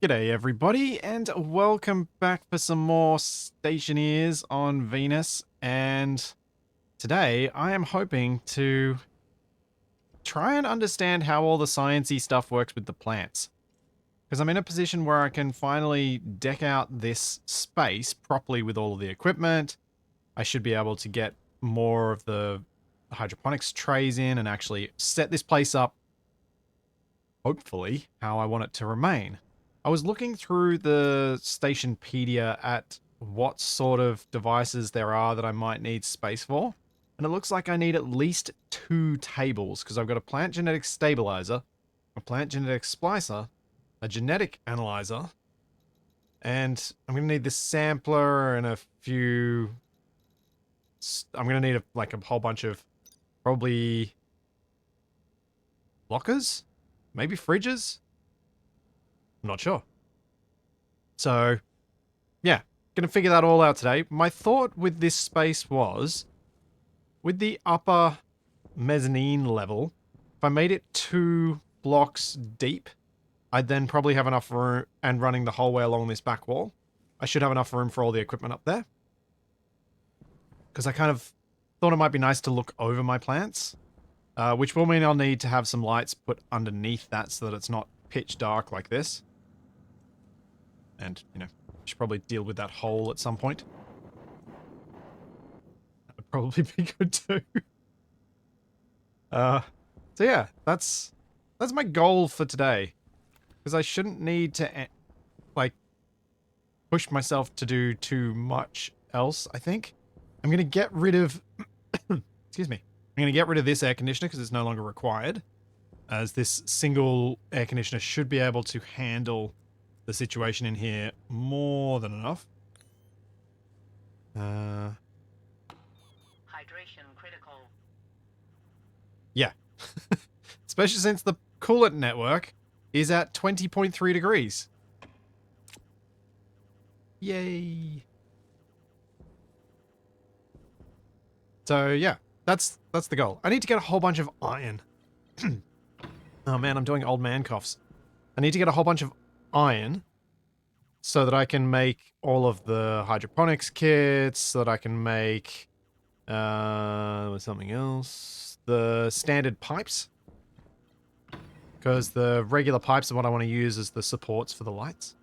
G'day everybody, and welcome back for some more Stationeers on Venus. And today I am hoping to try and understand how all the sciencey stuff works with the plants. Because I'm in a position where I can finally deck out this space properly with all of the equipment. I should be able to get more of the hydroponics trays in and actually set this place up, hopefully, how I want it to remain. I was looking through the Stationpedia at what sort of devices there are that I might need space for, and it looks like I need at least 2 tables, because I've got a plant genetic stabilizer, a plant genetic splicer, a genetic analyzer, and I'm going to need this sampler and a few... I'm going to need a whole bunch of probably lockers? Maybe fridges? I'm not sure. So, yeah, gonna figure that all out today. My thought with this space was, with the upper mezzanine level, if I made it 2 blocks deep, I'd then probably have enough room, and running the whole way along this back wall, I should have enough room for all the equipment up there. Because I kind of thought it might be nice to look over my plants, which will mean I'll need to have some lights put underneath that so that it's not pitch dark like this. And, you know, should probably deal with that hole at some point. That would probably be good too. So yeah, that's my goal for today. Because I shouldn't need to, like, push myself to do too much else, I think. I'm going to get rid of... excuse me. I'm going to get rid of this air conditioner because it's no longer required. As this single air conditioner should be able to handle the situation in here more than enough. Hydration critical. Yeah. Especially since the coolant network is at 20.3 degrees. Yay. So yeah, that's the goal. I need to get a whole bunch of iron. Oh man, I'm doing old man coughs. I need to get a whole bunch of iron so that I can make all of the hydroponics kits, so that I can make something else, the standard pipes, because the regular pipes are what I want to use as the supports for the lights.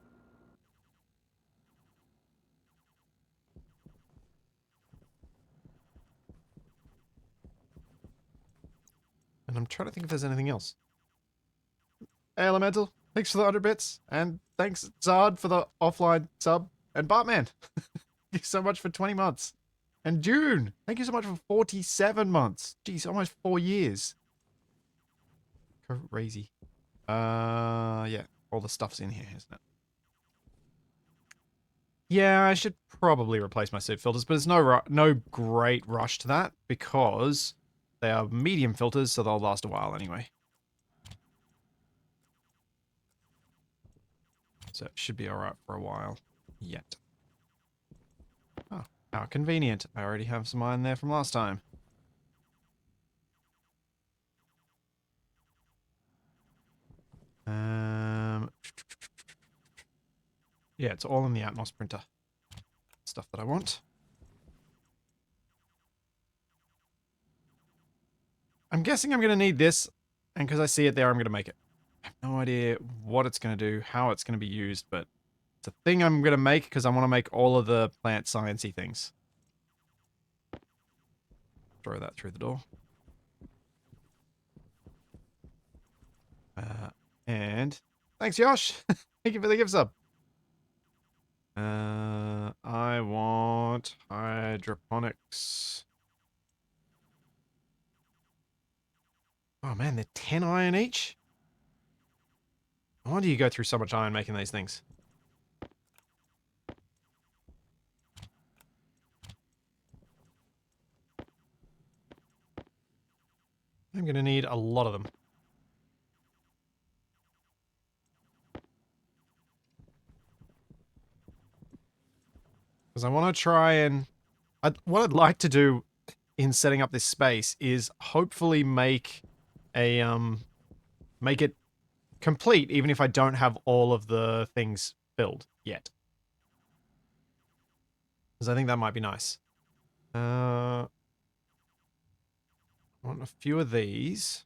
And I'm trying to think if there's anything else. Hey, Elemental, thanks for the 100 bits. And thanks, Zard, for the offline sub. And Bartman, thank you so much for 20 months. And June, thank you so much for 47 months. Jeez, almost 4 years. Crazy. Yeah, all the stuff's in here, isn't it? Yeah, I should probably replace my soup filters, but there's no great rush to that because they are medium filters, so they'll last a while anyway. So it should be alright for a while yet. Oh, how convenient. I already have some iron there from last time. Yeah, it's all in the Atmos printer. Stuff that I want. I'm guessing I'm going to need this, and because I see it there, I'm going to make it. I have no idea what it's going to do, how it's going to be used, but it's a thing I'm going to make because I want to make all of the plant sciencey things. Throw that through the door. And thanks, Yosh. Thank you for the gift sub. I want hydroponics. Oh man, they're 10 iron each? No wonder you go through so much iron making these things. I'm going to need a lot of them. Because I want to try and... what I'd like to do in setting up this space is hopefully make a... make it complete even if I don't have all of the things filled yet. Because I think that might be nice. I want a few of these.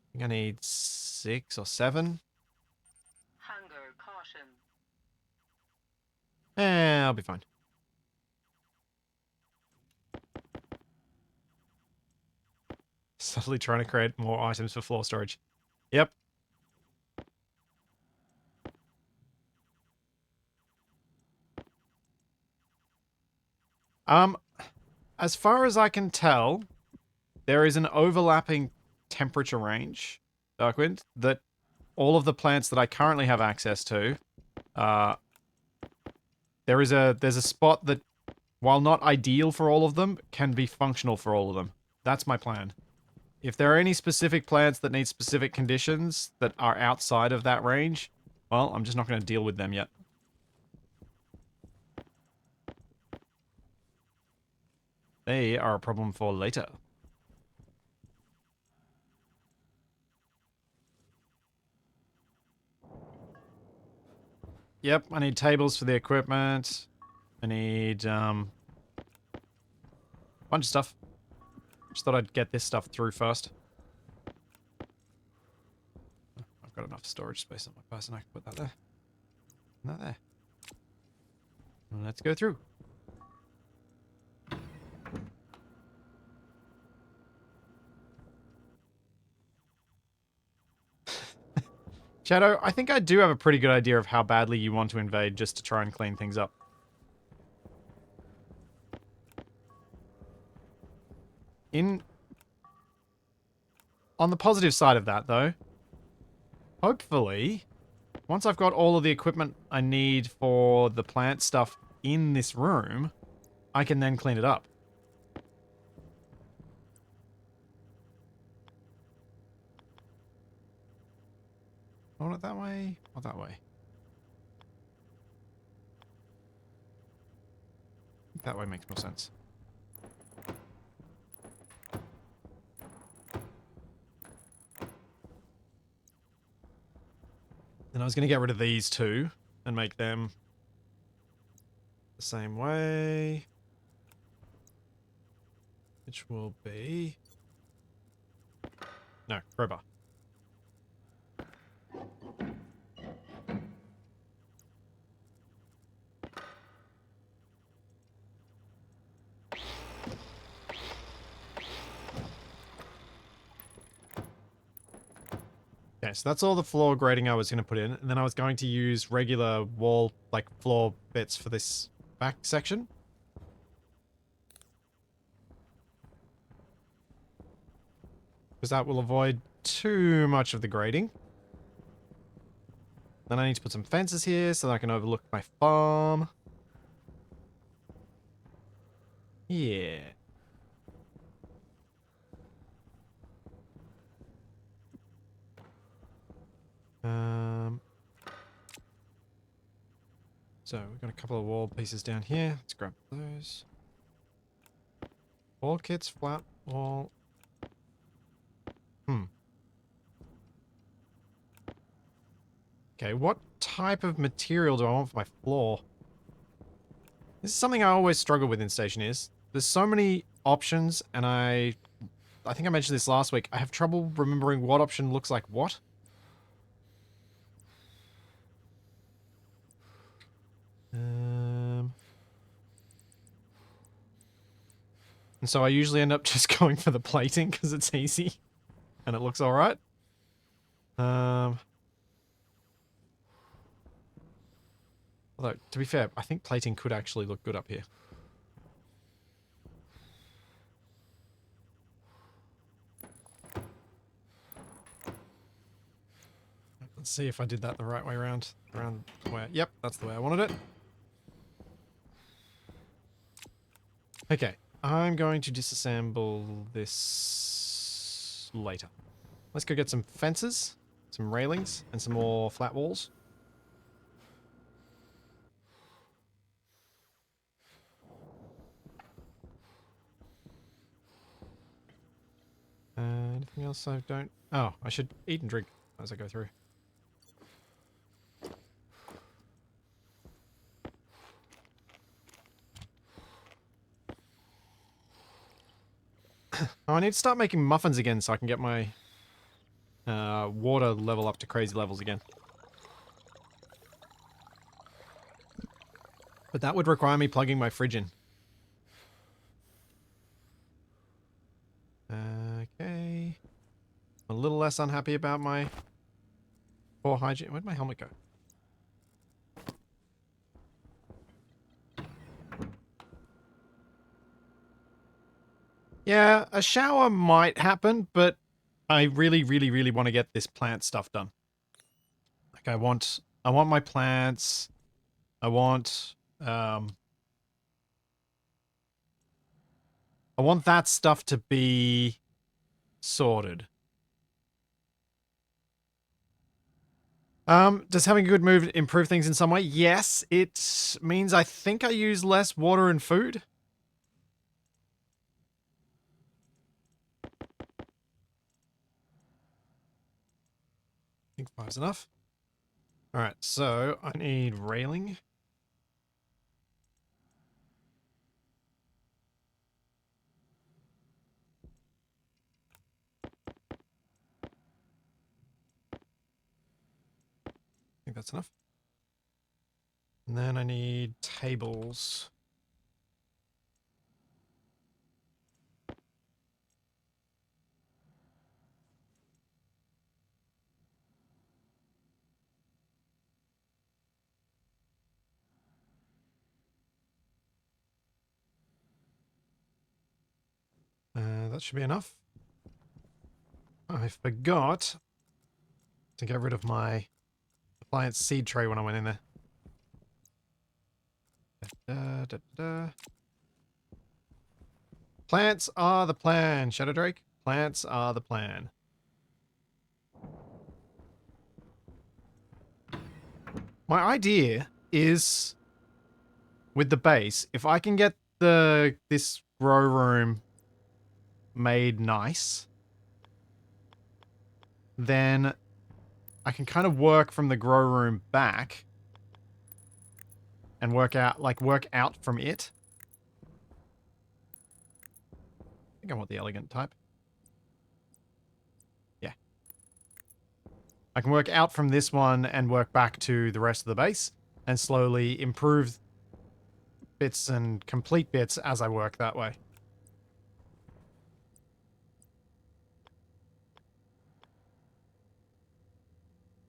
I think I need 6 or 7. Hunger caution. I'll be fine. Subtly trying to create more items for floor storage. Yep. As far as I can tell, there is an overlapping temperature range, Darkwind, that all of the plants that I currently have access to, there's a spot that, while not ideal for all of them, can be functional for all of them. That's my plan. If there are any specific plants that need specific conditions that are outside of that range, well, I'm just not going to deal with them yet. They are a problem for later. Yep, I need tables for the equipment. I need, bunch of stuff. Just thought I'd get this stuff through first. I've got enough storage space on my person. I can put that there. And that there. And let's go through. Shadow, I think I do have a pretty good idea of how badly you want to invade just to try and clean things up. On the positive side of that, though, hopefully, once I've got all of the equipment I need for the plant stuff in this room, I can then clean it up. I want it that way or that way? I think that way makes more sense. And I was going to get rid of these two and make them the same way. Which will be... No, crowbar. Okay, so that's all the floor grading I was going to put in, and then I was going to use regular wall, like, floor bits for this back section. Because that will avoid too much of the grading. Then I need to put some fences here so that I can overlook my farm. Yeah. So we've got a couple of wall pieces down here. Let's grab those. Wall kits, flat wall. Okay, what type of material do I want for my floor? This is something I always struggle with in Stationeers. There's so many options, and I think I mentioned this last week. I have trouble remembering what option looks like what. And so I usually end up just going for the plating because it's easy and it looks alright. Although, to be fair, I think plating could actually look good up here. Let's see if I did that the right way around. Yep, that's the way I wanted it. Okay, I'm going to disassemble this later. Let's go get some fences, some railings, and some more flat walls. Anything else I don't... Oh, I should eat and drink. as I go through. Oh, I need to start making muffins again so I can get my water level up to crazy levels again. But that would require me plugging my fridge in. Okay. I'm a little less unhappy about my poor hygiene. Where'd my helmet go? Yeah, a shower might happen, but I really, really, really want to get this plant stuff done. Like I want my plants. I want that stuff to be sorted. Does having a good move improve things in some way? Yes, it means I think I use less water and food. I think 5's enough. Alright, so I need railing. I think that's enough. And then I need tables. That should be enough. I forgot to get rid of my appliance seed tray when I went in there. Da, da, da. Plants are the plan, Shadow Drake. Plants are the plan. My idea is, with the base, if I can get this grow room made nice, then I can kind of work from the grow room back and work out from it. I think I want the elegant type. Yeah. I can work out from this one and work back to the rest of the base and slowly improve bits and complete bits as I work that way.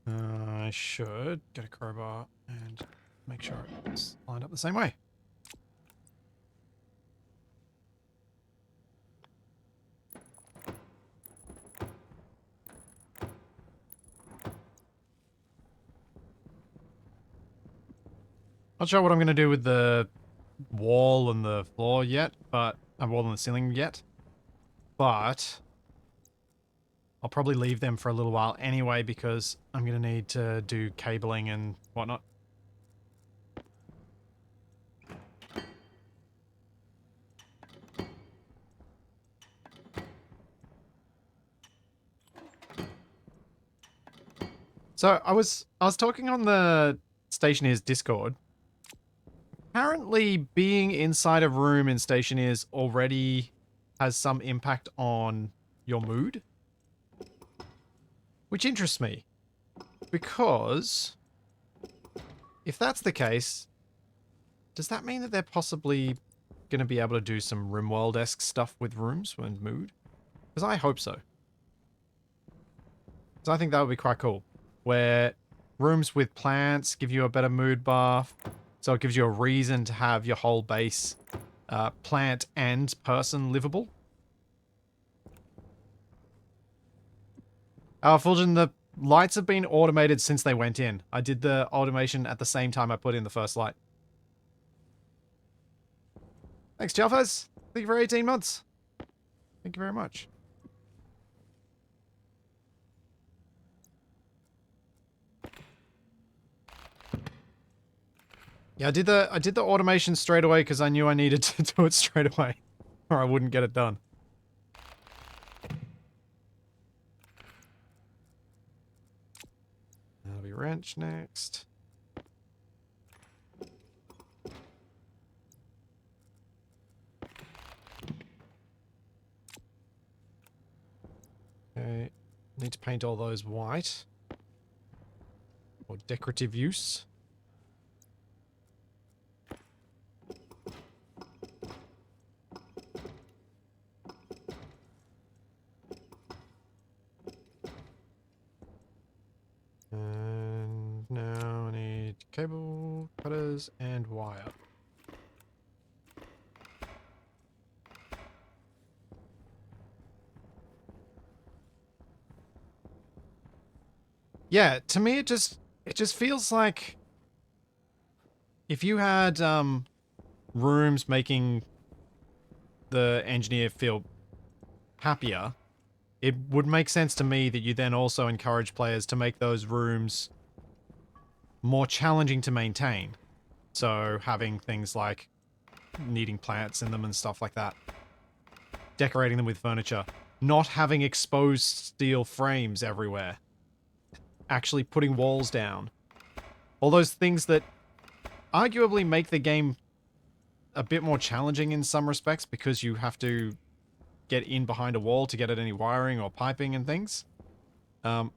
I should get a crowbar and make sure it's lined up the same way. Not sure what I'm going to do with the wall and the floor yet, but wall and the ceiling yet. But I'll probably leave them for a little while anyway because I'm going to need to do cabling and whatnot. So I was talking on the Stationeers Discord. Apparently being inside a room in Stationeers already has some impact on your mood. Which interests me. Because if that's the case, does that mean that they're possibly going to be able to do some RimWorld-esque stuff with rooms and mood? Because I hope so. Because I think that would be quite cool. Where rooms with plants give you a better mood buff. So it gives you a reason to have your whole base plant and person livable. Fulgen, the lights have been automated since they went in. I did the automation at the same time I put in the first light. Thanks, Chalfaz. Thank you for 18 months. Thank you very much. Yeah, I did the automation straight away because I knew I needed to do it straight away, or I wouldn't get it done. bench next. Okay. Need to paint all those white. For decorative use. And now I need cable, cutters, and wire. Yeah, to me it just feels like if you had rooms making the engineer feel happier, it would make sense to me that you then also encourage players to make those rooms more challenging to maintain. So having things like needing plants in them and stuff like that. Decorating them with furniture. Not having exposed steel frames everywhere. Actually putting walls down. All those things that arguably make the game a bit more challenging in some respects because you have to get in behind a wall to get at any wiring or piping and things. I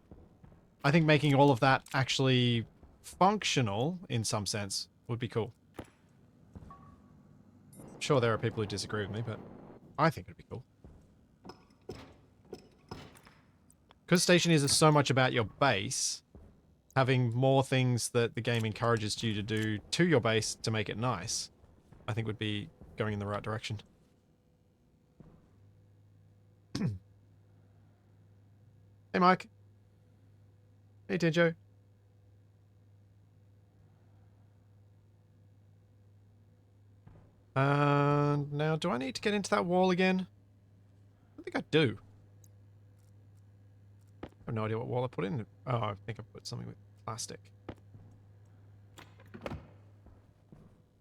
think making all of that actually functional in some sense would be cool. Sure, there are people who disagree with me, but I think it'd be cool. Because Stationeers is so much about your base, having more things that the game encourages you to do to your base to make it nice, I think would be going in the right direction. Hey, Mike. Hey, Tenjo. Now, do I need to get into that wall again? I think I do. I have no idea what wall I put in. Oh, I think I put something with plastic.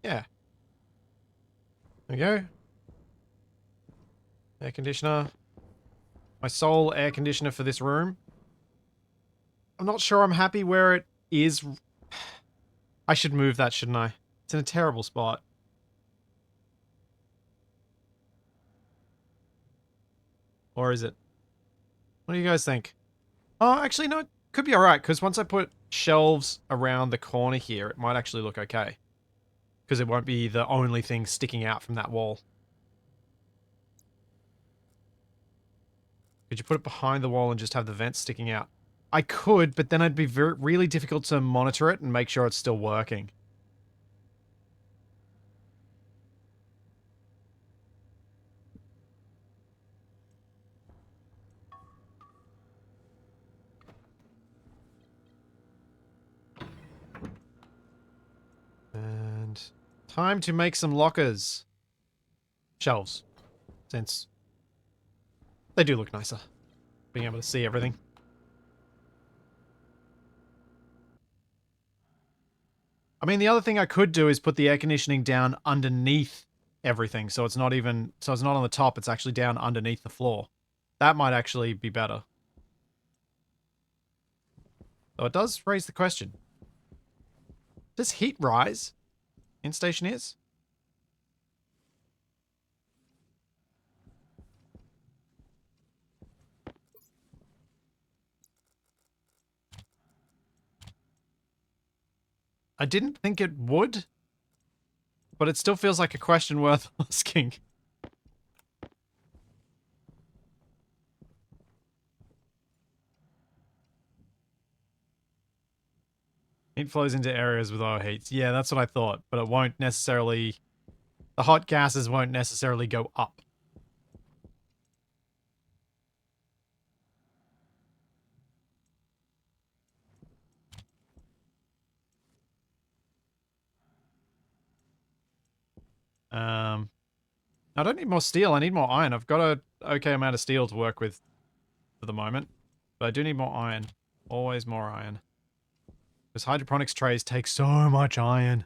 Yeah. There we go. Air conditioner. My sole air conditioner for this room. I'm not sure I'm happy where it is. I should move that, shouldn't I? It's in a terrible spot. Or is it? What do you guys think? Oh, actually, no, it could be alright, because once I put shelves around the corner here, it might actually look okay. Because it won't be the only thing sticking out from that wall. Could you put it behind the wall and just have the vents sticking out? I could, but then it'd be really difficult to monitor it and make sure it's still working. And time to make some lockers. Shelves. Since they do look nicer. Being able to see everything. I mean, the other thing I could do is put the air conditioning down underneath everything, so it's not on the top, it's actually down underneath the floor. That might actually be better. Though it does raise the question. Does heat rise in Stationeers? I didn't think it would, but it still feels like a question worth asking. Heat flows into areas with lower heats. Yeah, that's what I thought, but it won't necessarily... The hot gases won't necessarily go up. I don't need more steel, I need more iron. I've got a okay amount of steel to work with for the moment. But I do need more iron. Always more iron. Because hydroponics trays take so much iron.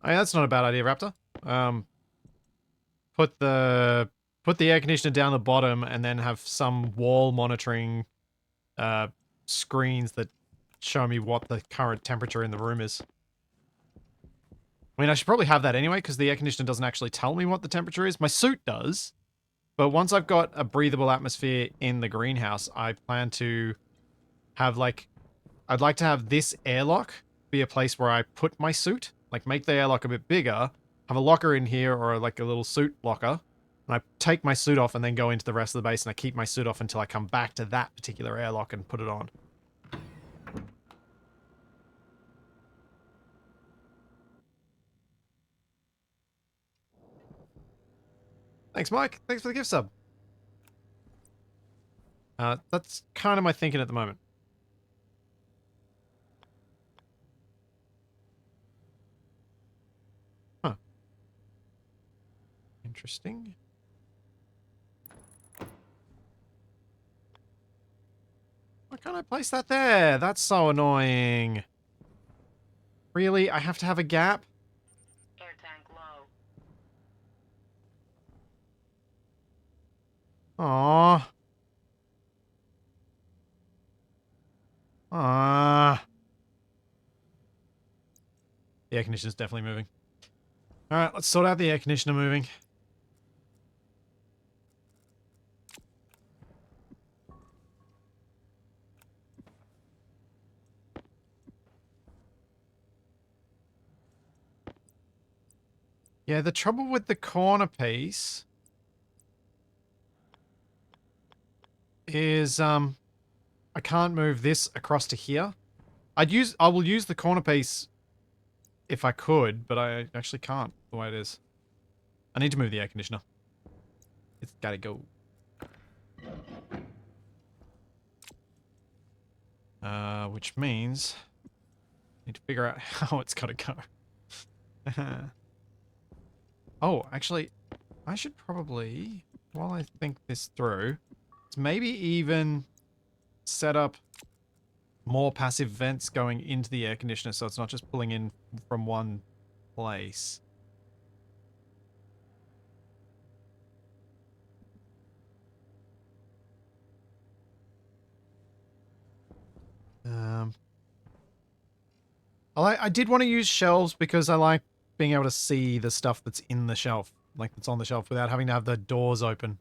Oh, yeah, that's not a bad idea, Raptor. Put the air conditioner down the bottom and then have some wall monitoring uh, screens that show me what the current temperature in the room is. I mean, I should probably have that anyway because the air conditioner doesn't actually tell me what the temperature is. My suit does, but once I've got a breathable atmosphere in the greenhouse, I plan to have like, I'd like to have this airlock be a place where I put my suit, like make the airlock a bit bigger, have a locker in here or like a little suit locker, and I take my suit off and then go into the rest of the base and I keep my suit off until I come back to that particular airlock and put it on. Thanks, Mike. Thanks for the gift sub. That's kind of my thinking at the moment. Huh. Interesting. Why can't I place that there? That's so annoying. Really? I have to have a gap? Air tank low. Aww. Ah. The air conditioner's definitely moving. Alright, let's sort out the air conditioner moving. Yeah, the trouble with the corner piece is, I can't move this across to here. I will use the corner piece if I could, but I actually can't the way it is. I need to move the air conditioner. It's gotta go. Which means I need to figure out how it's gotta go. Oh, actually, I should probably, while I think this through, maybe even set up more passive vents going into the air conditioner so it's not just pulling in from one place. I did want to use shelves because I like being able to see the stuff that's in the shelf, like that's on the shelf, without having to have the doors open.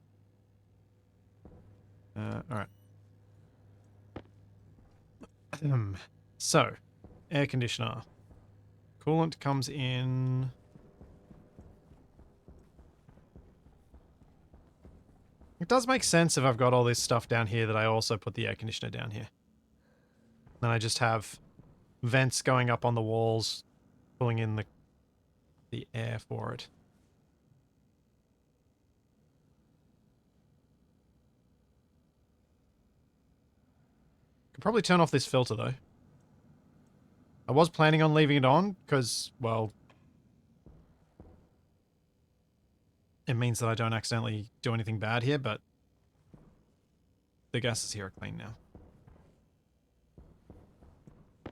Alright. So, air conditioner. Coolant comes in. It does make sense if I've got all this stuff down here that I also put the air conditioner down here. Then I just have vents going up on the walls, pulling in the air for it. Could probably turn off this filter though. I was planning on leaving it on because, well, it means that I don't accidentally do anything bad here, but the gases here are clean now.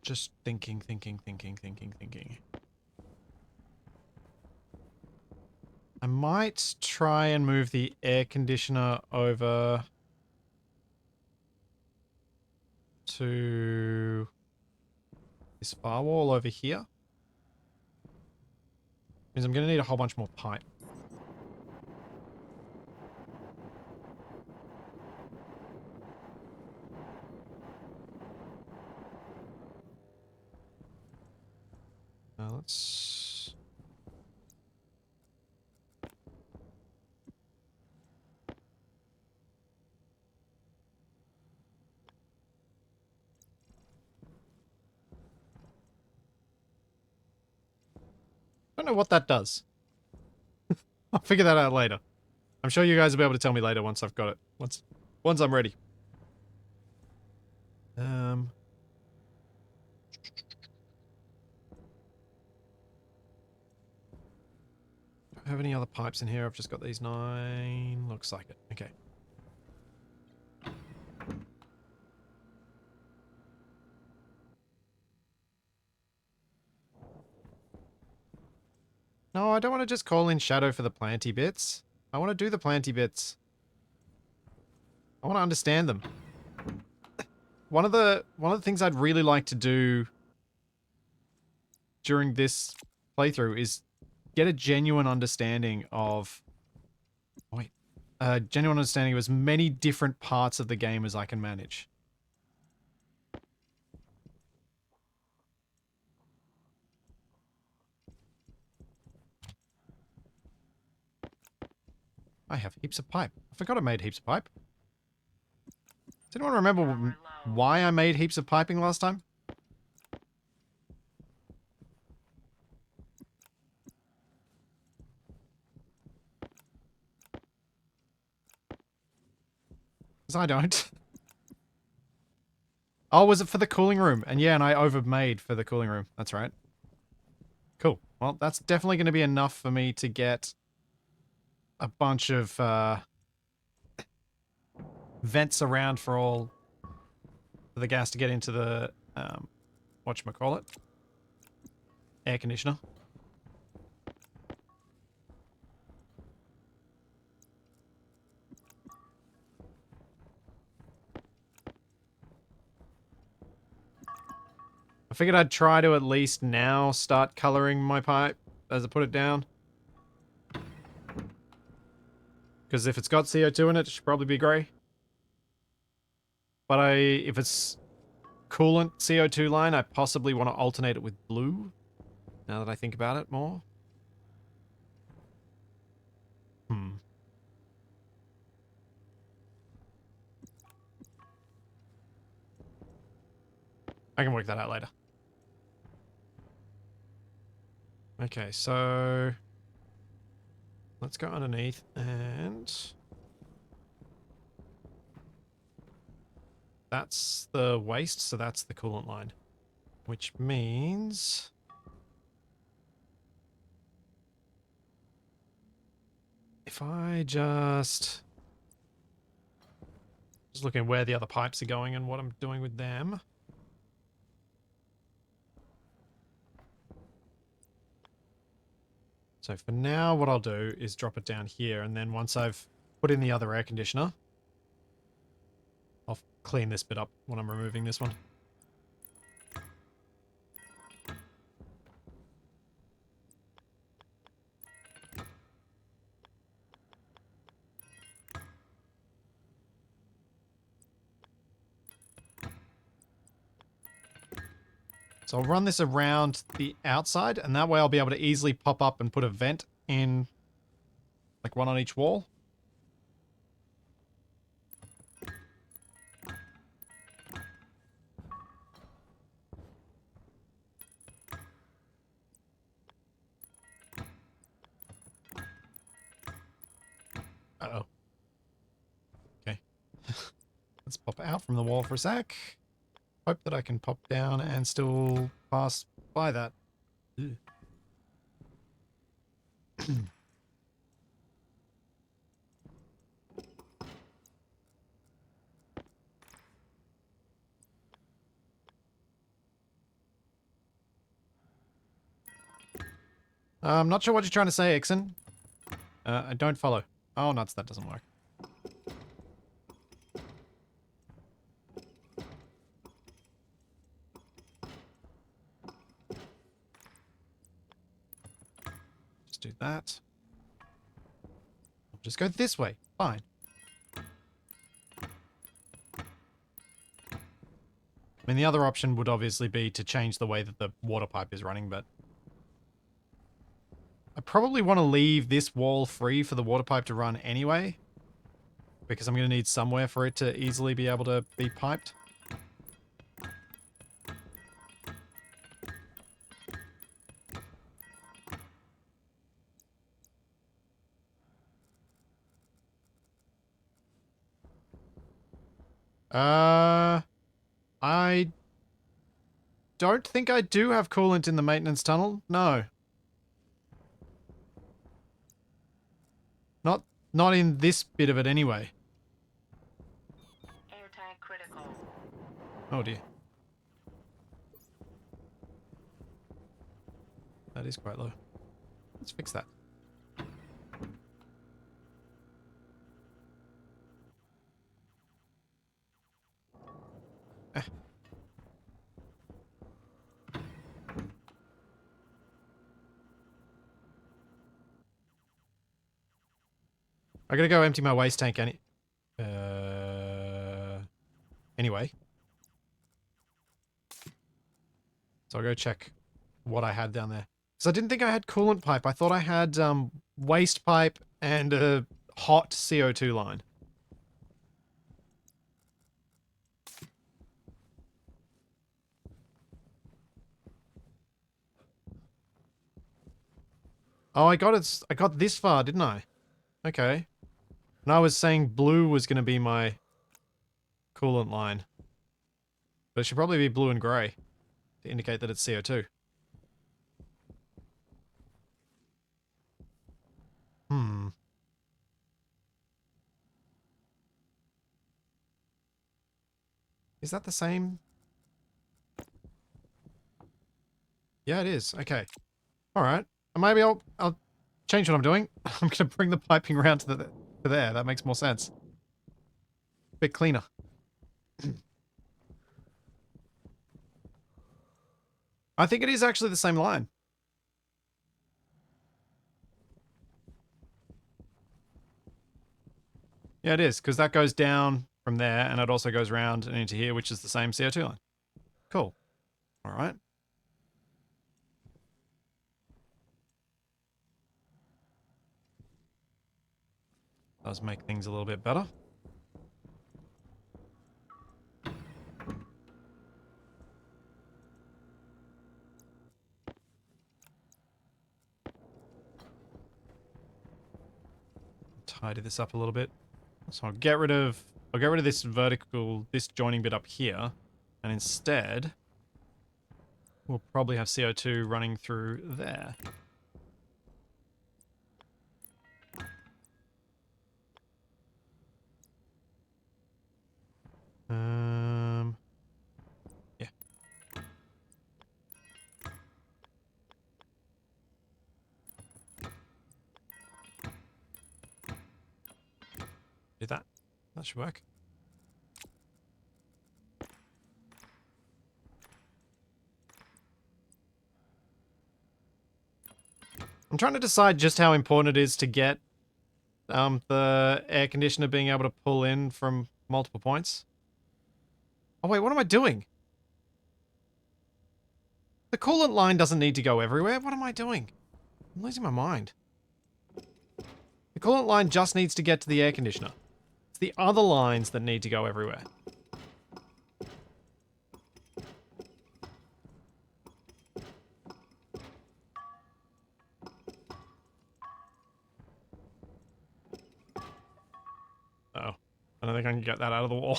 Just thinking. I might try and move the air conditioner over to this firewall over here. Because I'm going to need a whole bunch more pipe. Let's... I don't know what that does. I'll figure that out later. I'm sure you guys will be able to tell me later once I've got it. Once I'm ready. Don't have any other pipes in here. I've just got these 9. Looks like it. Okay. No, I don't want to just call in shadow for the planty bits. I want to do the planty bits. I want to understand them. One of the things I'd really like to do during this playthrough is get a genuine understanding of genuine understanding of as many different parts of the game as I can manage. I have heaps of pipe. I forgot I made heaps of pipe. Does anyone remember Power low. why I made heaps of piping last time? Because I don't. Oh, was it for the cooling room? And yeah, and I overmade for the cooling room. That's right. Cool. Well, that's definitely going to be enough for me to get a bunch of vents around for the gas to get into the whatchamacallit? Air conditioner. I figured I'd try to at least now start coloring my pipe as I put it down. Because if it's got CO2 in it, it should probably be grey. But if it's coolant CO2 line, I possibly want to alternate it with blue. Now that I think about it more. I can work that out later. Okay, so let's go underneath and that's the waste, so that's the coolant line. Which means if I just looking where the other pipes are going and what I'm doing with them. So for now, what I'll do is drop it down here, and then once I've put in the other air conditioner, I'll clean this bit up when I'm removing this one. So I'll run this around the outside, and that way I'll be able to easily pop up and put a vent in, like one on each wall. Uh-oh. Okay. Let's pop out from the wall for a sec. Hope that I can pop down and still pass by that. Ew. I'm not sure what you're trying to say, Ixon. I don't follow. Oh, nuts, that doesn't work. Just do that. I'll just go this way. Fine. I mean, the other option would obviously be to change the way that the water pipe is running, but I probably want to leave this wall free for the water pipe to run anyway, because I'm going to need somewhere for it to easily be able to be piped. I don't think I do have coolant in the maintenance tunnel. No. Not in this bit of it anyway. Air tank critical. Oh dear. That is quite low. Let's fix that. Eh. I gotta go empty my waste tank anyway. So I'll go check what I had down there. Because I didn't think I had coolant pipe. I thought I had waste pipe and a hot CO2 line. Oh, I got it. I got this far, didn't I? Okay. And I was saying blue was going to be my coolant line. But it should probably be blue and grey to indicate that it's CO2. Hmm. Is that the same? Yeah, it is. Okay. All right. Maybe I'll change what I'm doing. I'm going to bring the piping around to there. That makes more sense. Bit cleaner. I think it is actually the same line. Yeah, it is, because that goes down from there, and it also goes around and into here, which is the same CO2 line. Cool. All right. Does make things a little bit better. Tidy this up a little bit. So I'll get rid of this this joining bit up here, and instead we'll probably have CO2 running through there. Yeah. Do that. That should work. I'm trying to decide just how important it is to get the air conditioner being able to pull in from multiple points. Oh wait, what am I doing? The coolant line doesn't need to go everywhere. What am I doing? I'm losing my mind. The coolant line just needs to get to the air conditioner. It's the other lines that need to go everywhere. Uh oh. I don't think I can get that out of the wall.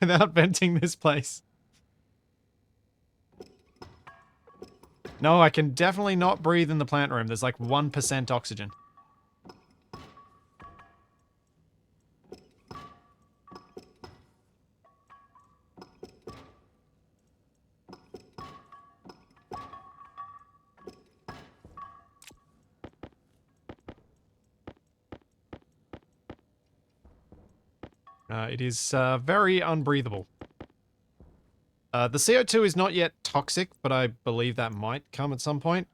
Without venting this place. No, I can definitely not breathe in the plant room. There's like 1% oxygen. It is very unbreathable. The CO2 is not yet toxic, but I believe that might come at some point.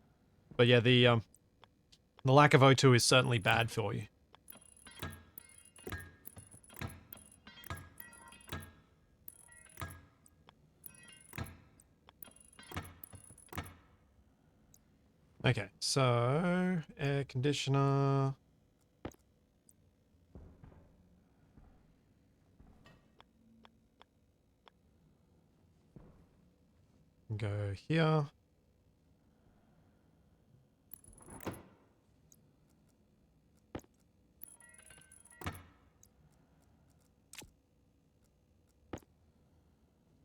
But yeah, the lack of O2 is certainly bad for you. Okay, so air conditioner. Go here.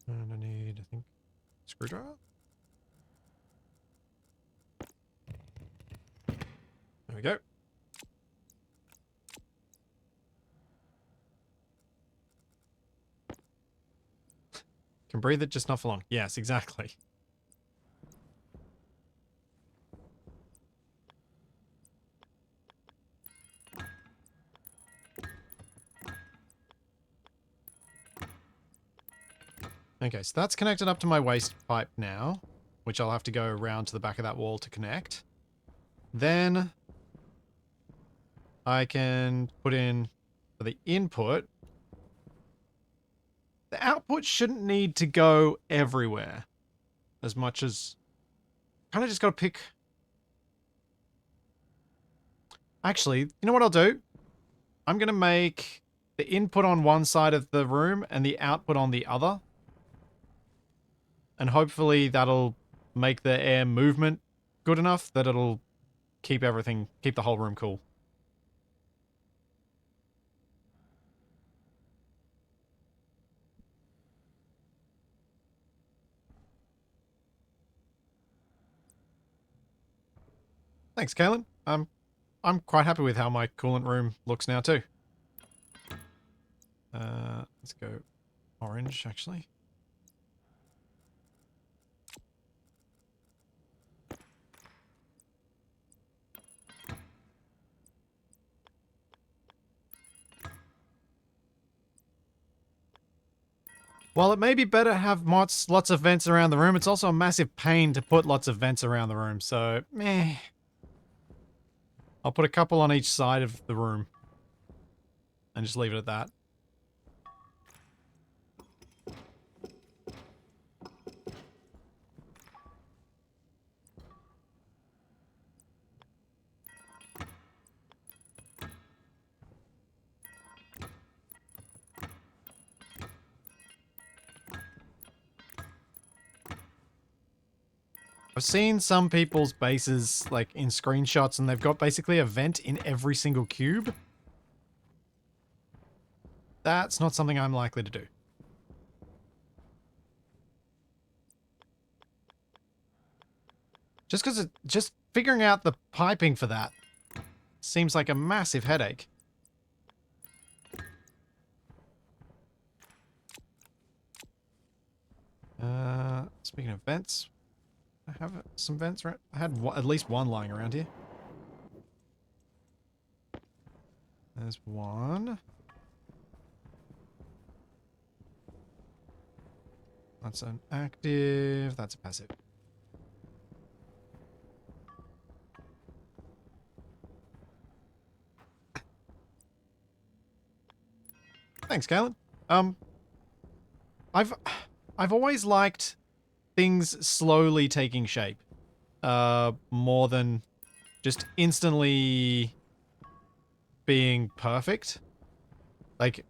And I need, I think, screwdriver. There we go. Can breathe it, just not for long. Yes, exactly. Okay, so that's connected up to my waste pipe now, which I'll have to go around to the back of that wall to connect. Then I can put in for the input. The output shouldn't need to go everywhere as much as kind of just got to pick. Actually, you know what I'll do? I'm going to make the input on one side of the room and the output on the other. And hopefully that'll make the air movement good enough that it'll keep the whole room cool. Thanks, Kaylin. I'm quite happy with how my coolant room looks now too. Let's go orange, actually. While it may be better to have lots of vents around the room, it's also a massive pain to put lots of vents around the room, so meh. I'll put a couple on each side of the room and just leave it at that. I've seen some people's bases, like, in screenshots, and they've got basically a vent in every single cube. That's not something I'm likely to do. Just figuring out the piping for that seems like a massive headache. Speaking of vents, I have some vents, right? I had at least one lying around here. There's one. That's an active. That's a passive. Thanks, Galen. I've always liked things slowly taking shape. More than just instantly being perfect. Like,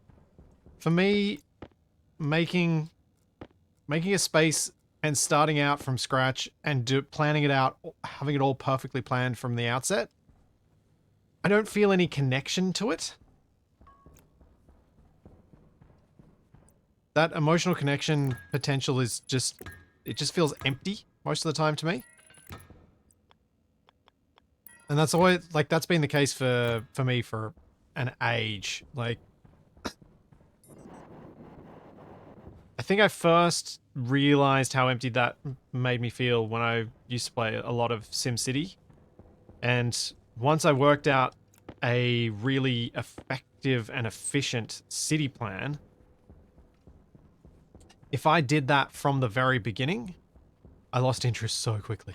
for me, making a space and starting out from scratch and planning it out, having it all perfectly planned from the outset, I don't feel any connection to it. That emotional connection potential is just, it just feels empty most of the time to me. And that's always, like, that's been the case for me for an age. Like, I think I first realized how empty that made me feel when I used to play a lot of SimCity. And once I worked out a really effective and efficient city plan, if I did that from the very beginning, I lost interest so quickly.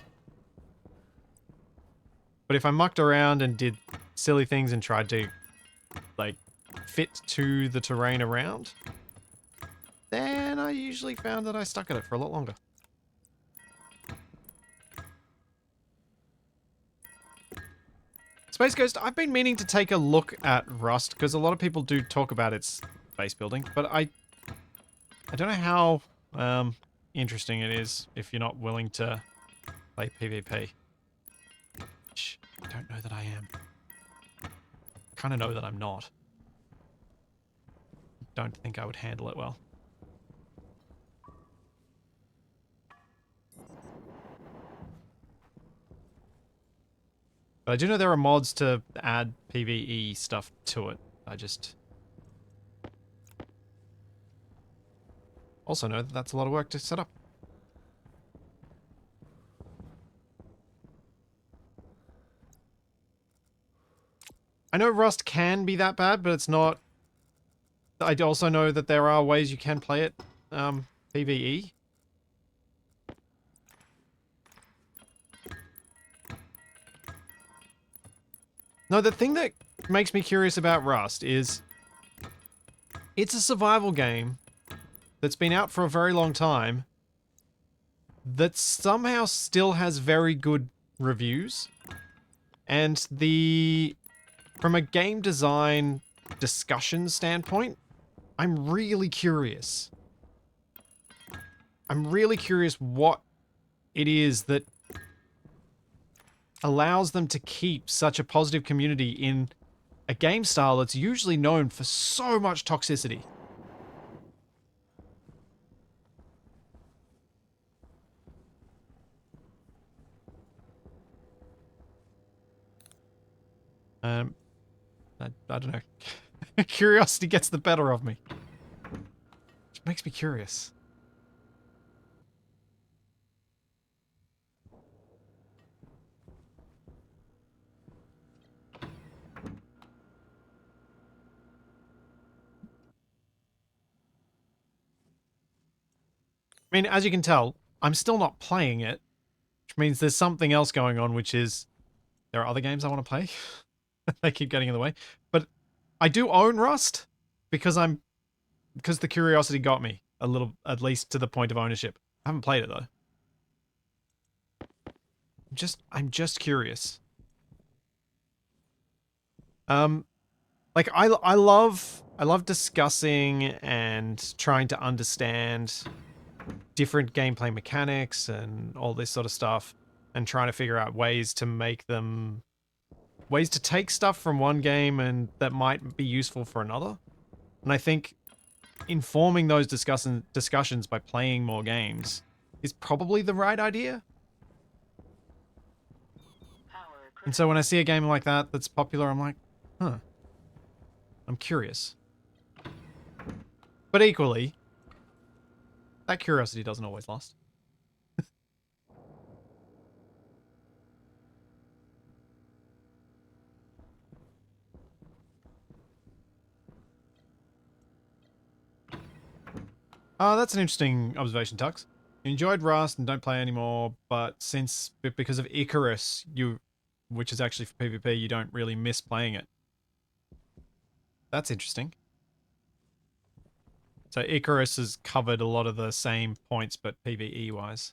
But if I mucked around and did silly things and tried to, like, fit to the terrain around, then I usually found that I stuck at it for a lot longer. Space Ghost, I've been meaning to take a look at Rust, because a lot of people do talk about its base building, but I don't know how interesting it is if you're not willing to play PvP. Which I don't know that I am. Kind of know that I'm not. Don't think I would handle it well. But I do know there are mods to add PvE stuff to it. I just also know that that's a lot of work to set up. I know Rust can be that bad, but it's not. I also know that there are ways you can play it PvE? No, the thing that makes me curious about Rust is it's a survival game that's been out for a very long time that somehow still has very good reviews. And from a game design discussion standpoint, I'm really curious. I'm really curious what it is that allows them to keep such a positive community in a game style that's usually known for so much toxicity. Um, I don't know. Curiosity gets the better of me. Which makes me curious. I mean, as you can tell, I'm still not playing it, which means there's something else going on, which is there are other games I want to play. They keep getting in the way. But I do own Rust because the curiosity got me a little, at least to the point of ownership. I haven't played it though. I'm just curious. Like I love discussing and trying to understand different gameplay mechanics and all this sort of stuff and trying to figure out ways to take stuff from one game and that might be useful for another. And I think informing those discussions by playing more games is probably the right idea. Power And so when I critical. see a game like that that's popular, I'm like, huh, I'm curious. But equally, that curiosity doesn't always last. That's an interesting observation, Tux. You enjoyed Rust and don't play anymore, but because of Icarus, which is actually for PvP, you don't really miss playing it. That's interesting. So Icarus has covered a lot of the same points, but PvE wise.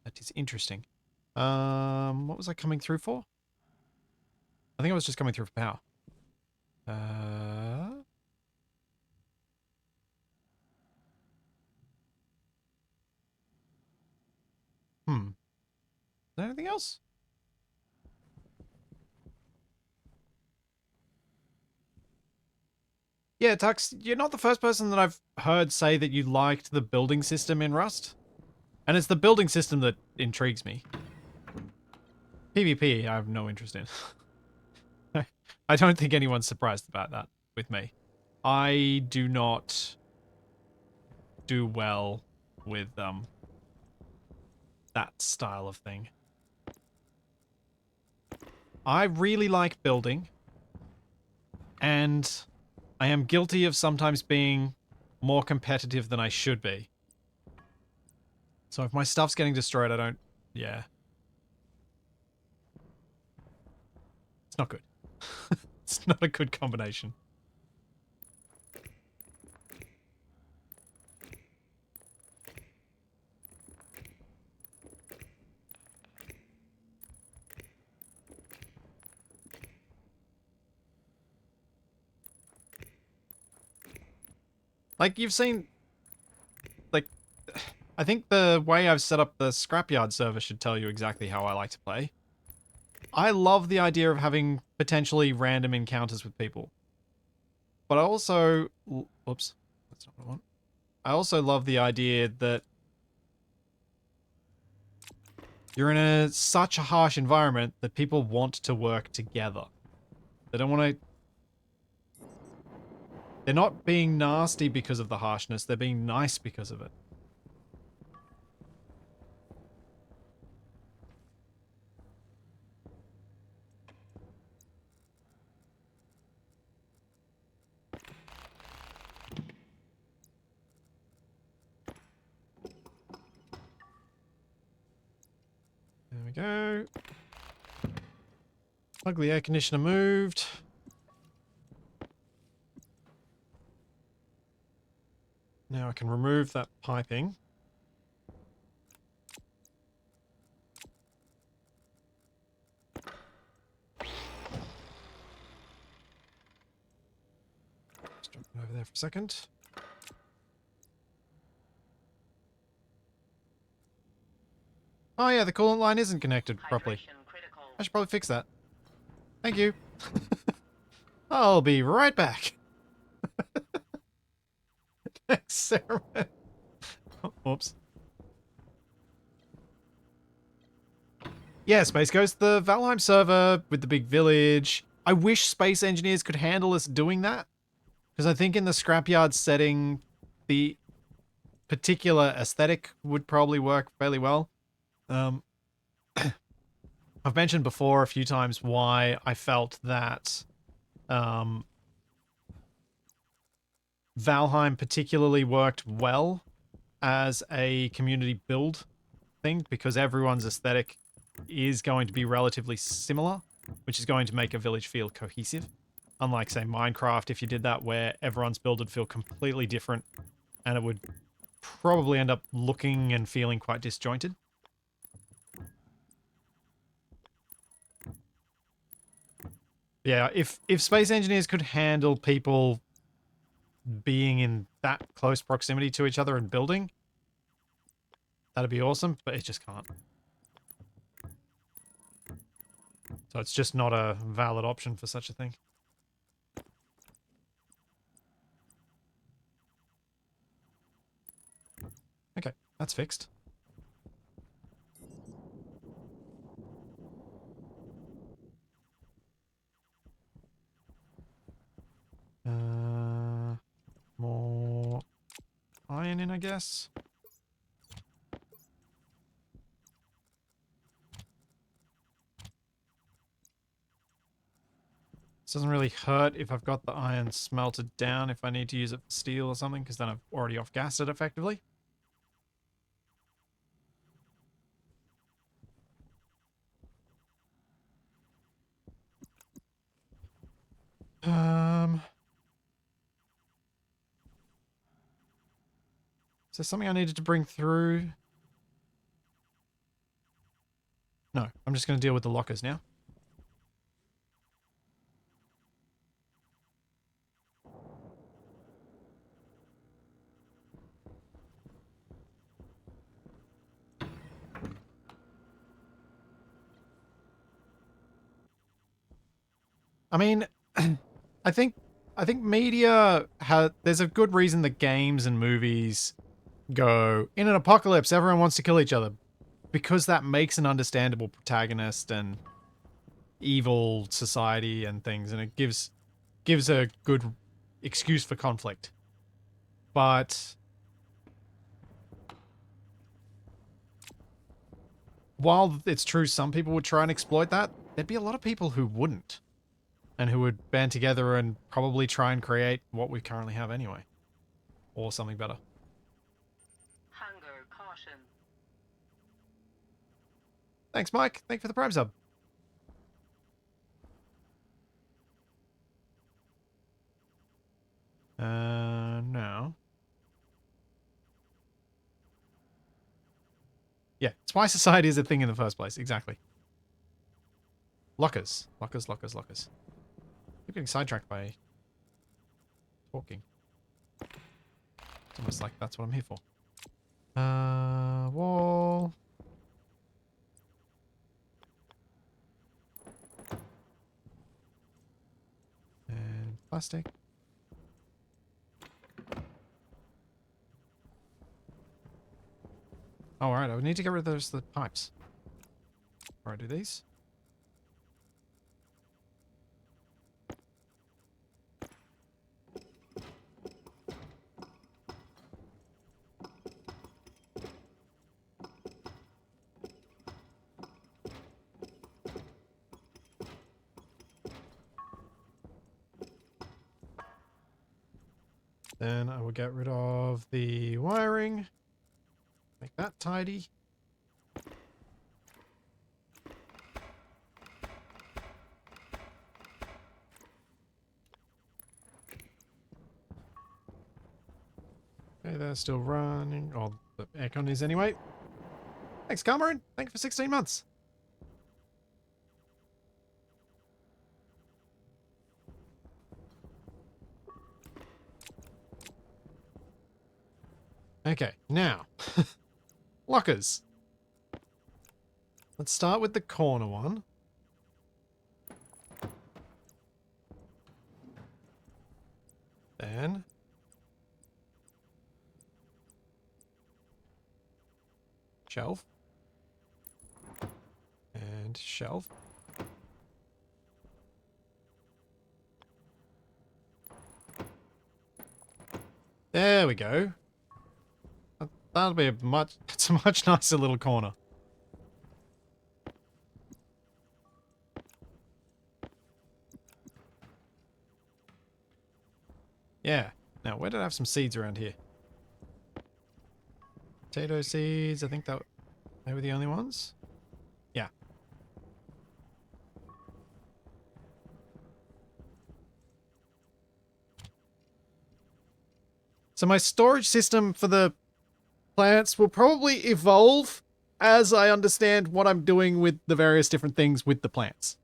That is interesting. What was I coming through for? I think I was just coming through for power. Uh, Is there anything else? Yeah, Tux, you're not the first person that I've heard say that you liked the building system in Rust. And it's the building system that intrigues me. PvP, I have no interest in. I don't think anyone's surprised about that with me. I do not do well with that style of thing. I really like building, and I am guilty of sometimes being more competitive than I should be. So if my stuff's getting destroyed, I don't... Yeah. It's not good. It's not a good combination. Like, you've seen... Like, I think the way I've set up the Scrapyard server should tell you exactly how I like to play. I love the idea of having potentially random encounters with people. But I also... Whoops. That's not what I want. I also love the idea that you're in such a harsh environment that people want to work together. They don't want to... They're not being nasty because of the harshness. They're being nice because of it. go. Ugly air conditioner moved. Now I can remove that piping. Just drop it over there for a second. Oh yeah, the coolant line isn't connected properly. Hydration critical. I should probably fix that. Thank you. I'll be right back. Thanks, Sarah. Oops. Yeah, Space Ghost, the Valheim server with the big village. I wish Space Engineers could handle us doing that. Because I think in the scrapyard setting, the particular aesthetic would probably work fairly well. I've mentioned before a few times why I felt that Valheim particularly worked well as a community build thing, because everyone's aesthetic is going to be relatively similar, which is going to make a village feel cohesive. Unlike, say, Minecraft, if you did that where everyone's build would feel completely different and it would probably end up looking and feeling quite disjointed. Yeah, if Space Engineers could handle people being in that close proximity to each other and building, that'd be awesome, but it just can't. So it's just not a valid option for such a thing. Okay, that's fixed. More iron in, I guess. This doesn't really hurt if I've got the iron smelted down if I need to use it for steel or something, because then I've already off-gassed it effectively. Is there something I needed to bring through? No, I'm just going to deal with the lockers now. I mean, I think media there's a good reason that games and movies go in an apocalypse, everyone wants to kill each other, because that makes an understandable protagonist and evil society and things, and it gives a good excuse for conflict. But while it's true some people would try and exploit that, there'd be a lot of people who wouldn't, and who would band together and probably try and create what we currently have anyway, or something better. Hunger caution. Thanks, Mike. Thank you for the Prime sub. No. Yeah, it's why society is a thing in the first place. Exactly. Lockers. Lockers, lockers, lockers. Keep getting sidetracked by talking. It's almost like that's what I'm here for. Wall. And plastic. Oh, alright, I would need to get rid of the pipes. Alright, do these. Then I will get rid of the wiring. Make that tidy. Fire's still running. Oh, the aircon is anyway. Thanks, Cameron. Thank you for 16 months. Okay, now. Lockers. Let's start with the corner one. Then shelf. And shelf. There we go. That'll be it's a much nicer little corner. Yeah. Now, where did I have some seeds around here? Potato seeds, I think they were the only ones. Yeah. So my storage system for the plants will probably evolve as I understand what I'm doing with the various different things with the plants.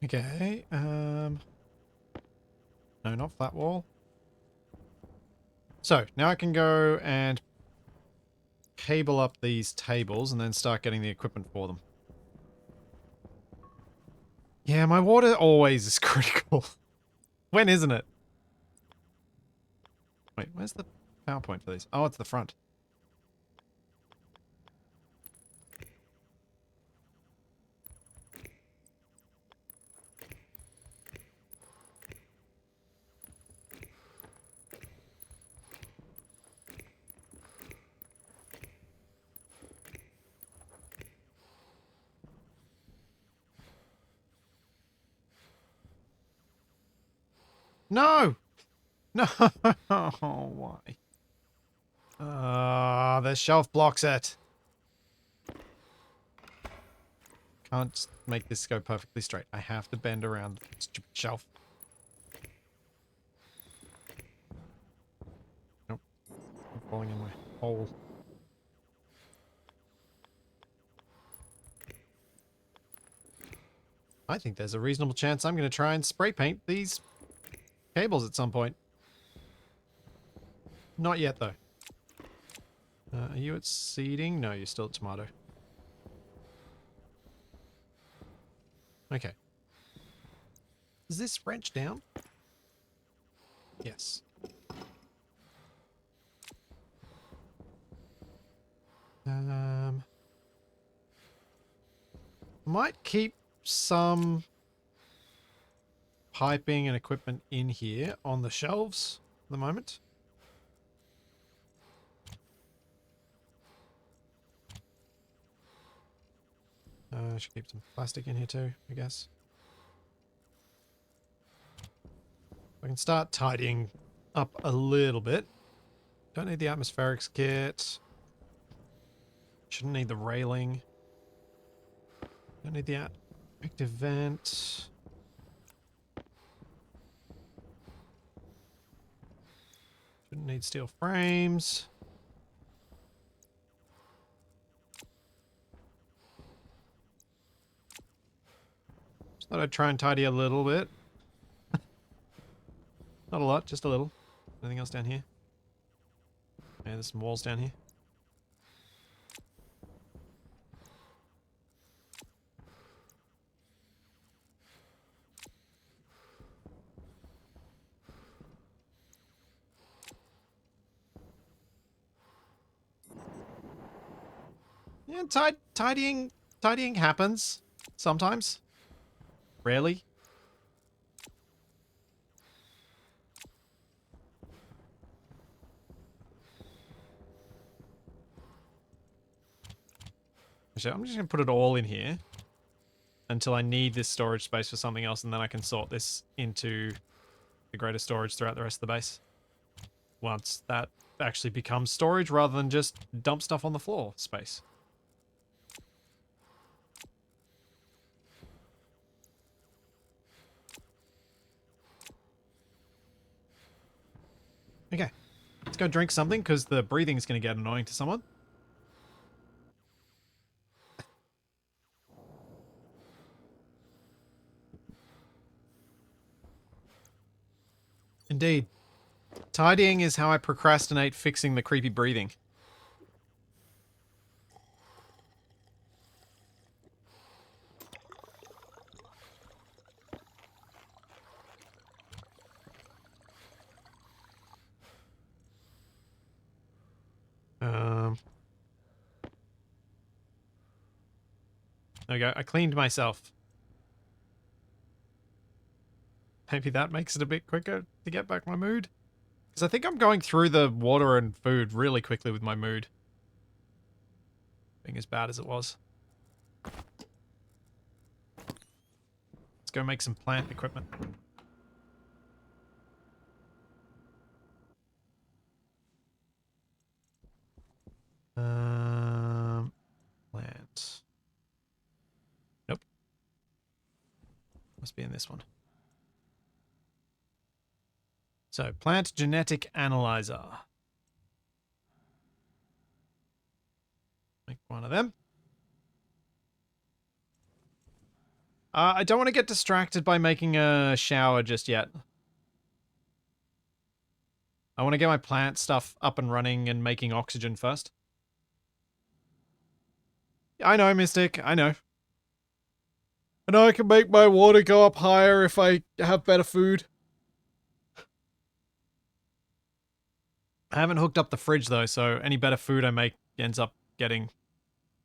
Okay, no, not flat wall. So, now I can go and cable up these tables and then start getting the equipment for them. Yeah, my water always is critical. When isn't it? Wait, where's the PowerPoint for these? Oh, it's the front. No! No! Why? The shelf blocks it. Can't make this go perfectly straight. I have to bend around the stupid shelf. Nope. I'm falling in my hole. I think there's a reasonable chance I'm going to try and spray paint these cables at some point. Not yet, though. Are you at seeding? No, you're still at tomato. Okay. Is this wrench down? Yes. Might keep some piping and equipment in here on the shelves at the moment. I should keep some plastic in here too, I guess. I can start tidying up a little bit. Don't need the atmospherics kit. Shouldn't need the railing. Don't need the active vent. Shouldn't need steel frames. Just thought I'd try and tidy a little bit. Not a lot, just a little. Anything else down here? Yeah, there's some walls down here. Yeah, tidying happens sometimes. Rarely. Actually, I'm just going to put it all in here until I need this storage space for something else, and then I can sort this into the greater storage throughout the rest of the base. once that actually becomes storage rather than just dump stuff on the floor space. Okay, let's go drink something because the breathing is going to get annoying to someone. Indeed. Tidying is how I procrastinate fixing the creepy breathing. Um, there we go. I cleaned myself. Maybe that makes it a bit quicker to get back my mood. Because I think I'm going through the water and food really quickly with my mood. Being as bad as it was. Let's go make some plant equipment. Plant. Nope. Must be in this one. So, plant genetic analyzer. Make one of them. I don't want to get distracted by making a shower just yet. I want to get my plant stuff up and running and making oxygen first. I know, Mystic. I know. I know I can make my water go up higher if I have better food. I haven't hooked up the fridge though, so any better food I make ends up getting,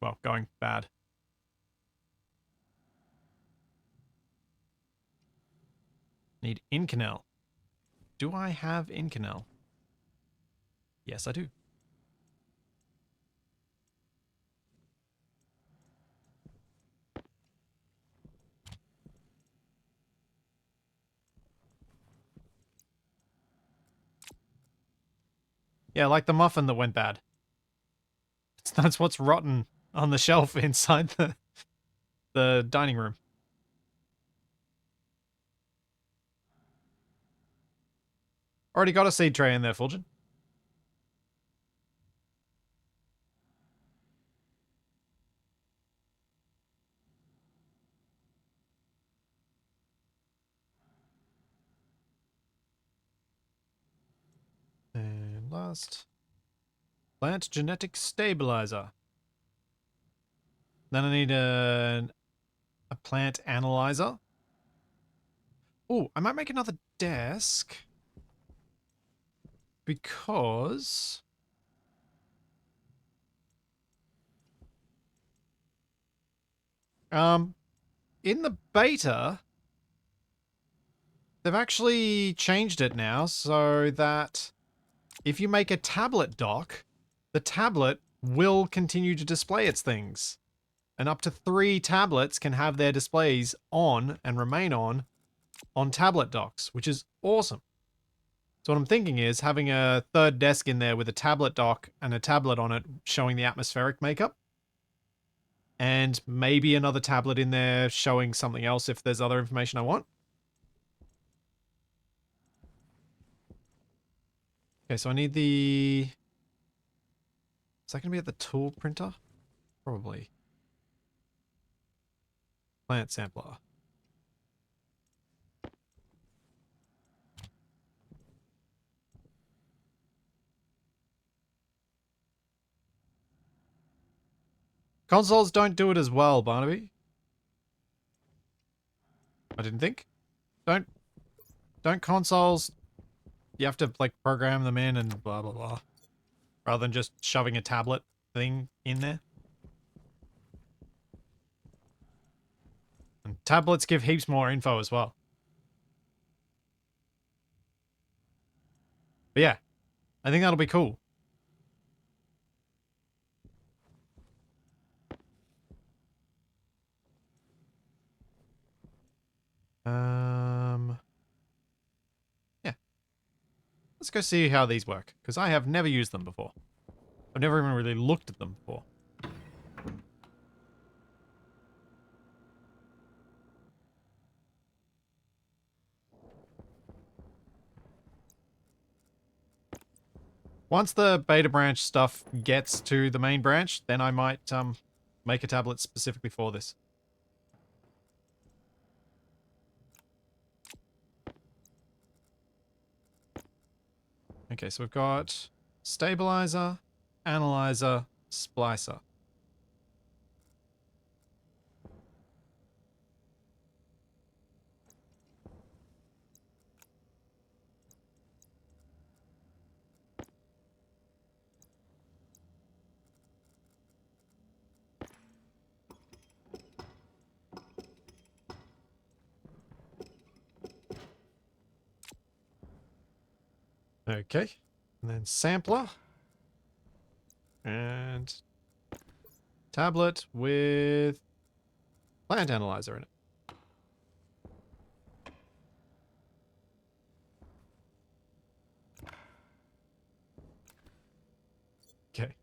well, going bad. Need Inconel. Do I have Inconel? Yes, I do. Yeah, like the muffin that went bad. That's what's rotten on the shelf inside the dining room. Already got a seed tray in there, Fulgen. And last. Plant genetic stabilizer. Then I need a plant analyzer. Oh, I might make another desk. Because... in the beta, they've actually changed it now so that if you make a tablet dock, the tablet will continue to display its things. And up to 3 tablets can have their displays on and remain on tablet docks, which is awesome. So what I'm thinking is having a third desk in there with a tablet dock and a tablet on it showing the atmospheric makeup. And maybe another tablet in there showing something else if there's other information I want. Okay, so I need the... Is that going to be at the tool printer? Probably. Plant sampler. Consoles don't do it as well, Barnaby. I didn't think. Don't consoles... You have to, like, program them in and blah, blah, blah. Rather than just shoving a tablet thing in there. And tablets give heaps more info as well. But yeah, I think that'll be cool. Yeah. Let's go see how these work, because I have never used them before. I've never even really looked at them before. Once the beta branch stuff gets to the main branch, then I might make a tablet specifically for this. Okay, so we've got stabilizer, analyzer, splicer. Okay, and then sampler. And tablet with plant analyzer in it. Okay,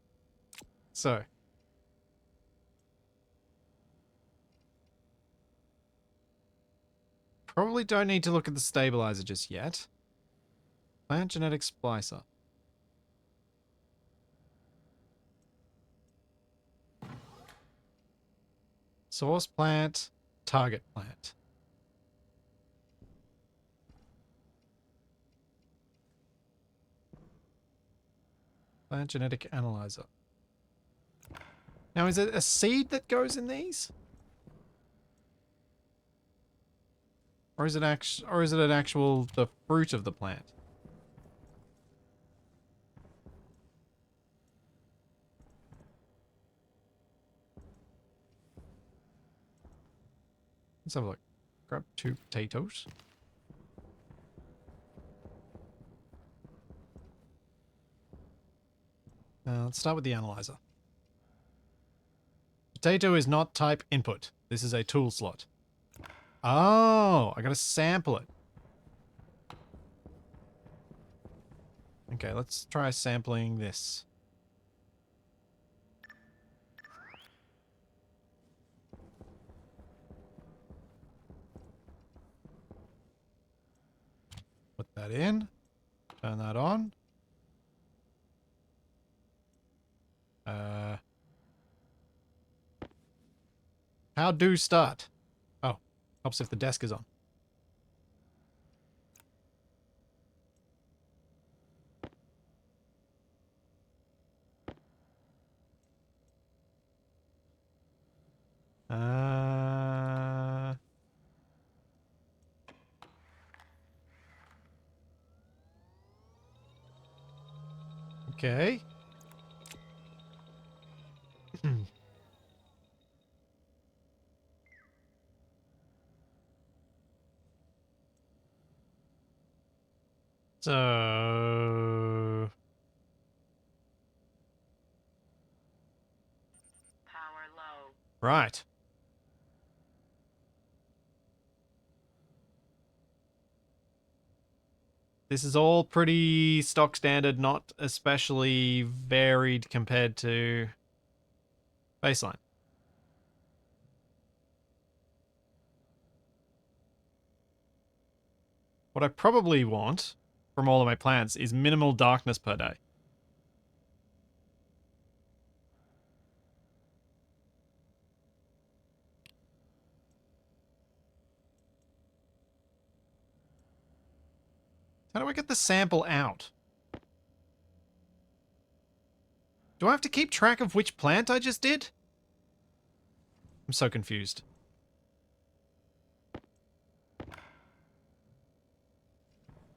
so probably don't need to look at the stabilizer just yet. Plant genetic splicer. Source plant, target plant. Plant genetic analyzer. Now, is it a seed that goes in these? Or is it an actual the fruit of the plant? Let's have a look. Grab 2 potatoes. Let's start with the analyzer. Potato is not type input. This is a tool slot. Oh, I gotta sample it. Okay, let's try sampling this. Put that in. Turn that on. How do start? Oh, helps if the desk is on. Uh, okay. So, Power low. right. This is all pretty stock standard, not especially varied compared to baseline. What I probably want from all of my plants is minimal darkness per day. How do I get the sample out? Do I have to keep track of which plant I just did? I'm so confused.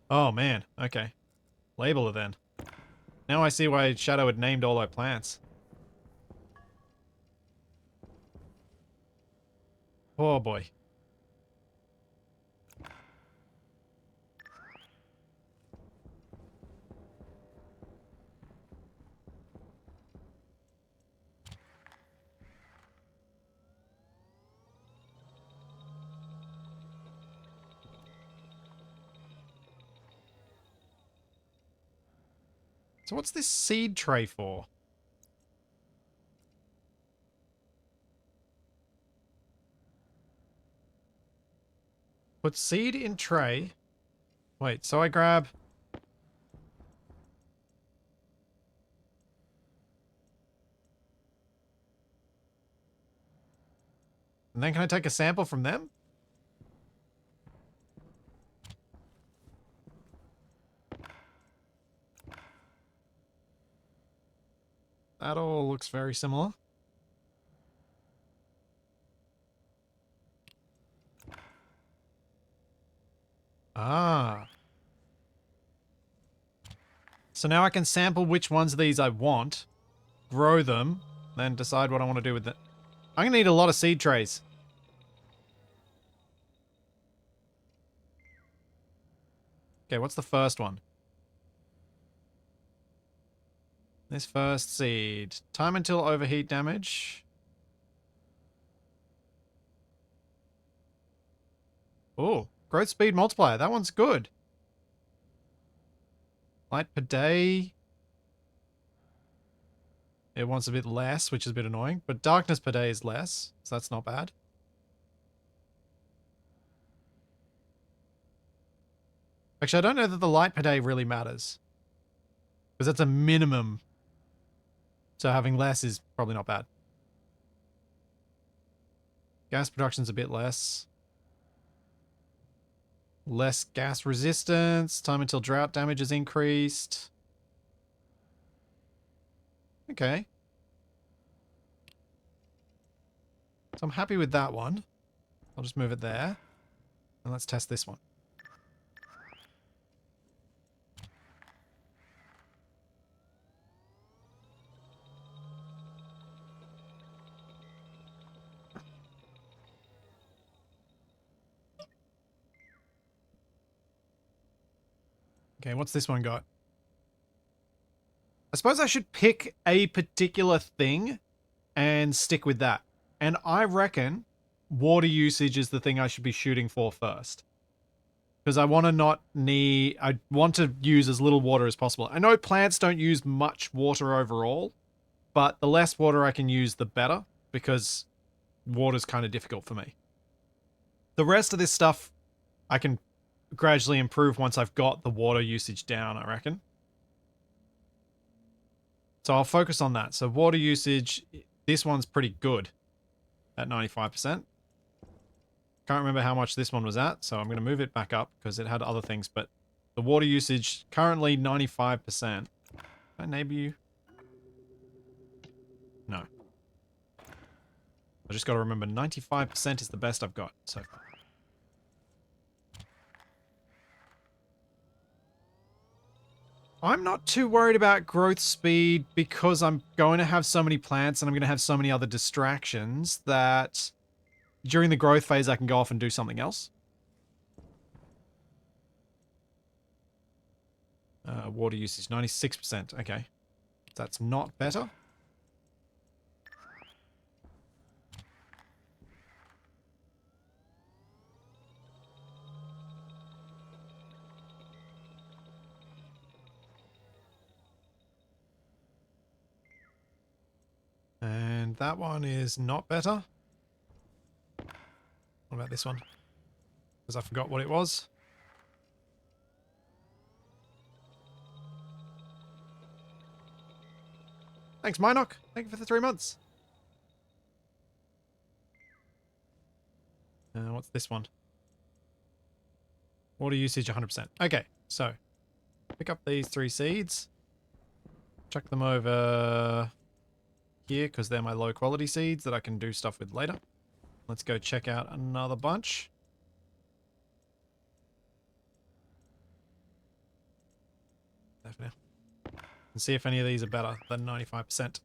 Oh man, okay. Label it then. Now I see why Shadow had named all our plants. Oh boy. So what's this seed tray for? Put seed in tray. Wait, so I grab... And then can I take a sample from them? That all looks very similar. Ah. So now I can sample which ones of these I want, grow them, then decide what I want to do with it. I'm going to need a lot of seed trays. Okay, what's the first one? This first seed. Time until overheat damage. Oh, growth speed multiplier. That one's good. Light per day. It wants a bit less, which is a bit annoying. But darkness per day is less, so that's not bad. Actually, I don't know that the light per day really matters. Because that's a minimum. So having less is probably not bad. Gas production's a bit less. Less gas resistance. Time until drought damage is increased. Okay. So I'm happy with that one. I'll just move it there. And let's test this one. Okay, what's this one got? I suppose I should pick a particular thing and stick with that. And I reckon water usage is the thing I should be shooting for first. Because I want to not need... I want to use as little water as possible. I know plants don't use much water overall, but the less water I can use, the better. Because water's kind of difficult for me. The rest of this stuff I can gradually improve once I've got the water usage down, I reckon. So I'll focus on that. So water usage, this one's pretty good at 95%. Can't remember how much this one was at, so I'm going to move it back up because it had other things, but the water usage currently 95%. Can I enable you? No. I just got to remember 95% is the best I've got so far. I'm not too worried about growth speed because I'm going to have so many plants and I'm going to have so many other distractions that during the growth phase I can go off and do something else. Water usage, 96%. Okay. That's not better. And that one is not better. What about this one? Because I forgot what it was. Thanks, Minoc. Thank you for the 3 months. What's this one? Water usage 100%. Okay, so pick up these 3 seeds. Chuck them over here because they're my low quality seeds that I can do stuff with later. Let's go check out another bunch. There for now. And see if any of these are better than 95%.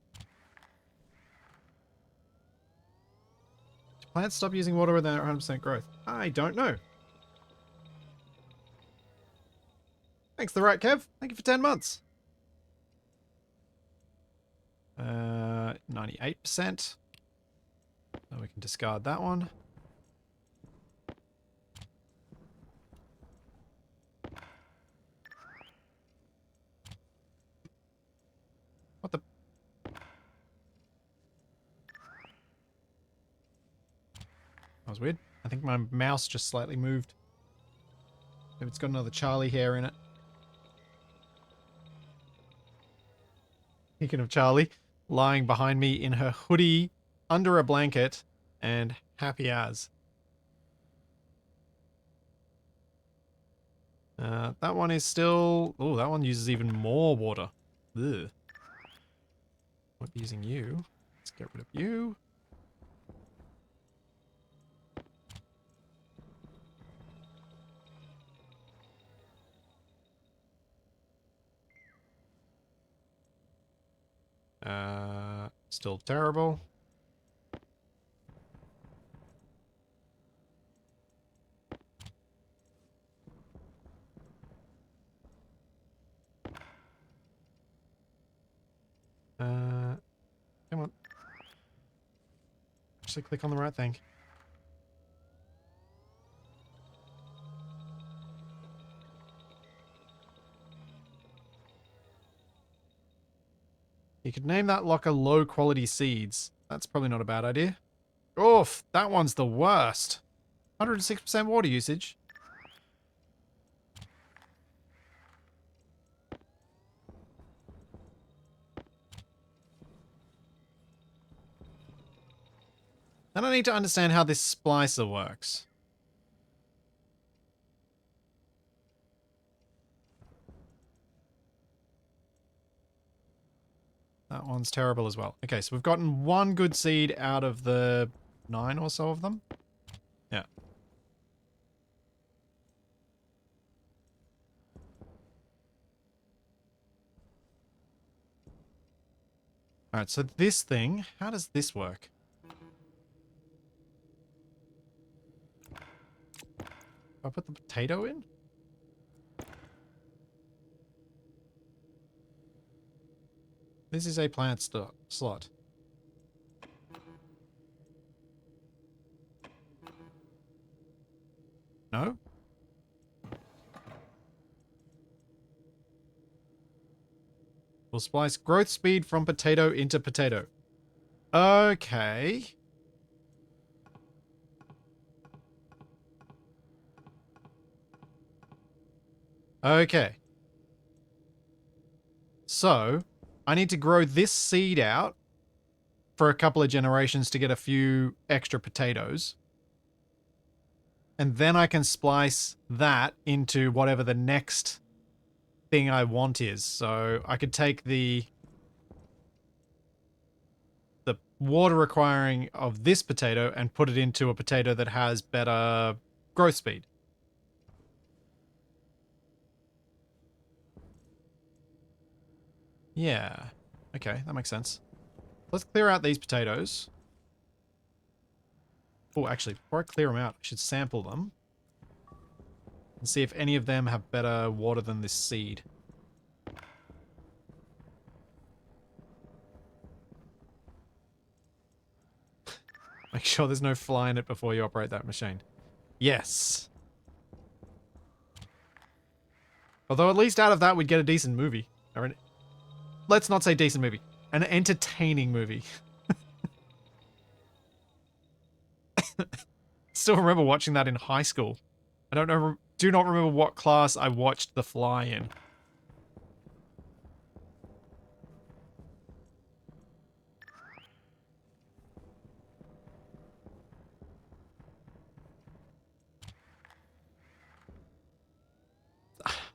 Do plants stop using water when they're 100% growth? I don't know. Thanks, the right Kev. Thank you for 10 months. 98%. So we can discard that one. was weird. I think my mouse just slightly moved. Maybe it's got another Charlie hair in it. Speaking of Charlie, lying behind me in her hoodie, under a blanket, and happy as. That one is still... Oh, that one uses even more water. Ugh. Not using you. Let's get rid of you. Still terrible. Come on. Actually click on the right thing. You could name that locker low quality seeds. That's probably not a bad idea. Oof, that one's the worst. 106% water usage. Then I need to understand how this splicer works. That one's terrible as well. Okay, so we've gotten one good seed out of the 9 or so of them. Yeah. Alright, so this thing, how does this work? I put the potato in? This is a plant slot. No? We'll splice growth speed from potato into potato. Okay. Okay. So, I need to grow this seed out for a couple of generations to get a few extra potatoes. And then I can splice that into whatever the next thing I want is. So I could take the water requiring of this potato and put it into a potato that has better growth speed. Yeah. Okay, that makes sense. Let's clear out these potatoes. Oh, actually, before I clear them out, I should sample them and see if any of them have better water than this seed. Make sure there's no fly in it before you operate that machine. Yes. Although at least out of that we'd get a decent movie. Or let's not say decent movie. An entertaining movie. Still remember watching that in high school. I do not remember what class I watched The Fly in.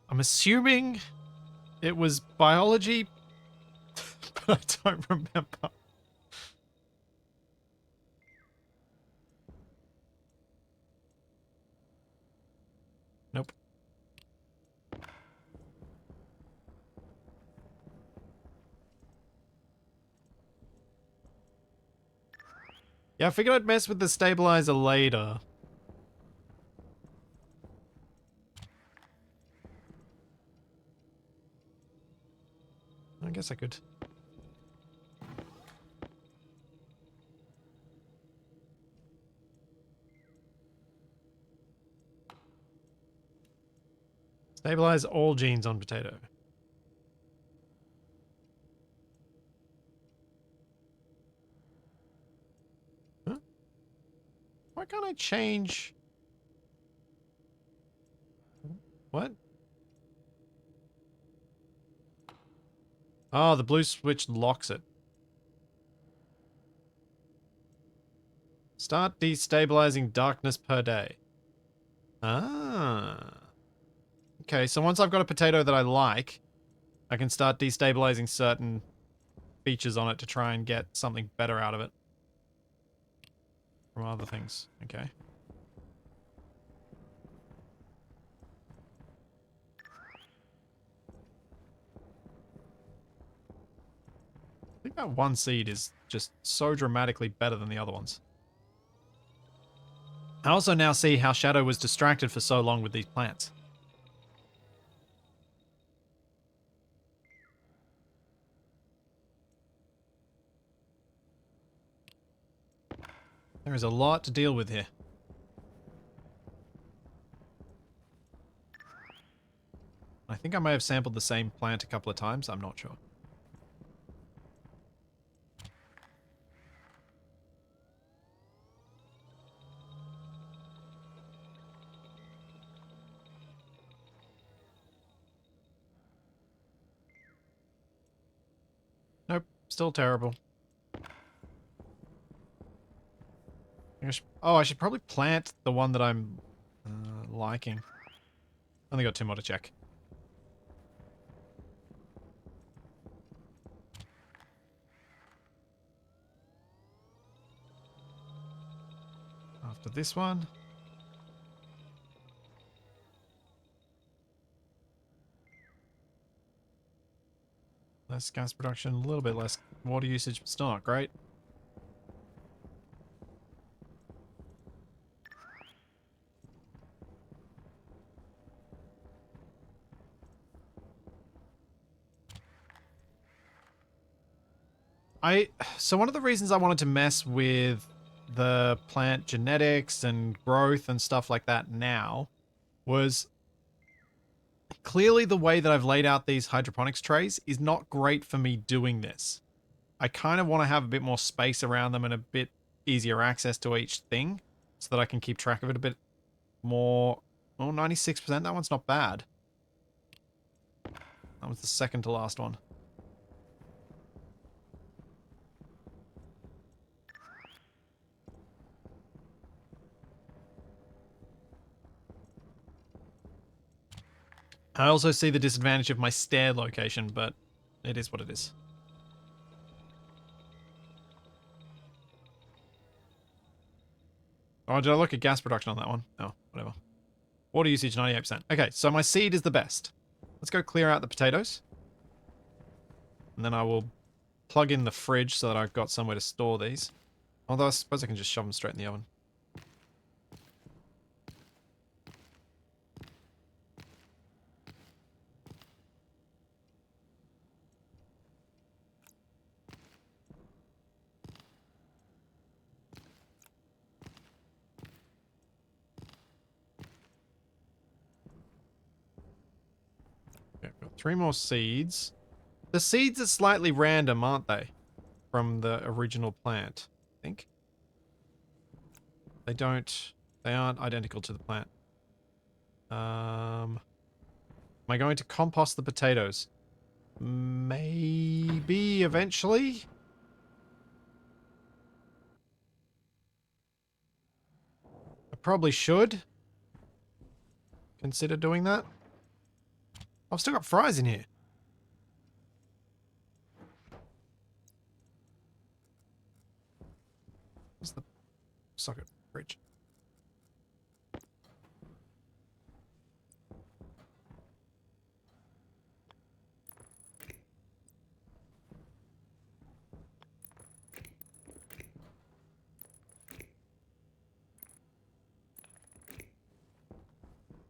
I'm assuming it was biology, but I don't remember. Nope. Yeah, I figured I'd mess with the stabilizer later. I guess I could. Stabilize all genes on potato. Huh? Why can't I change? What? Oh, the blue switch locks it. Start destabilizing darkness per day. Ah. Okay, so once I've got a potato that I like, I can start destabilizing certain features on it to try and get something better out of it. From other things. Okay. I think that one seed is just so dramatically better than the other ones. I also now see how Shadow was distracted for so long with these plants. There is a lot to deal with here. I think I may have sampled the same plant a couple of times. I'm not sure. Nope. Still terrible. I should probably plant the one that I'm liking. Only got two more to check. After this one. Less gas production, a little bit less water usage, but still not great. So one of the reasons I wanted to mess with the plant genetics and growth and stuff like that now was clearly the way that I've laid out these hydroponics trays is not great for me doing this. I kind of want to have a bit more space around them and a bit easier access to each thing so that I can keep track of it a bit more. Oh, 96%, that one's not bad. That was the second to last one. I also see the disadvantage of my stair location, but it is what it is. Oh, did I look at gas production on that one? Oh, whatever. Water usage, 98%. Okay, so my seed is the best. Let's go clear out the potatoes. And then I will plug in the fridge so that I've got somewhere to store these. Although I suppose I can just shove them straight in the oven. Okay, I've got 3 more seeds. The seeds are slightly random, aren't they? From the original plant, I think. They aren't identical to the plant. Am I going to compost the potatoes? Maybe eventually? I probably should consider doing that. I've still got fries in here. Where's the socket fridge?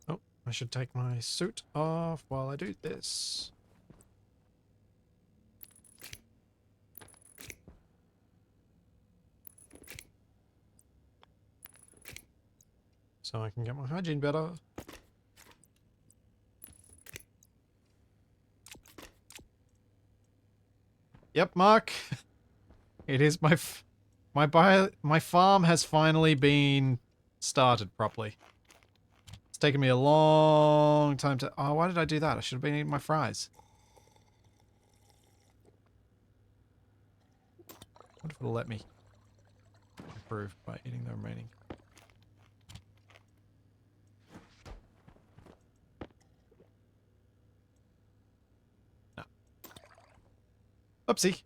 Oh, I should take my suit off while I do this. So I can get my hygiene better. Yep, Mark. It is My farm has finally been started properly. It's taken me a long time to... Oh, why did I do that? I should have been eating my fries. What if it'll let me improve by eating the remaining? No. Oopsie.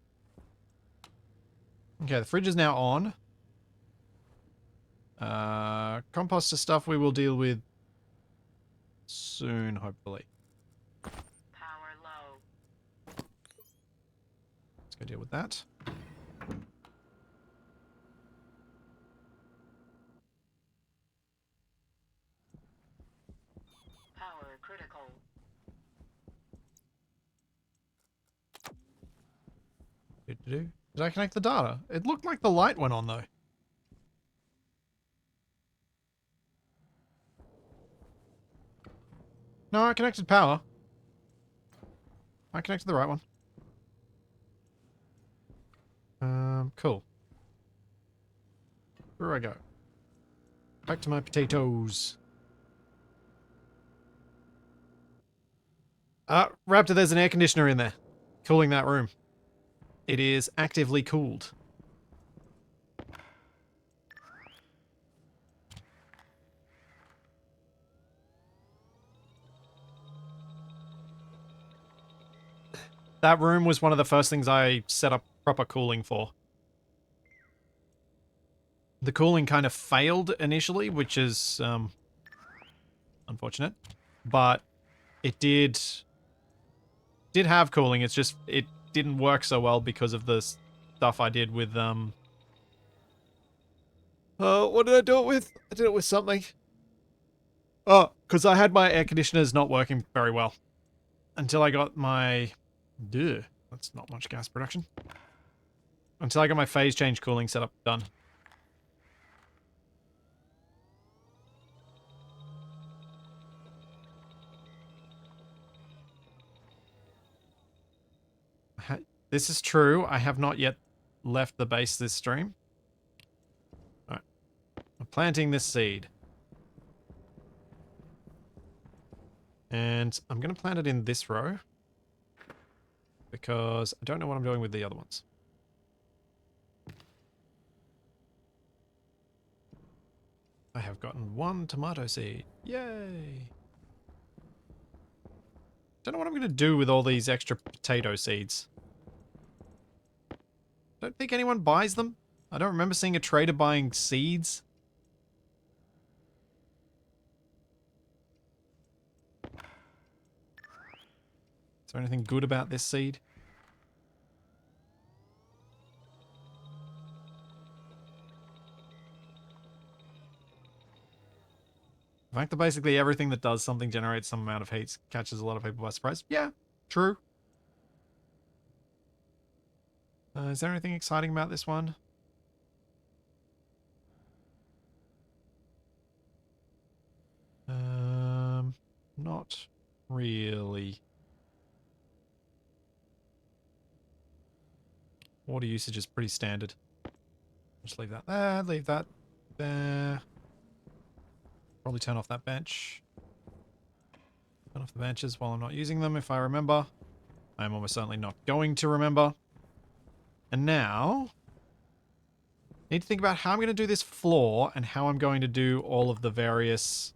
Okay, the fridge is now on. Composter stuff we will deal with soon, hopefully. Power low. Let's go deal with that. Power critical. Did I connect the data? It looked like the light went on, though. No, I connected power. I connected the right one. Cool. Where do I go? Back to my potatoes. Raptor, there's an air conditioner in there. Cooling that room. It is actively cooled. That room was one of the first things I set up proper cooling for. The cooling kind of failed initially, which is unfortunate. But it did have cooling. It's just it didn't work so well because of the stuff I did with what did I do it with? I did it with something. Oh, because I had my air conditioners not working very well until I got my... Duh, that's not much gas production. Until I got my phase change cooling setup done. This is true. I have not yet left the base this stream. Alright. I'm planting this seed. And I'm going to plant it in this row. Because I don't know what I'm doing with the other ones. I have gotten one tomato seed. Yay! Don't know what I'm going to do with all these extra potato seeds. Don't think anyone buys them. I don't remember seeing a trader buying seeds. Is there anything good about this seed? The fact that basically everything that does something generates some amount of heat catches a lot of people by surprise. Yeah, true. Is there anything exciting about this one? Not really. Water usage is pretty standard. Just leave that there, leave that there. Probably turn off that bench. Turn off the benches while I'm not using them if I remember. I'm almost certainly not going to remember. And now, I need to think about how I'm going to do this floor and how I'm going to do all of the various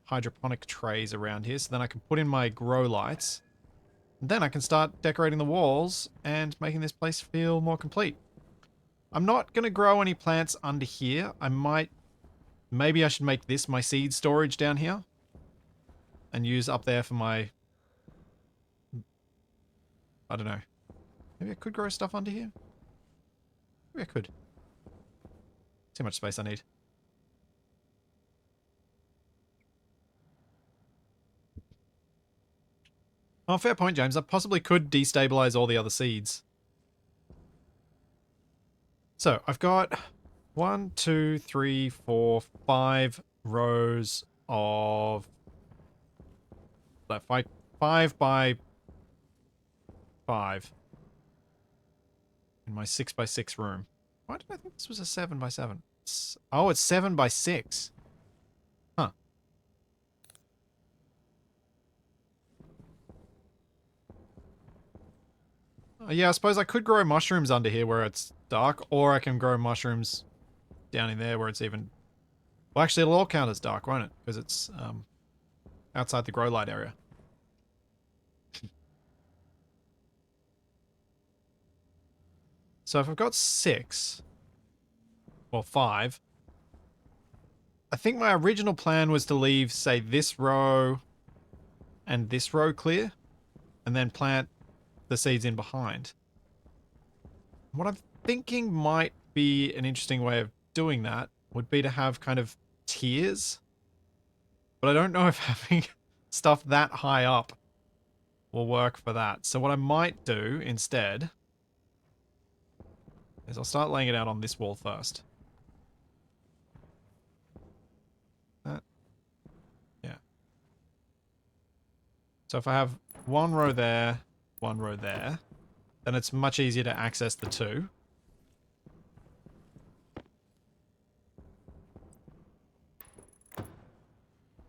hydroponic trays around here. So then I can put in my grow lights. And then I can start decorating the walls and making this place feel more complete. I'm not going to grow any plants under here. I might... Maybe I should make this my seed storage down here. And use up there for my... I don't know. Maybe I could grow stuff under here? Maybe I could. Too much space I need. Oh, fair point, James. I possibly could destabilize all the other seeds. So, I've got 1, 2, 3, 4, 5 rows of... Like 5 by 5. in my 6x6 room. Why did I think this was a 7x7? Oh, it's 7x6. Huh. Yeah, I suppose I could grow mushrooms under here where it's dark, or I can grow mushrooms down in there where it's even... Well, actually, it'll all count as dark, won't it? Because it's outside the grow light area. So if I've got 6, or 5, I think my original plan was to leave, say, this row and this row clear, and then plant the seeds in behind. What I'm thinking might be an interesting way of doing that would be to have kind of tiers, but I don't know if having stuff that high up will work for that. So what I might do instead is I'll start laying it out on this wall first. That, yeah. So if I have one row there, then it's much easier to access the two.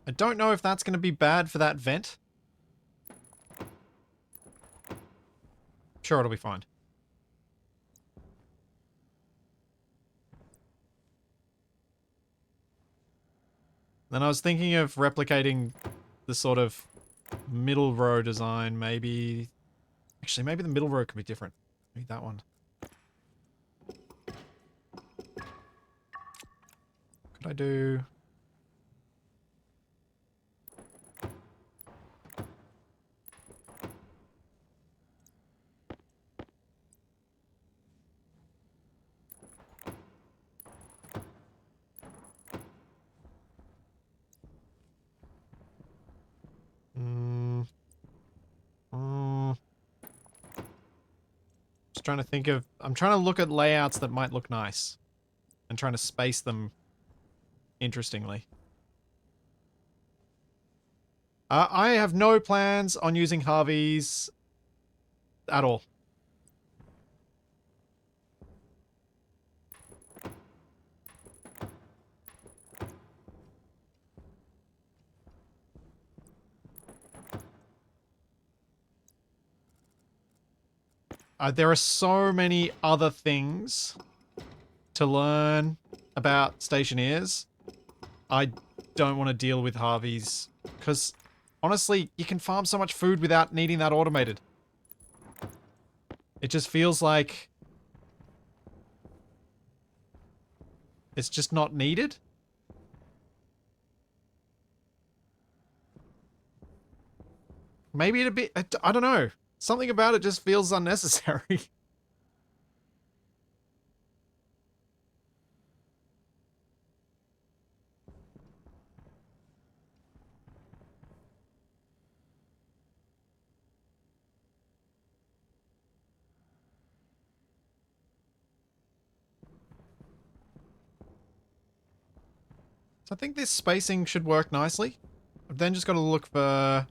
I don't know if that's going to be bad for that vent. Sure, it'll be fine. Then I was thinking of replicating the sort of middle row design, maybe... Actually, maybe the middle row could be different. Maybe that one. Could I do... Just trying to think of... I'm trying to look at layouts that might look nice. And trying to space them interestingly. I have no plans on using Harvey's at all. There are so many other things to learn about Stationeers. I don't want to deal with Harvey's because honestly, you can farm so much food without needing that automated. It just feels like it's just not needed. Maybe it'd be, I don't know. Something about it just feels unnecessary. So I think this spacing should work nicely. I've then just got to look for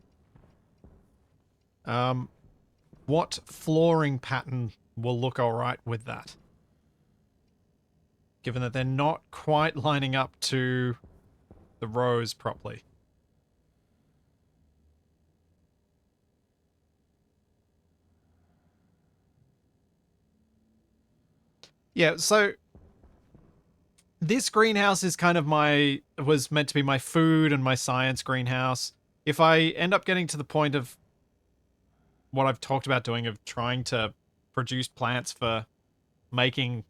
what flooring pattern will look alright with that. Given that they're not quite lining up to the rows properly. Yeah, so this greenhouse is kind of was meant to be my food and my science greenhouse. If I end up getting to the point of what I've talked about doing, of trying to produce plants for making...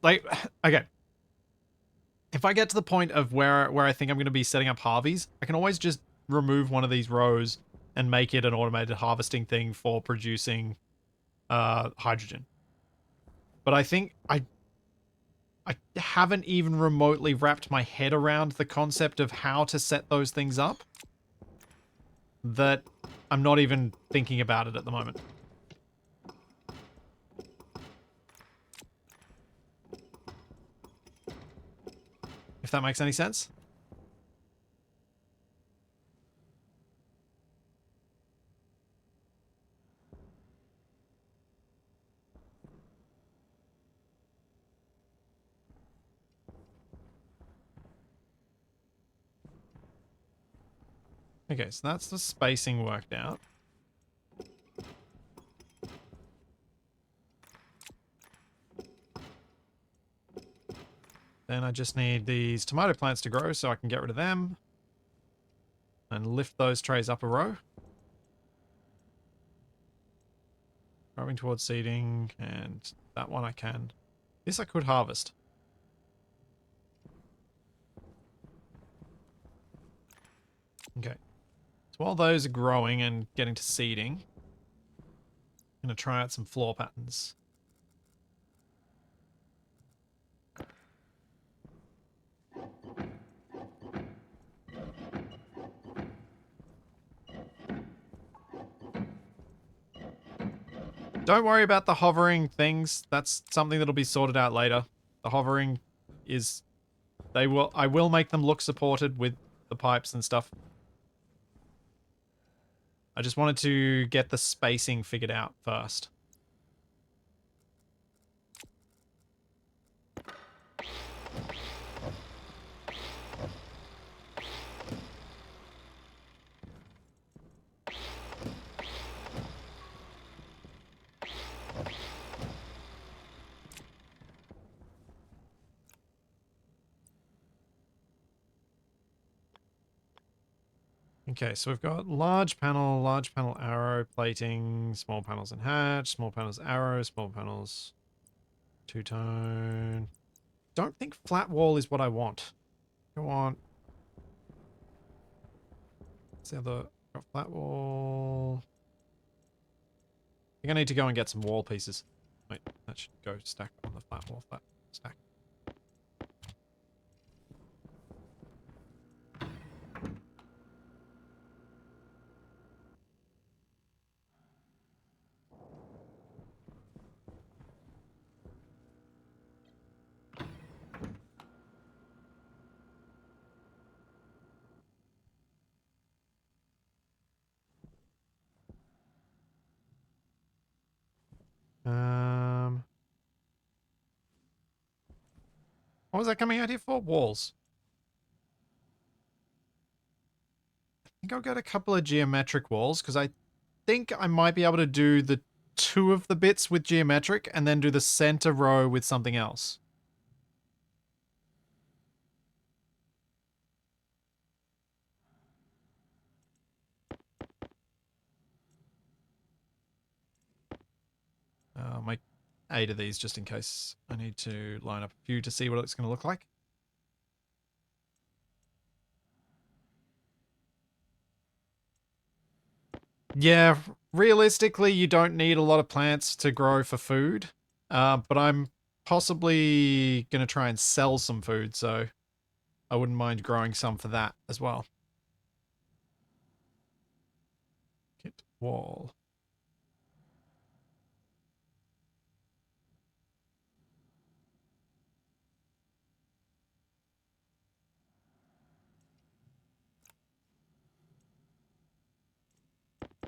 Like, okay. If I get to the point of where I think I'm going to be setting up Harveys, I can always just remove one of these rows and make it an automated harvesting thing for producing hydrogen. But I think I haven't even remotely wrapped my head around the concept of how to set those things up, that I'm not even thinking about it at the moment. If that makes any sense. Okay, so that's the spacing worked out. Then I just need these tomato plants to grow so I can get rid of them. And lift those trays up a row. Growing towards seeding, and that one I can. This I could harvest. Okay. So while those are growing and getting to seeding, I'm going to try out some floor patterns. Don't worry about the hovering things. That's something that'll be sorted out later. The hovering is... I will make them look supported with the pipes and stuff. I just wanted to get the spacing figured out first. Okay, so we've got large panel arrow, plating, small panels and hatch, small panels arrow, small panels two-tone. Don't think flat wall is what I want. I want... What's the other... Got flat wall... I think I need to go and get some wall pieces. Wait, that should go stack on the flat wall, flat stack. What was that coming out here for? Walls. I think I'll get a couple of geometric walls, because I think I might be able to do the two of the bits with geometric, and then do the center row with something else. I'll make 8 of these just in case I need to line up a few to see what it's going to look like. Yeah, realistically, you don't need a lot of plants to grow for food. But I'm possibly going to try and sell some food, so I wouldn't mind growing some for that as well. Kit wall.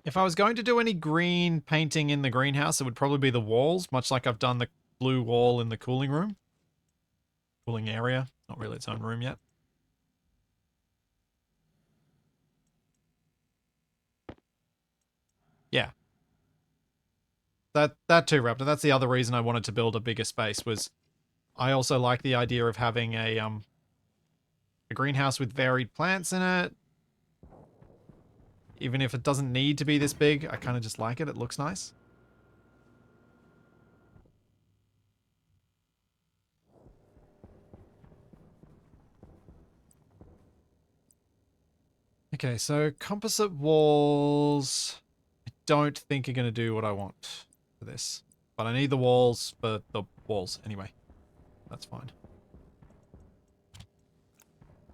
If I was going to do any green painting in the greenhouse, it would probably be the walls, much like I've done the blue wall in the cooling room. Cooling area. Not really its own room yet. Yeah. That too, Raptor. That's the other reason I wanted to build a bigger space, was I also like the idea of having a greenhouse with varied plants in it. Even if it doesn't need to be this big, I kind of just like it. It looks nice. Okay, so composite walls, I don't think are going to do what I want for this. But I need the walls for the walls anyway. That's fine.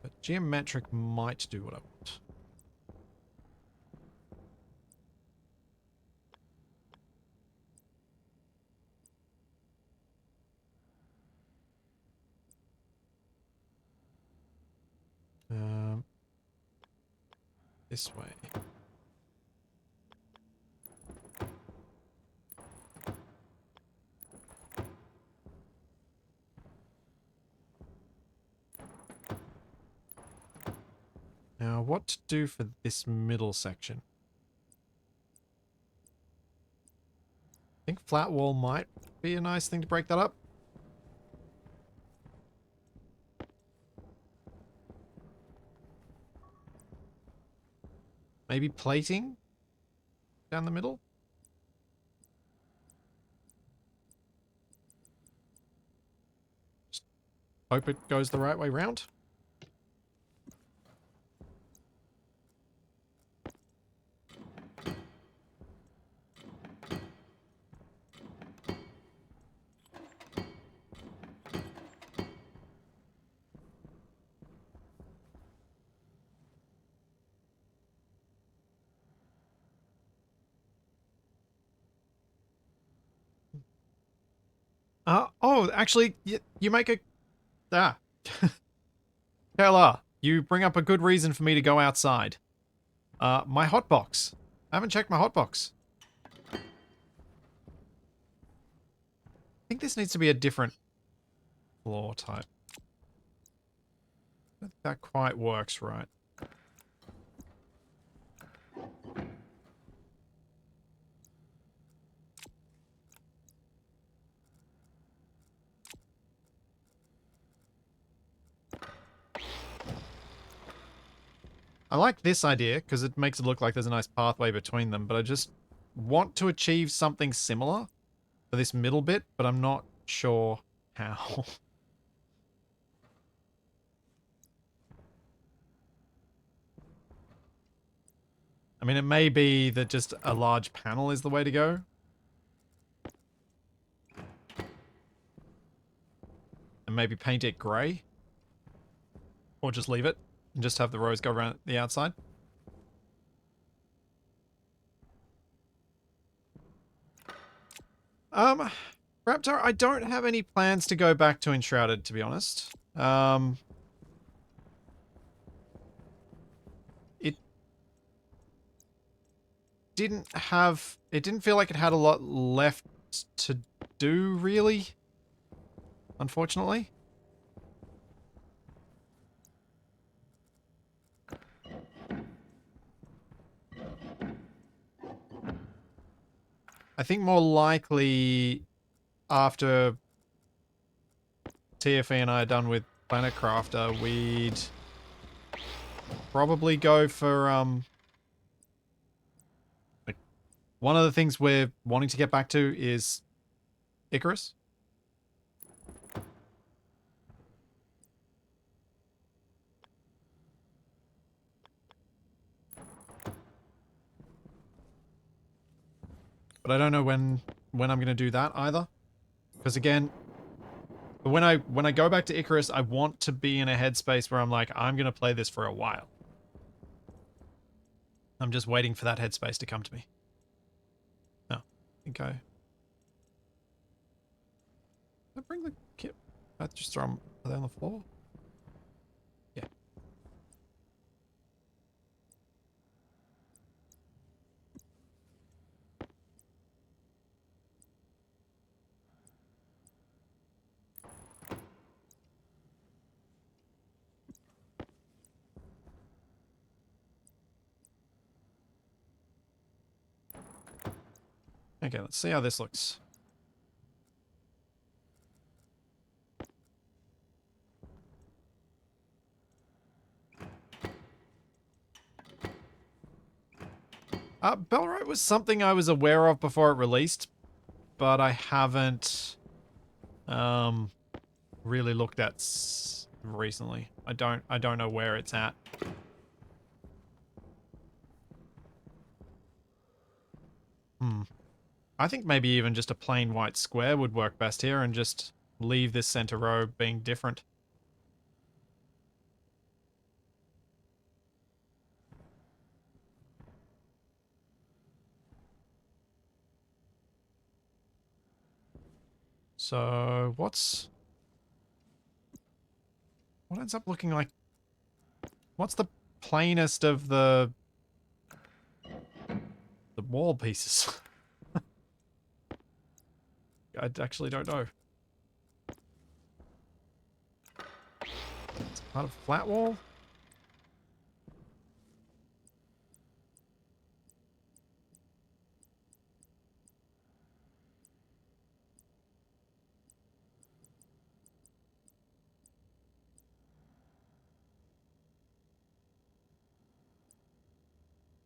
But geometric might do what I want. This way. Now, what to do for this middle section? I think flat wall might be a nice thing to break that up. Maybe plating down the middle? Just hope it goes the right way round. Oh, actually, you make a... Ah. Taylor, you bring up a good reason for me to go outside. My hotbox. I haven't checked my hotbox. I think this needs to be a different floor type. I don't think that quite works right. I like this idea because it makes it look like there's a nice pathway between them, but I just want to achieve something similar for this middle bit, but I'm not sure how. I mean, it may be that just a large panel is the way to go. And maybe paint it grey. Or just leave it and just have the rows go around the outside. Raptor, I don't have any plans to go back to Enshrouded, to be honest. It didn't feel like it had a lot left to do, really. Unfortunately. I think more likely after TFE and I are done with Planet Crafter, we'd probably go for like, one of the things we're wanting to get back to is Icarus. But I don't know when I'm going to do that either. Because again, when I go back to Icarus, I want to be in a headspace where I'm like, I'm going to play this for a while. I'm just waiting for that headspace to come to me. No. I think I bring the kit? I just throw them, are they on the floor? Yeah. Okay, let's see how this looks. Bellrite was something I was aware of before it released, but I haven't really looked at recently. I don't know where it's at. I think maybe even just a plain white square would work best here and just leave this center row being different. So, what ends up looking like... What's the plainest of the wall pieces? I actually don't know. It's part of flat wall?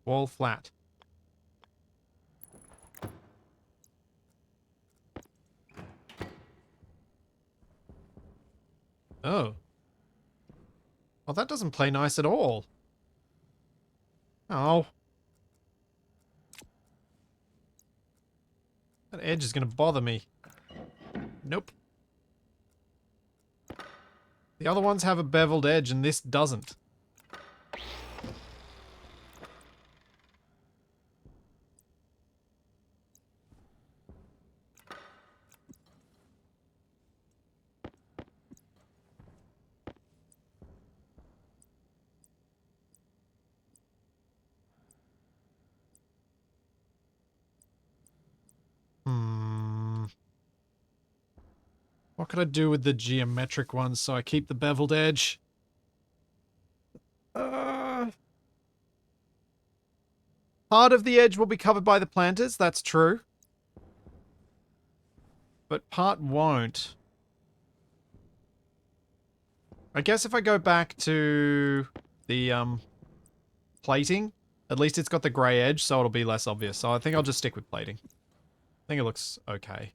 Wall flat. Oh. Oh, that doesn't play nice at all. Oh. That edge is going to bother me. Nope. The other ones have a beveled edge and this doesn't. Hmm. What could I do with the geometric ones so I keep the beveled edge? Part of the edge will be covered by the planters, that's true. But part won't. I guess if I go back to the plating, at least it's got the grey edge, so it'll be less obvious. So I think I'll just stick with plating. I think it looks okay.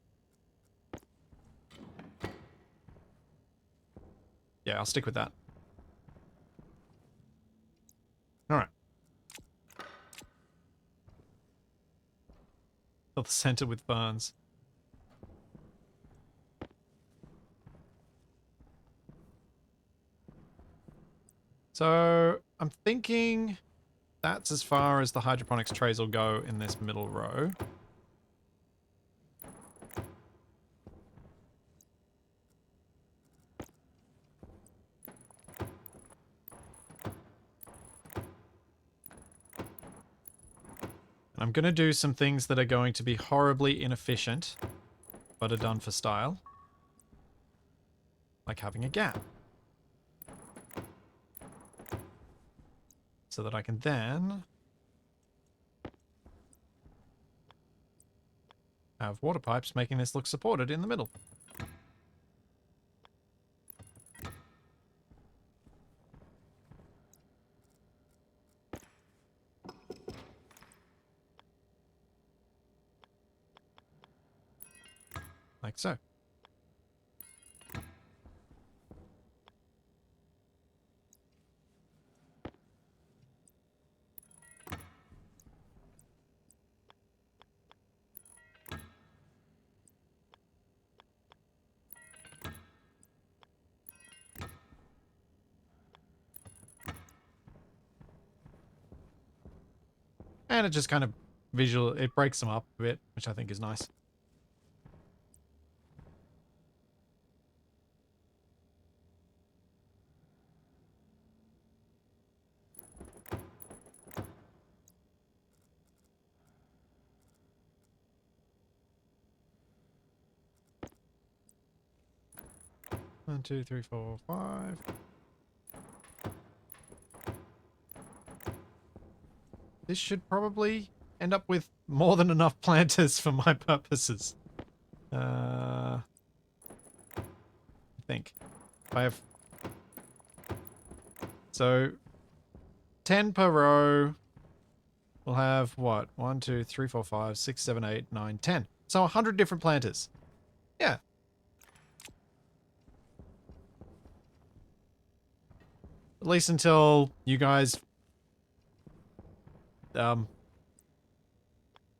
Yeah, I'll stick with that. Alright. Fill the center with ferns. So, I'm thinking that's as far as the hydroponics trays will go in this middle row. And I'm going to do some things that are going to be horribly inefficient, but are done for style. Like having a gap. So that I can then have water pipes making this look supported in the middle. Like so. And it just kind of it breaks them up a bit, which I think is nice. One, two, three, four, five. This should probably end up with more than enough planters for my purposes. I think. I have... So, 10 per row. We'll have, what? 1, 2, 3, 4, 5, 6, 7, 8, 9, 10. So 100 different planters. Yeah. At least until you guys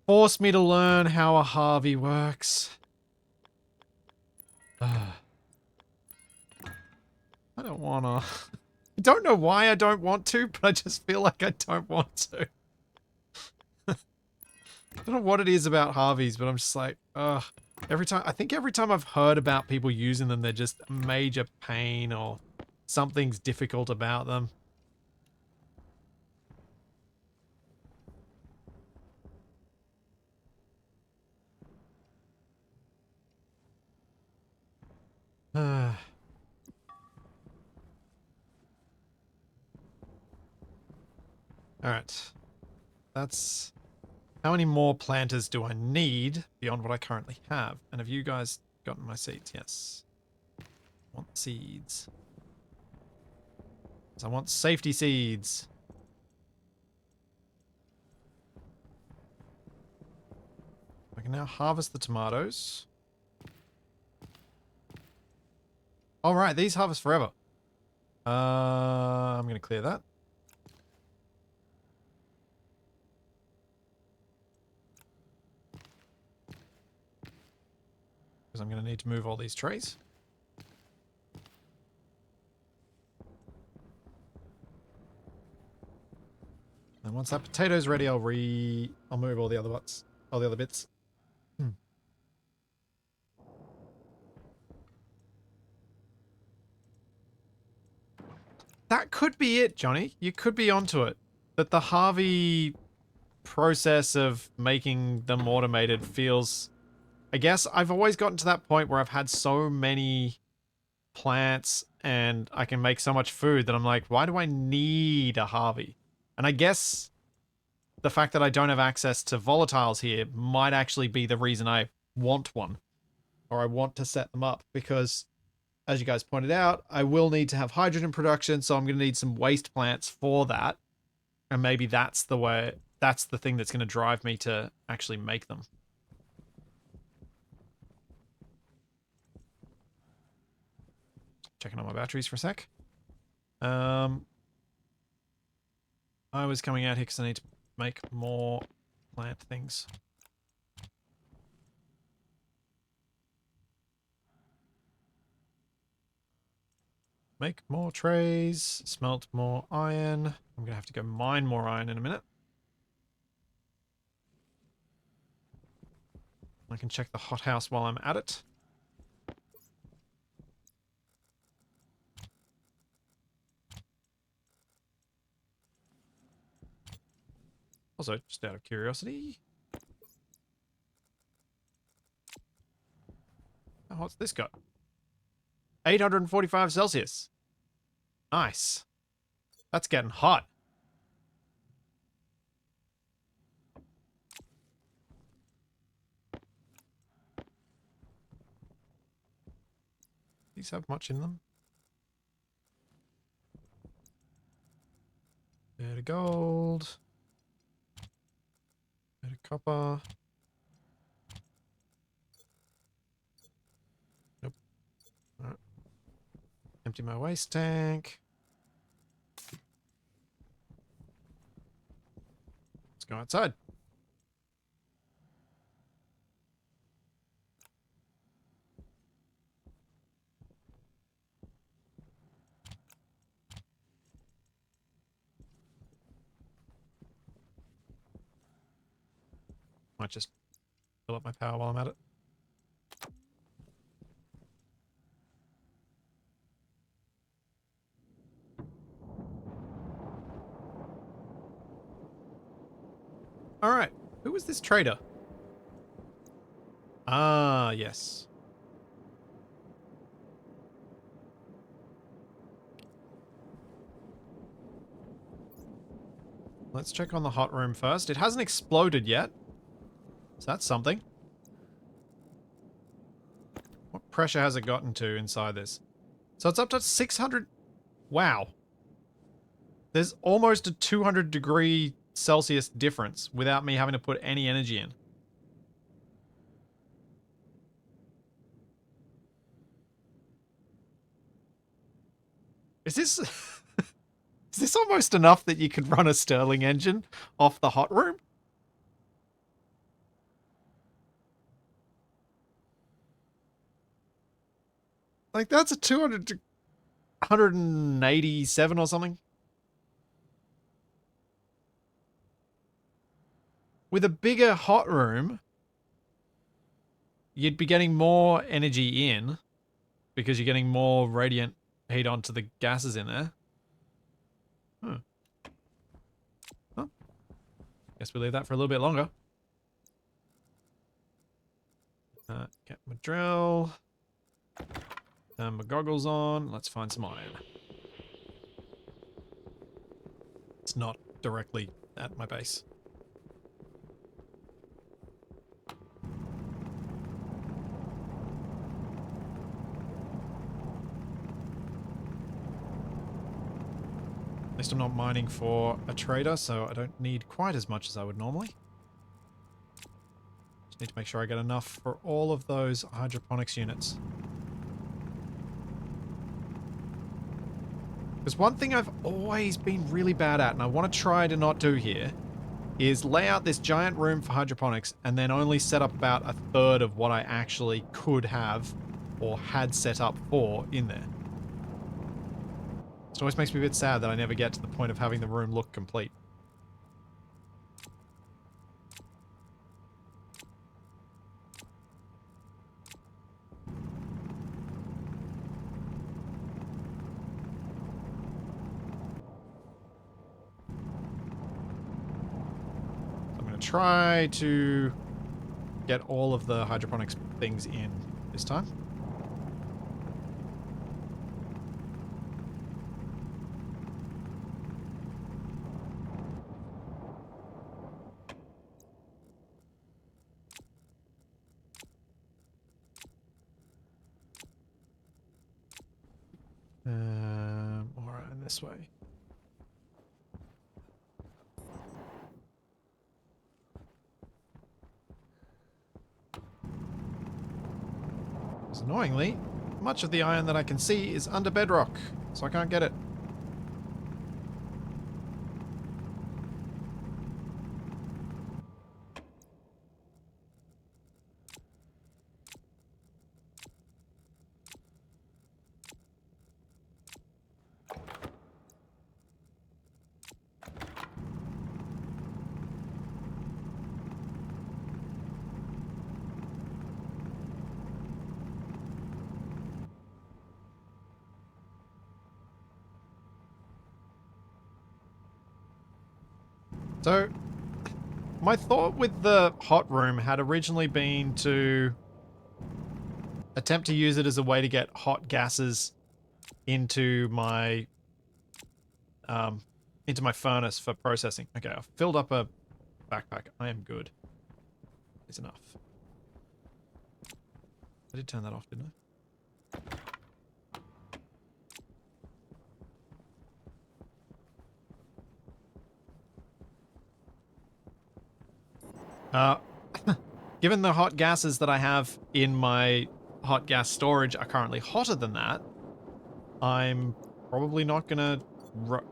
force me to learn how a Harvey works. I don't wanna. I don't know why I don't want to, but I just feel like I don't want to. I don't know what it is about Harveys, but I'm just like, ugh. I think every time I've heard about people using them, they're just a major pain or something's difficult about them. Alright. That's... How many more planters do I need beyond what I currently have? And have you guys gotten my seeds? Yes. I want seeds. I want safety seeds. I can now harvest the tomatoes. All right, these harvest forever. I'm going to clear that. Because I'm going to need to move all these trays. And once that potato's ready, I'll move all the other bits. That could be it, Johnny. You could be onto it. That the Harvey process of making them automated feels... I guess I've always gotten to that point where I've had so many plants and I can make so much food that I'm like, why do I need a Harvey? And I guess the fact that I don't have access to volatiles here might actually be the reason I want one. Or I want to set them up, because as you guys pointed out, I will need to have hydrogen production, so I'm going to need some waste plants for that. And maybe that's the thing that's going to drive me to actually make them. Checking on my batteries for a sec. I was coming out here because I need to make more plant things. Make more trays, smelt more iron. I'm going to have to go mine more iron in a minute. I can check the hothouse while I'm at it. Also, just out of curiosity. How hot's this got? 845 Celsius. Nice. That's getting hot. These have much in them. Bit of gold. Bit of copper. Nope. All right. Empty my waste tank. Let's go outside. Might just fill up my power while I'm at it. All right. Who was this trader? Ah, yes. Let's check on the hot room first. It hasn't exploded yet. So that's something. What pressure has it gotten to inside this? So it's up to 600. Wow. There's almost a 200 Celsius difference without me having to put any energy in. Is this... is this almost enough that you could run a Stirling engine off the hot room? Like, that's a 200 to 187 or something. With a bigger hot room, you'd be getting more energy in because you're getting more radiant heat onto the gases in there. Well, guess we'll leave that for a little bit longer. Get my drill. Turn my goggles on. Let's find some iron. It's not directly at my base. At least I'm not mining for a trader, so I don't need quite as much as I would normally. Need to make sure I get enough for all of those hydroponics units. Because one thing I've always been really bad at, and I want to try to not do here, is lay out this giant room for hydroponics and then only set up about a third of what I actually could have or had set up for in there. It always makes me a bit sad that I never get to the point of having the room look complete. I'm going to try to get all of the hydroponics things in this time. Alright, and this way. Because annoyingly, much of the iron that I can see is under bedrock, so I can't get it. So, my thought with the hot room had originally been to attempt to use it as a way to get hot gases into my furnace for processing. Okay, I've filled up a backpack. I am good. Is enough. I did turn that off, didn't I? Given the hot gases that I have in my hot gas storage are currently hotter than that, I'm probably not going to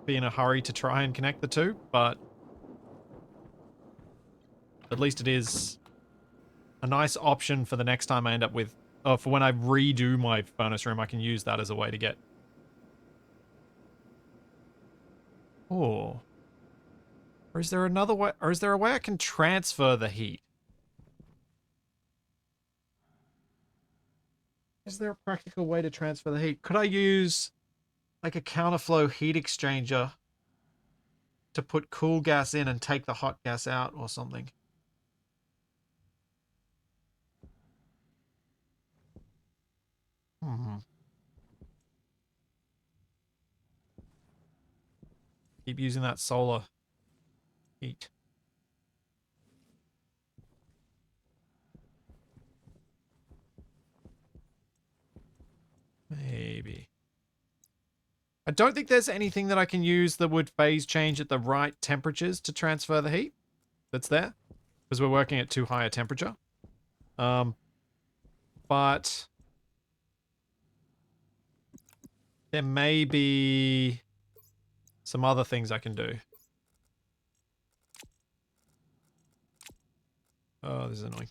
be in a hurry to try and connect the two, but at least it is a nice option for the next time I end up with, for when I redo my furnace room, I can use that as a way to get. Oh. Or is there another way, or is there a way I can transfer the heat? Is there a practical way to transfer the heat? Could I use like a counterflow heat exchanger to put cool gas in and take the hot gas out or something? Hmm. Keep using that solar heat. Maybe. I don't think there's anything that I can use that would phase change at the right temperatures to transfer the heat that's there, because we're working at too high a temperature. But there may be some other things I can do. Oh, this is annoying.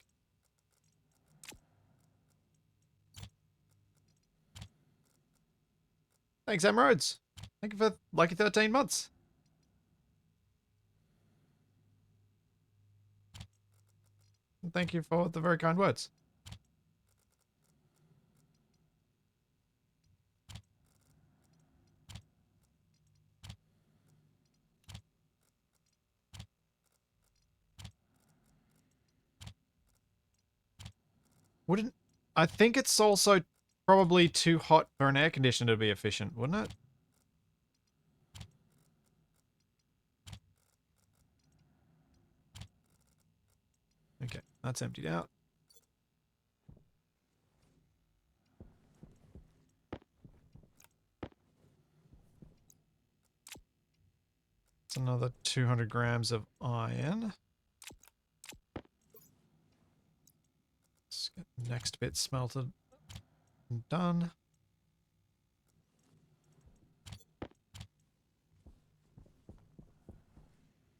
Thanks, Emeralds. Thank you for lucky 13 months. And thank you for the very kind words. Wouldn't... I think it's also probably too hot for an air conditioner to be efficient, wouldn't it? Okay, that's emptied out. It's another 200 grams of iron. Next bit smelted and done.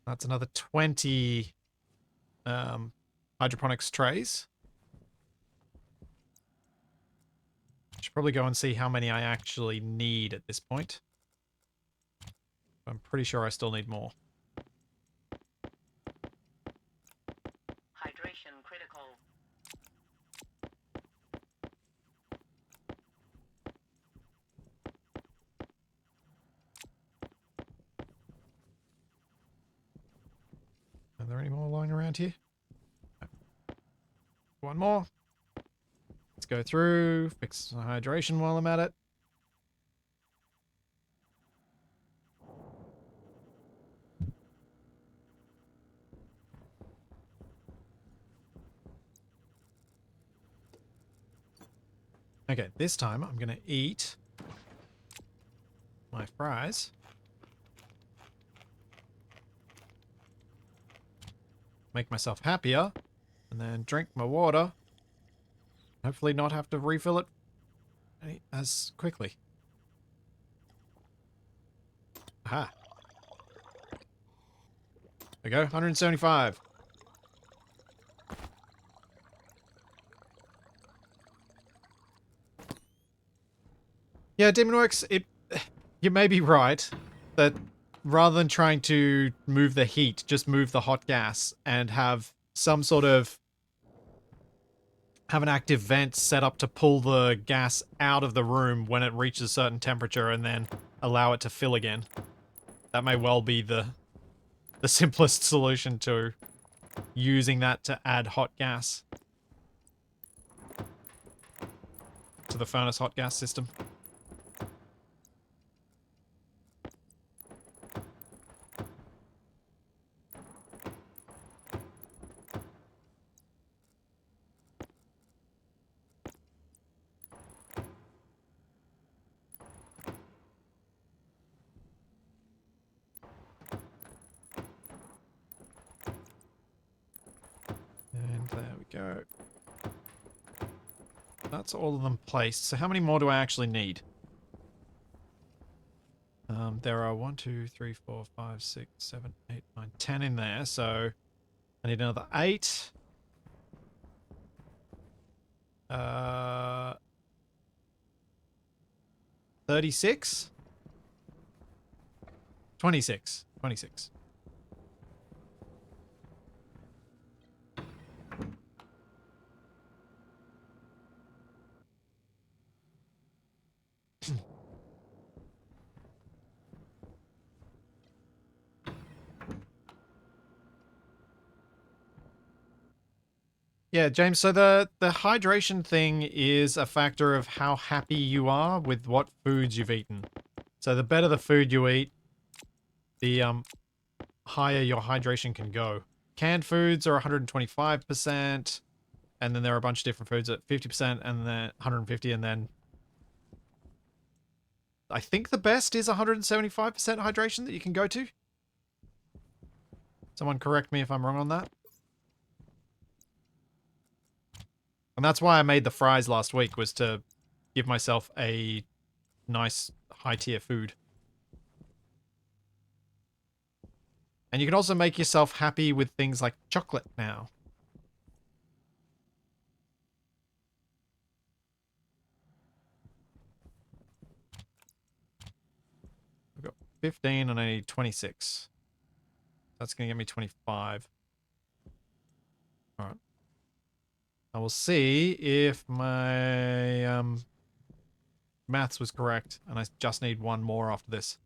That's another 20 hydroponics trays. Should probably go and see how many I actually need at this point. I'm pretty sure I still need more. Hydration critical. Are there any more lying around here? No. One more. Let's go through, fix the hydration while I'm at it. Okay, this time I'm going to eat my fries. Make myself happier. And then drink my water. Hopefully not have to refill it as quickly. Aha. There we go, 175. Yeah, Demonworks, you may be right that rather than trying to move the heat, just move the hot gas and have some sort of have an active vent set up to pull the gas out of the room when it reaches a certain temperature and then allow it to fill again. That may well be the simplest solution to using that to add hot gas to the furnace hot gas system. And there we go. That's all of them placed. So how many more do I actually need? There are 1, 2, 3, 4, 5, 6, 7, 8, 9, 10 in there. So I need another 8. 36? 26. 26. Yeah, James, so the hydration thing is a factor of how happy you are with what foods you've eaten. So the better the food you eat, the higher your hydration can go. Canned foods are 125%, and then there are a bunch of different foods at 50% and then 150, and then I think the best is 175% hydration that you can go to. Someone correct me if I'm wrong on that. And that's why I made the fries last week, was to give myself a nice high tier food. And you can also make yourself happy with things like chocolate now. I've got 15 and I need 26. That's going to get me 25. Alright. I will see if my maths was correct, and I just need one more after this.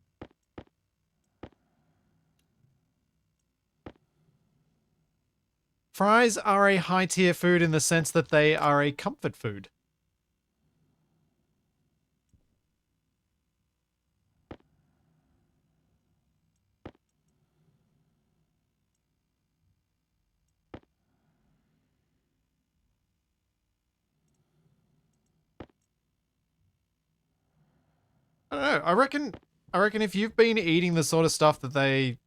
Fries are a high tier food in the sense that they are a comfort food. I don't know. I reckon if you've been eating the sort of stuff that they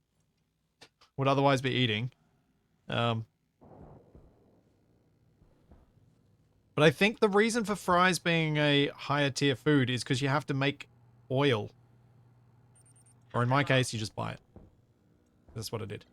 would otherwise be eating, But I think the reason for fries being a higher tier food is because you have to make oil. Or in my case, you just buy it. That's what I did.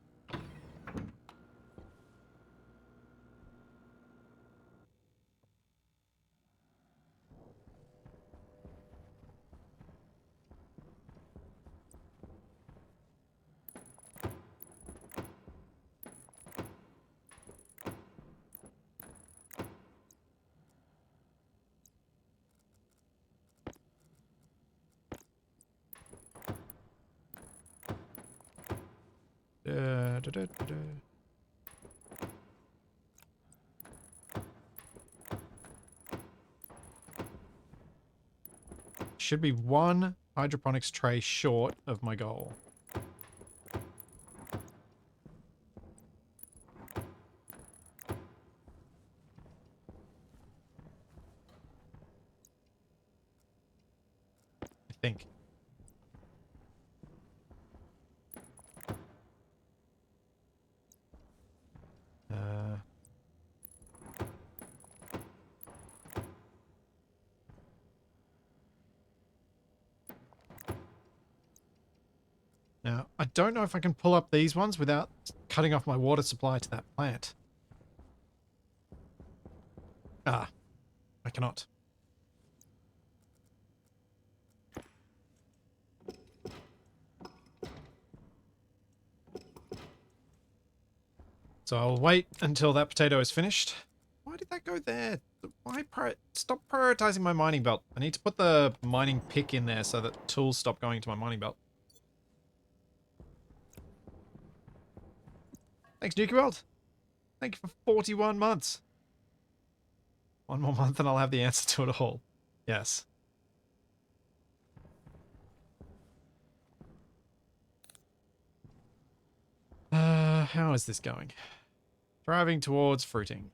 Da, da, da, da, da. Should be one hydroponics tray short of my goal. I think. Now, I don't know if I can pull up these ones without cutting off my water supply to that plant. Ah, I cannot. So I'll wait until that potato is finished. Why did that go there? Why stop prioritizing my mining belt? I need to put the mining pick in there so that tools stop going to my mining belt. Thanks, Nuki World. Thank you for 41 months. One more month and I'll have the answer to it all. Yes. How is this going? Driving towards fruiting.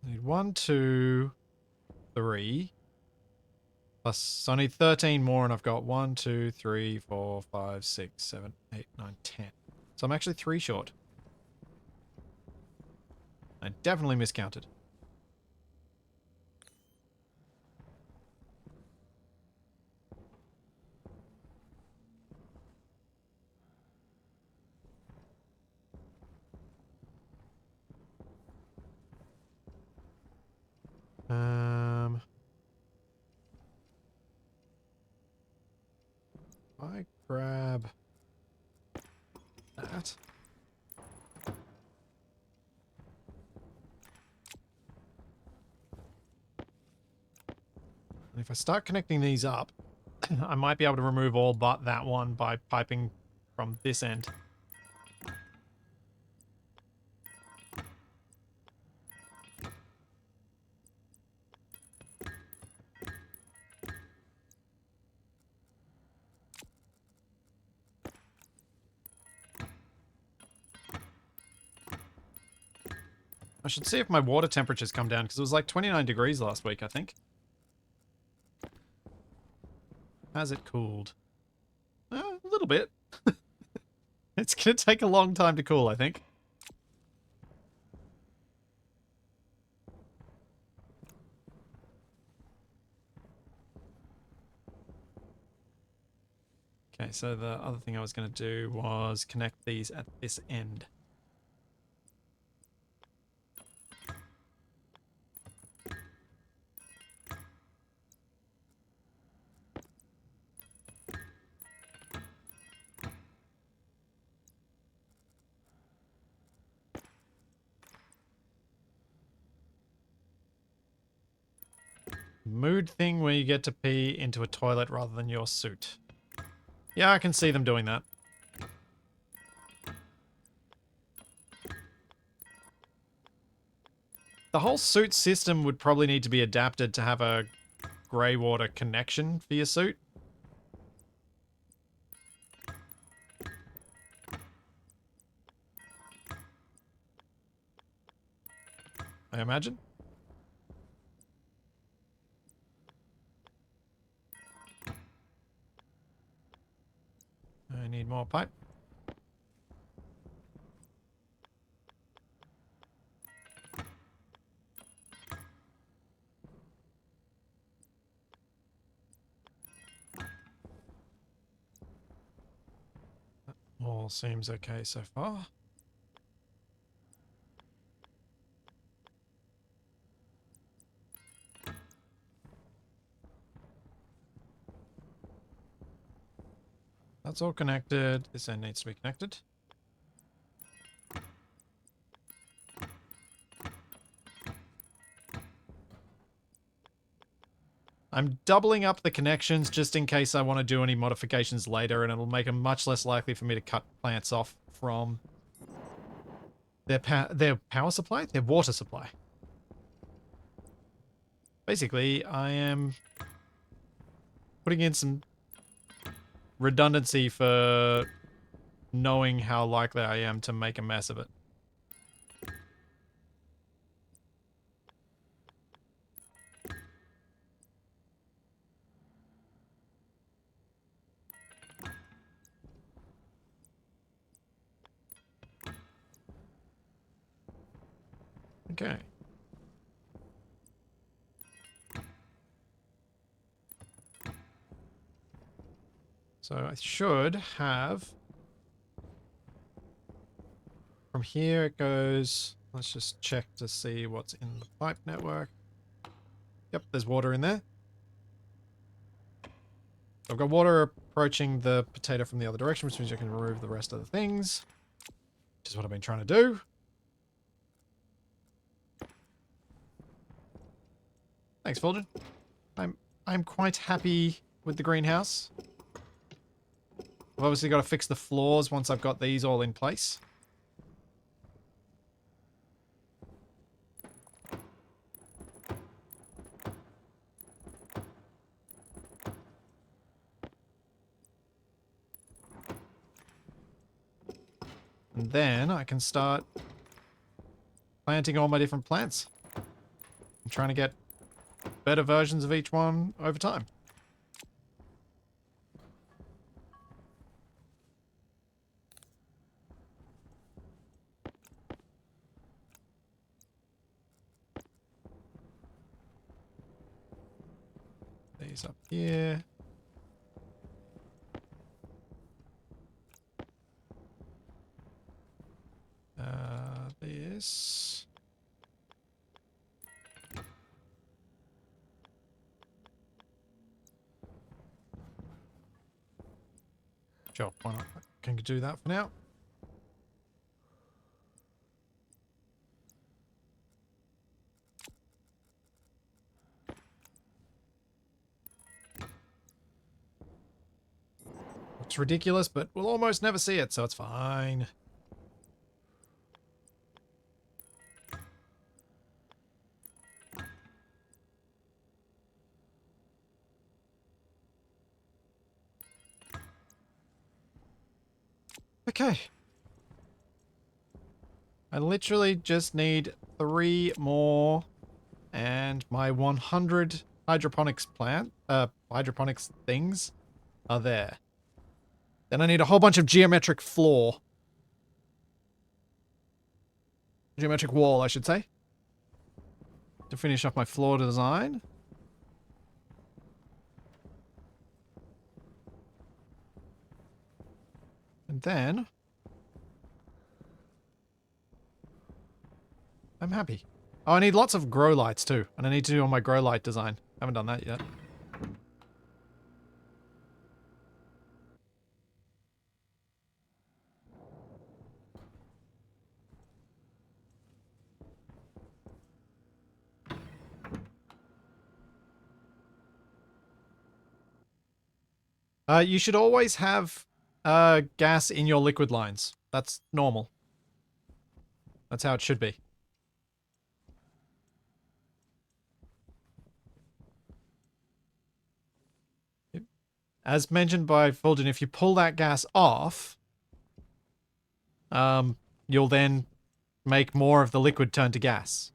I need 1, 2, 3. Plus, I need 13 more, and I've got 1, 2, 3, 4, 5, 6, 7, 8, 9, 10. So I'm actually 3 short. I definitely miscounted. I grab that. And if I start connecting these up, I might be able to remove all but that one by piping from this end. I should see if my water temperature's come down, because it was like 29 degrees last week, I think. Has it cooled? A little bit. It's going to take a long time to cool, I think. Okay, so the other thing I was going to do was connect these at this end. Mood thing where you get to pee into a toilet rather than your suit. Yeah, I can see them doing that. The whole suit system would probably need to be adapted to have a grey water connection for your suit. I imagine. I need more pipe. All seems okay so far. That's all connected. This end needs to be connected. I'm doubling up the connections just in case I want to do any modifications later, and it'll make it much less likely for me to cut plants off from their power supply? Their water supply. Basically, I am putting in some redundancy for knowing how likely I am to make a mess of it. Okay. So I should have... From here it goes... Let's just check to see what's in the pipe network. Yep, there's water in there. I've got water approaching the potato from the other direction, which means I can remove the rest of the things. Which is what I've been trying to do. Thanks, Fulgen. I'm quite happy with the greenhouse. I've obviously got to fix the floors once I've got these all in place. And then I can start planting all my different plants. I'm trying to get better versions of each one over time. These up here. This. Sure, why not? Can you do that for now? Looks ridiculous, but we'll almost never see it, so it's fine. Okay. I literally just need 3 more and my 100 hydroponics hydroponics things are there. Then I need a whole bunch of geometric floor. Geometric wall, I should say. To finish off my floor design. And then... I'm happy. Oh, I need lots of grow lights too. And I need to do all my grow light design. Haven't done that yet. You should always have gas in your liquid lines. That's normal. That's how it should be. As mentioned by Fulgen, if you pull that gas off, you'll then make more of the liquid turn to gas.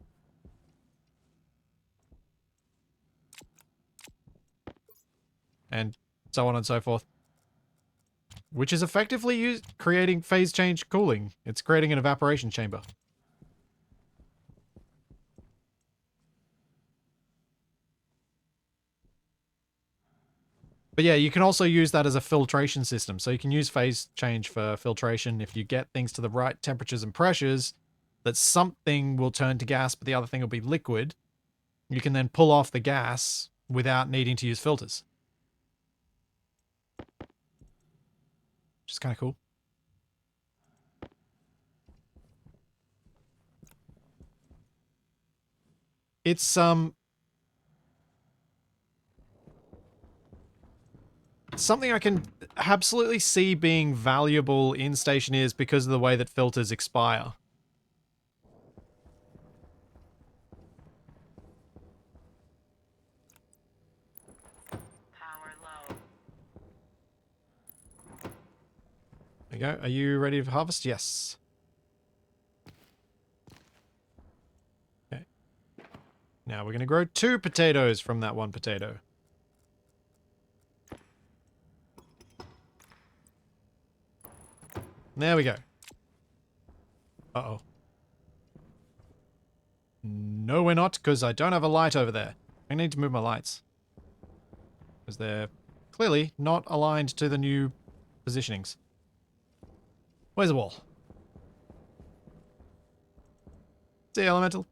And so on and so forth. Which is effectively creating phase change cooling. It's creating an evaporation chamber. But yeah, you can also use that as a filtration system. So you can use phase change for filtration. If you get things to the right temperatures and pressures, that something will turn to gas, but the other thing will be liquid. You can then pull off the gas without needing to use filters. Which is kind of cool. It's something I can absolutely see being valuable in Stationeers because of the way that filters expire. Power low. There you go. Are you ready to harvest? Yes. Okay. Now we're going to grow 2 potatoes from that 1 potato. There we go. Uh-oh. No, we're not, because I don't have a light over there. I need to move my lights. Because they're clearly not aligned to the new positionings. Where's the wall? See, elemental.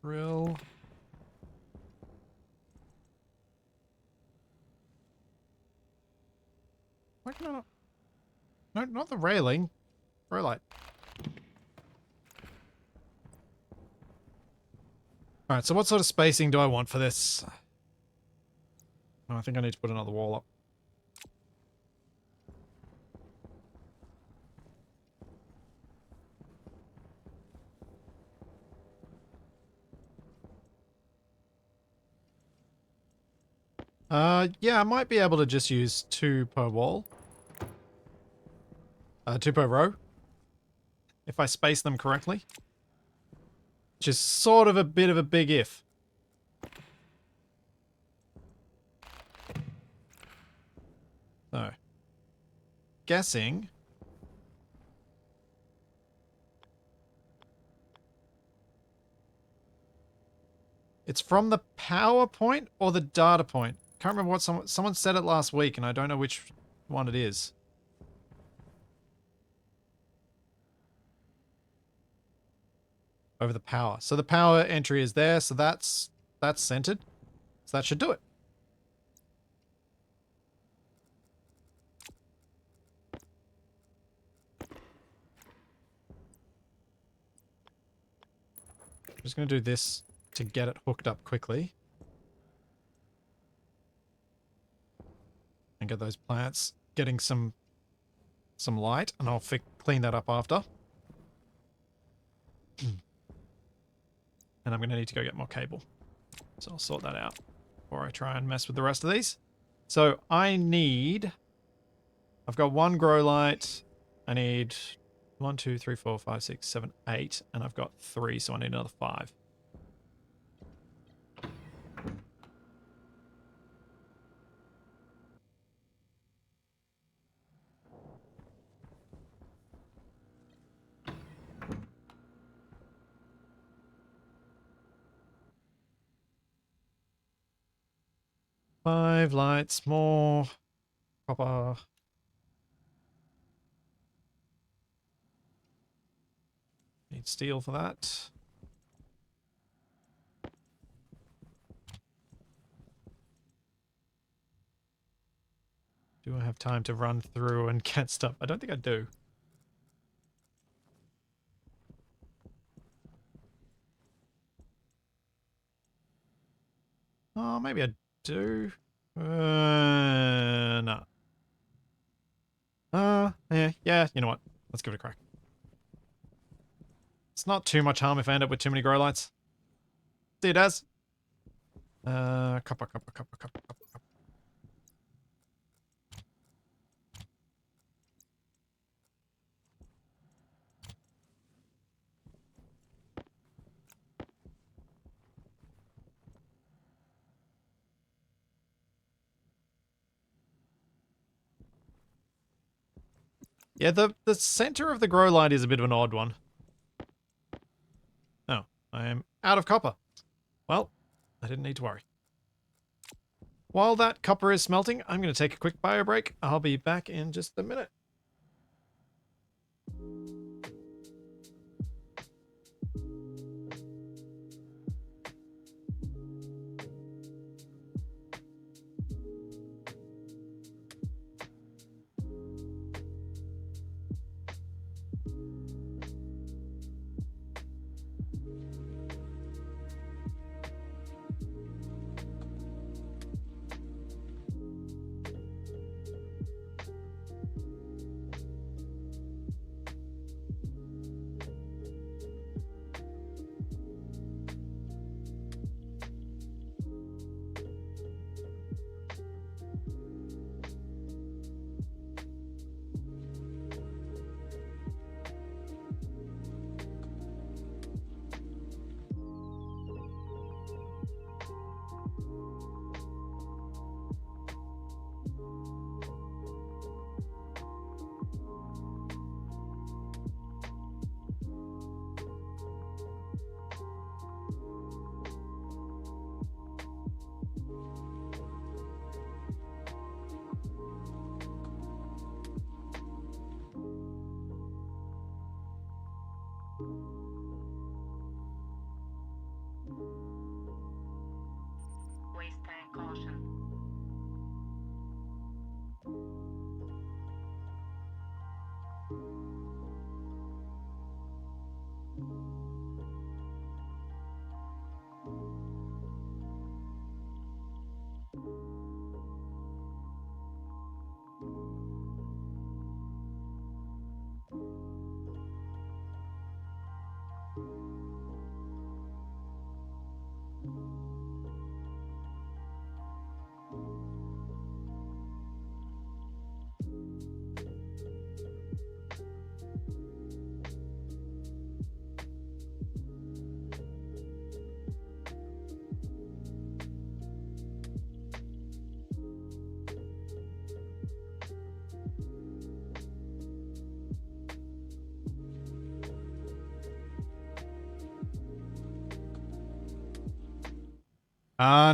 Drill. Why can I not? No, not the railing. Grow light. Alright, so what sort of spacing do I want for this? Oh, I think I need to put another wall up. Yeah, I might be able to just use 2 per wall. 2 per row. If I space them correctly. Which is sort of a bit of a big if. So. Guessing. It's from the power point or the data point. Can't remember what someone said it last week and I don't know which one it is. Over the power. So the power entry is there, so that's centered. So that should do it. I'm just going to do this to get it hooked up quickly. And get those plants getting some light, and I'll clean that up after. And I'm going to need to go get more cable. So I'll sort that out before I try and mess with the rest of these. So I need... I've got 1 grow light. I need 1, 2, 3, 4, 5, 6, 7, 8. And I've got 3, so I need another 5. Five lights more. Copper. Need steel for that. Do I have time to run through and get stuff? I don't think I do. Oh, maybe I do. No. Yeah, you know what? Let's give it a crack. It's not too much harm if I end up with too many grow lights. See it as. Copper. Yeah, the center of the grow light is a bit of an odd one. Oh, I am out of copper. Well, I didn't need to worry. While that copper is smelting, I'm going to take a quick bio break. I'll be back in just a minute. Waste tank caution.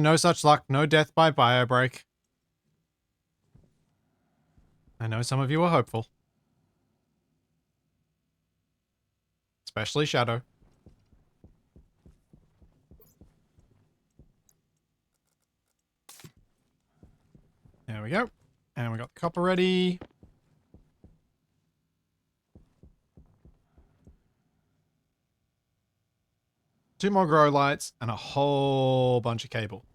No such luck. No death by bio break. I know some of you are hopeful. Especially Shadow. There we go. And we got the copper ready. Two more grow lights and a whole bunch of cable.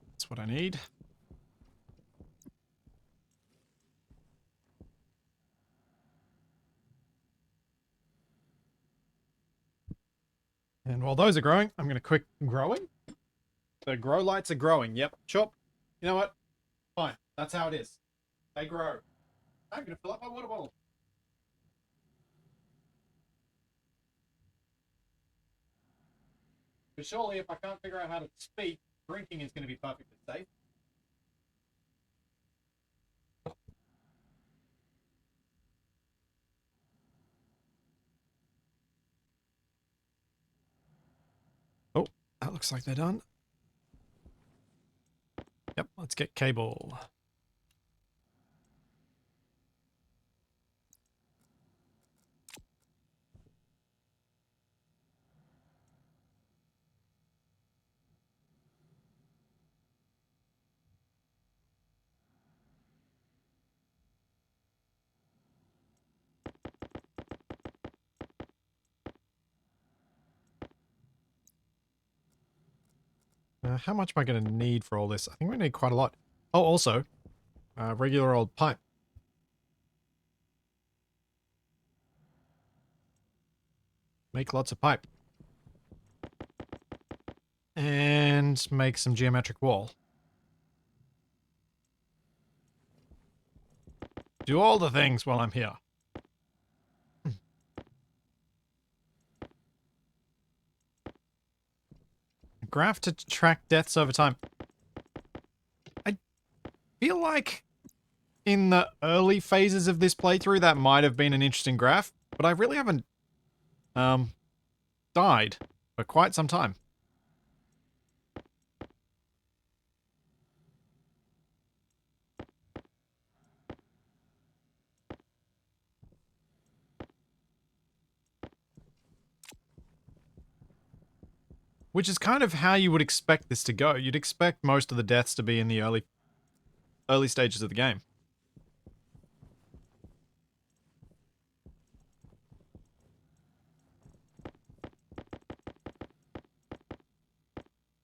That's what I need. And while those are growing, I'm going to quit growing. The grow lights are growing. Yep, sure. You know what? Fine. That's how it is. They grow. I'm going to fill up my water bottle. But surely if I can't figure out how to speak, drinking is going to be perfectly safe. Oh, that looks like they're done. Yep, let's get cable. How much am I going to need for all this? I think we need quite a lot. Oh, also, regular old pipe. Make lots of pipe. And make some geometric wall. Do all the things while I'm here. Graph to track deaths over time. I feel like in the early phases of this playthrough, that might have been an interesting graph, but I really haven't died for quite some time. Which is kind of how you would expect this to go. You'd expect most of the deaths to be in the early stages of the game.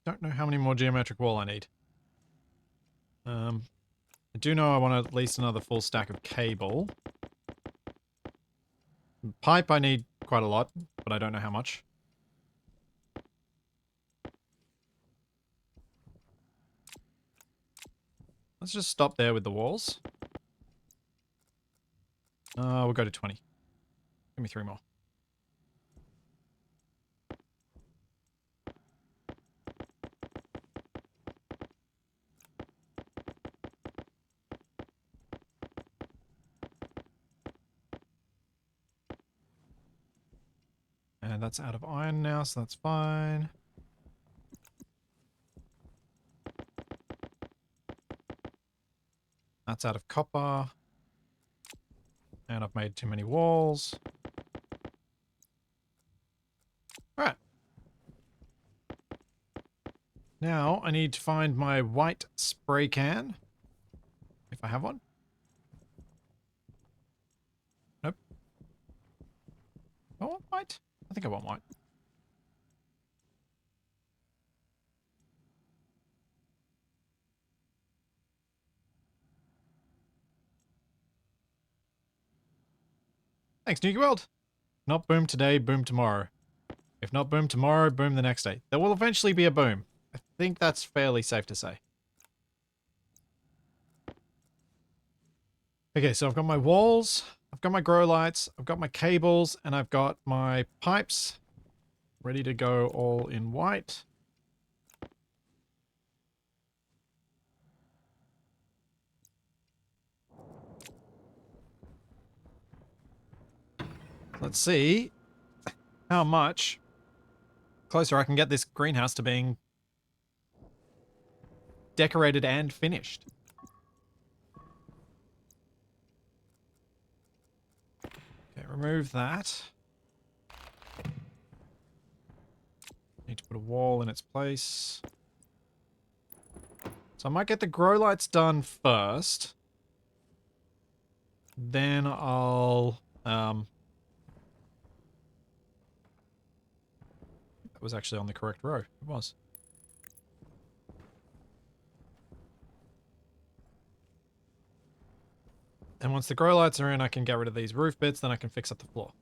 Don't know how many more geometric wall I need. I do know I want at least another full stack of cable. Pipe I need quite a lot, but I don't know how much. Let's just stop there with the walls. We'll go to 20. Give me 3 more. And that's out of iron now, so that's fine. That's out of copper. And I've made too many walls. Alright. Now I need to find my white spray can. If I have one. Nope. I want white? I think I want white. Thanks, Nuki World. Not boom today, boom tomorrow. If not boom tomorrow, boom the next day. There will eventually be a boom. I think that's fairly safe to say. Okay, so I've got my walls, I've got my grow lights, I've got my cables, and I've got my pipes ready to go all in white. Let's see how much closer I can get this greenhouse to being decorated and finished. Okay, remove that. Need to put a wall in its place. So I might get the grow lights done first. Then I'll... that was actually on the correct row. It was. And once the grow lights are in, I can get rid of these roof bits, then I can fix up the floor.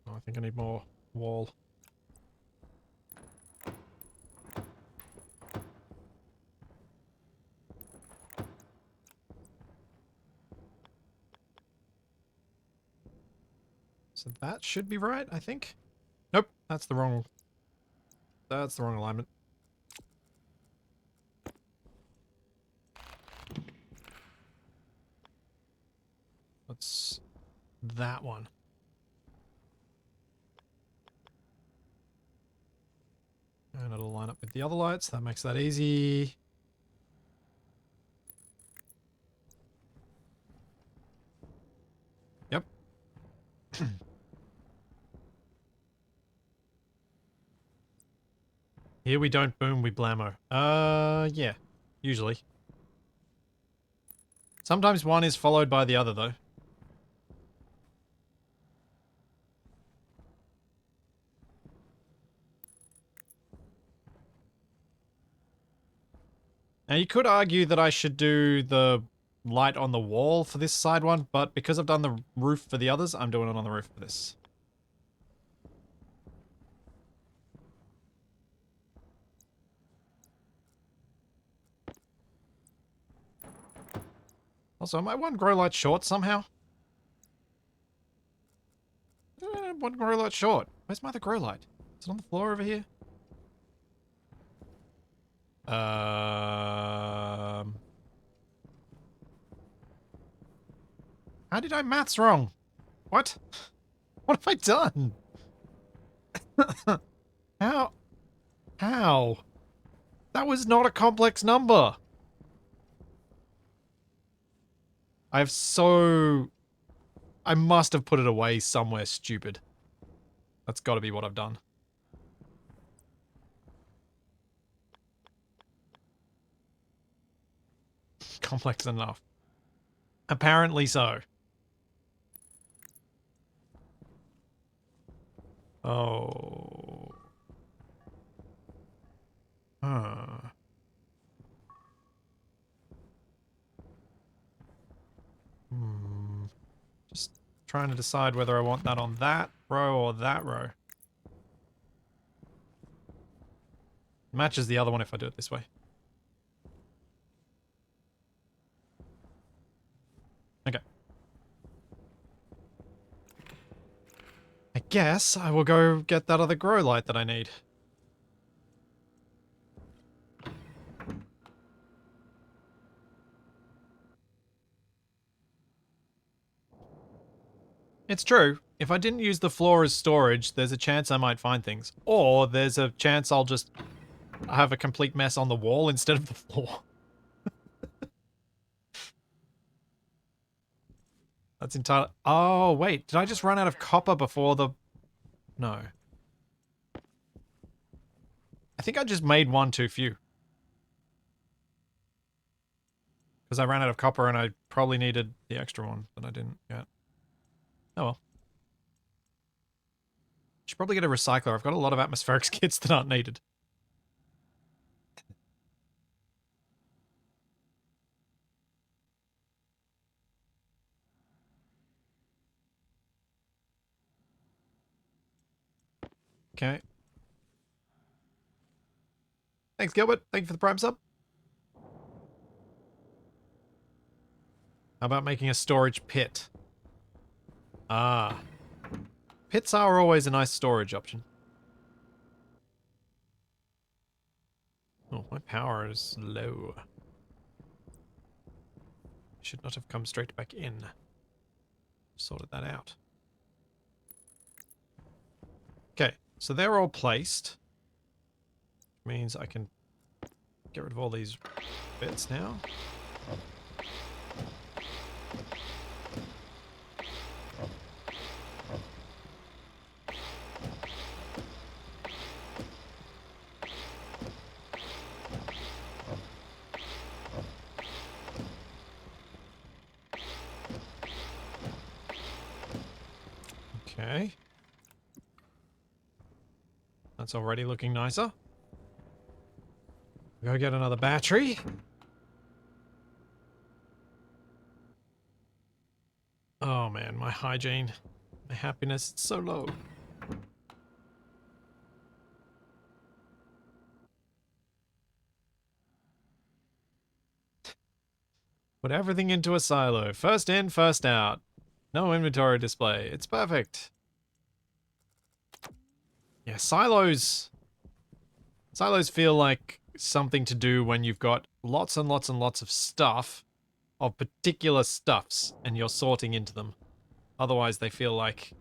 Oh, I think I need more wall. So that should be right, I think. Nope, that's the wrong alignment. What's that one? And it'll line up with the other lights. That makes that easy. Yep. Here we don't boom, we blammo. Yeah. Usually. Sometimes one is followed by the other, though. Now, you could argue that I should do the light on the wall for this side one, but because I've done the roof for the others, I'm doing it on the roof for this. Also, am I one grow light short somehow? one grow light short. Where's my other grow light? Is it on the floor over here? How did I maths wrong? What? What have I done? How? How? That was not a complex number. I must have put it away somewhere stupid. That's got to be what I've done. Complex enough. Apparently so. Oh. Huh. Just trying to decide whether I want that on that row or that row. Matches the other one if I do it this way. Okay. I guess I will go get that other grow light that I need. It's true. If I didn't use the floor as storage, there's a chance I might find things. Or there's a chance I'll just have a complete mess on the wall instead of the floor. That's entirely... Oh, wait. Did I just run out of copper before the... No. I think I just made one too few. Because I ran out of copper and I probably needed the extra one that I didn't get. Oh well. Should probably get a recycler. I've got a lot of atmospherics kits that aren't needed. Okay. Thanks, Gilbert. Thank you for the Prime sub. How about making a storage pit? Ah. Pits are always a nice storage option. Oh, my power is low. Should not have come straight back in. Sorted that out. Okay, so they're all placed. Means I can get rid of all these bits now. Okay. That's already looking nicer. Go get another battery. Oh man, my hygiene, my happiness, it's so low. Put everything into a silo. First in, first out. No inventory display. It's perfect. Yeah, silos. Silos feel like something to do when you've got lots and lots and lots of stuff of particular stuffs and you're sorting into them. Otherwise, they feel like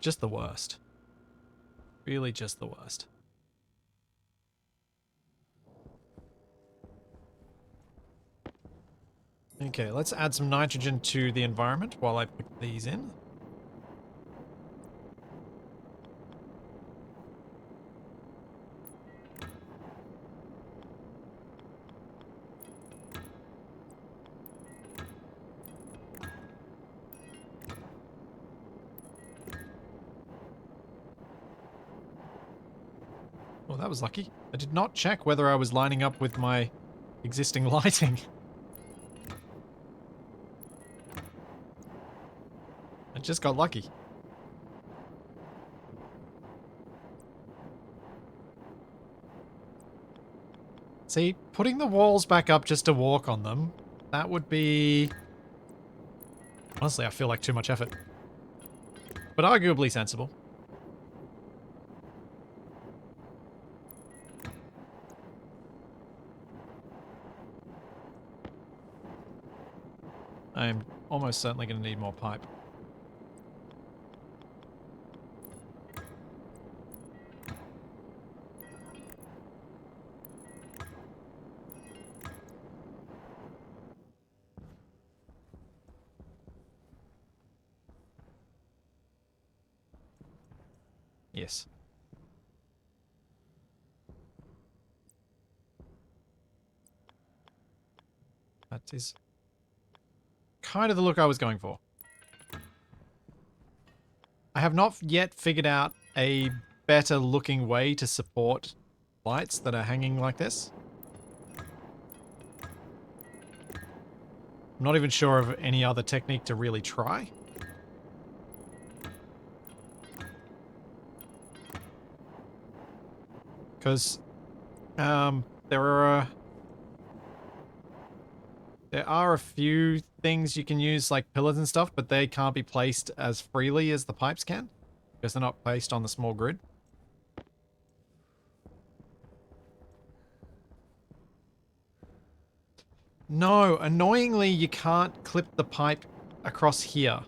just the worst. Really just the worst. Okay, let's add some nitrogen to the environment while I put these in. Oh, that was lucky. I did not check whether I was lining up with my existing lighting. I just got lucky. See, putting the walls back up just to walk on them, that would be... Honestly, I feel like too much effort. but arguably sensible. I'm almost certainly going to need more pipe. Yes. That is kind of the look I was going for. I have not yet figured out a better looking way to support lights that are hanging like this. I'm not even sure of any other technique to really try. Because there are a few things you can use like pillars and stuff, but they can't be placed as freely as the pipes can because they're not placed on the small grid. No, annoyingly, you can't clip the pipe across here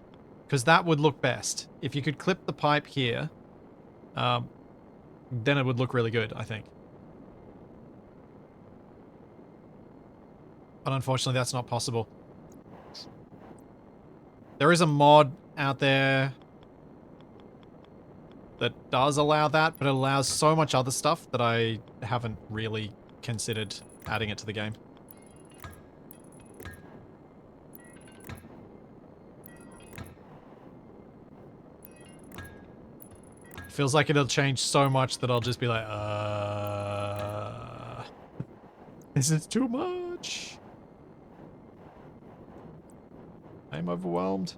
because that would look best. If you could clip the pipe here, then it would look really good, I think. But unfortunately, that's not possible. There is a mod out there that does allow that, but it allows so much other stuff that I haven't really considered adding it to the game. Feels like it'll change so much that I'll just be like, this is too much. I'm overwhelmed.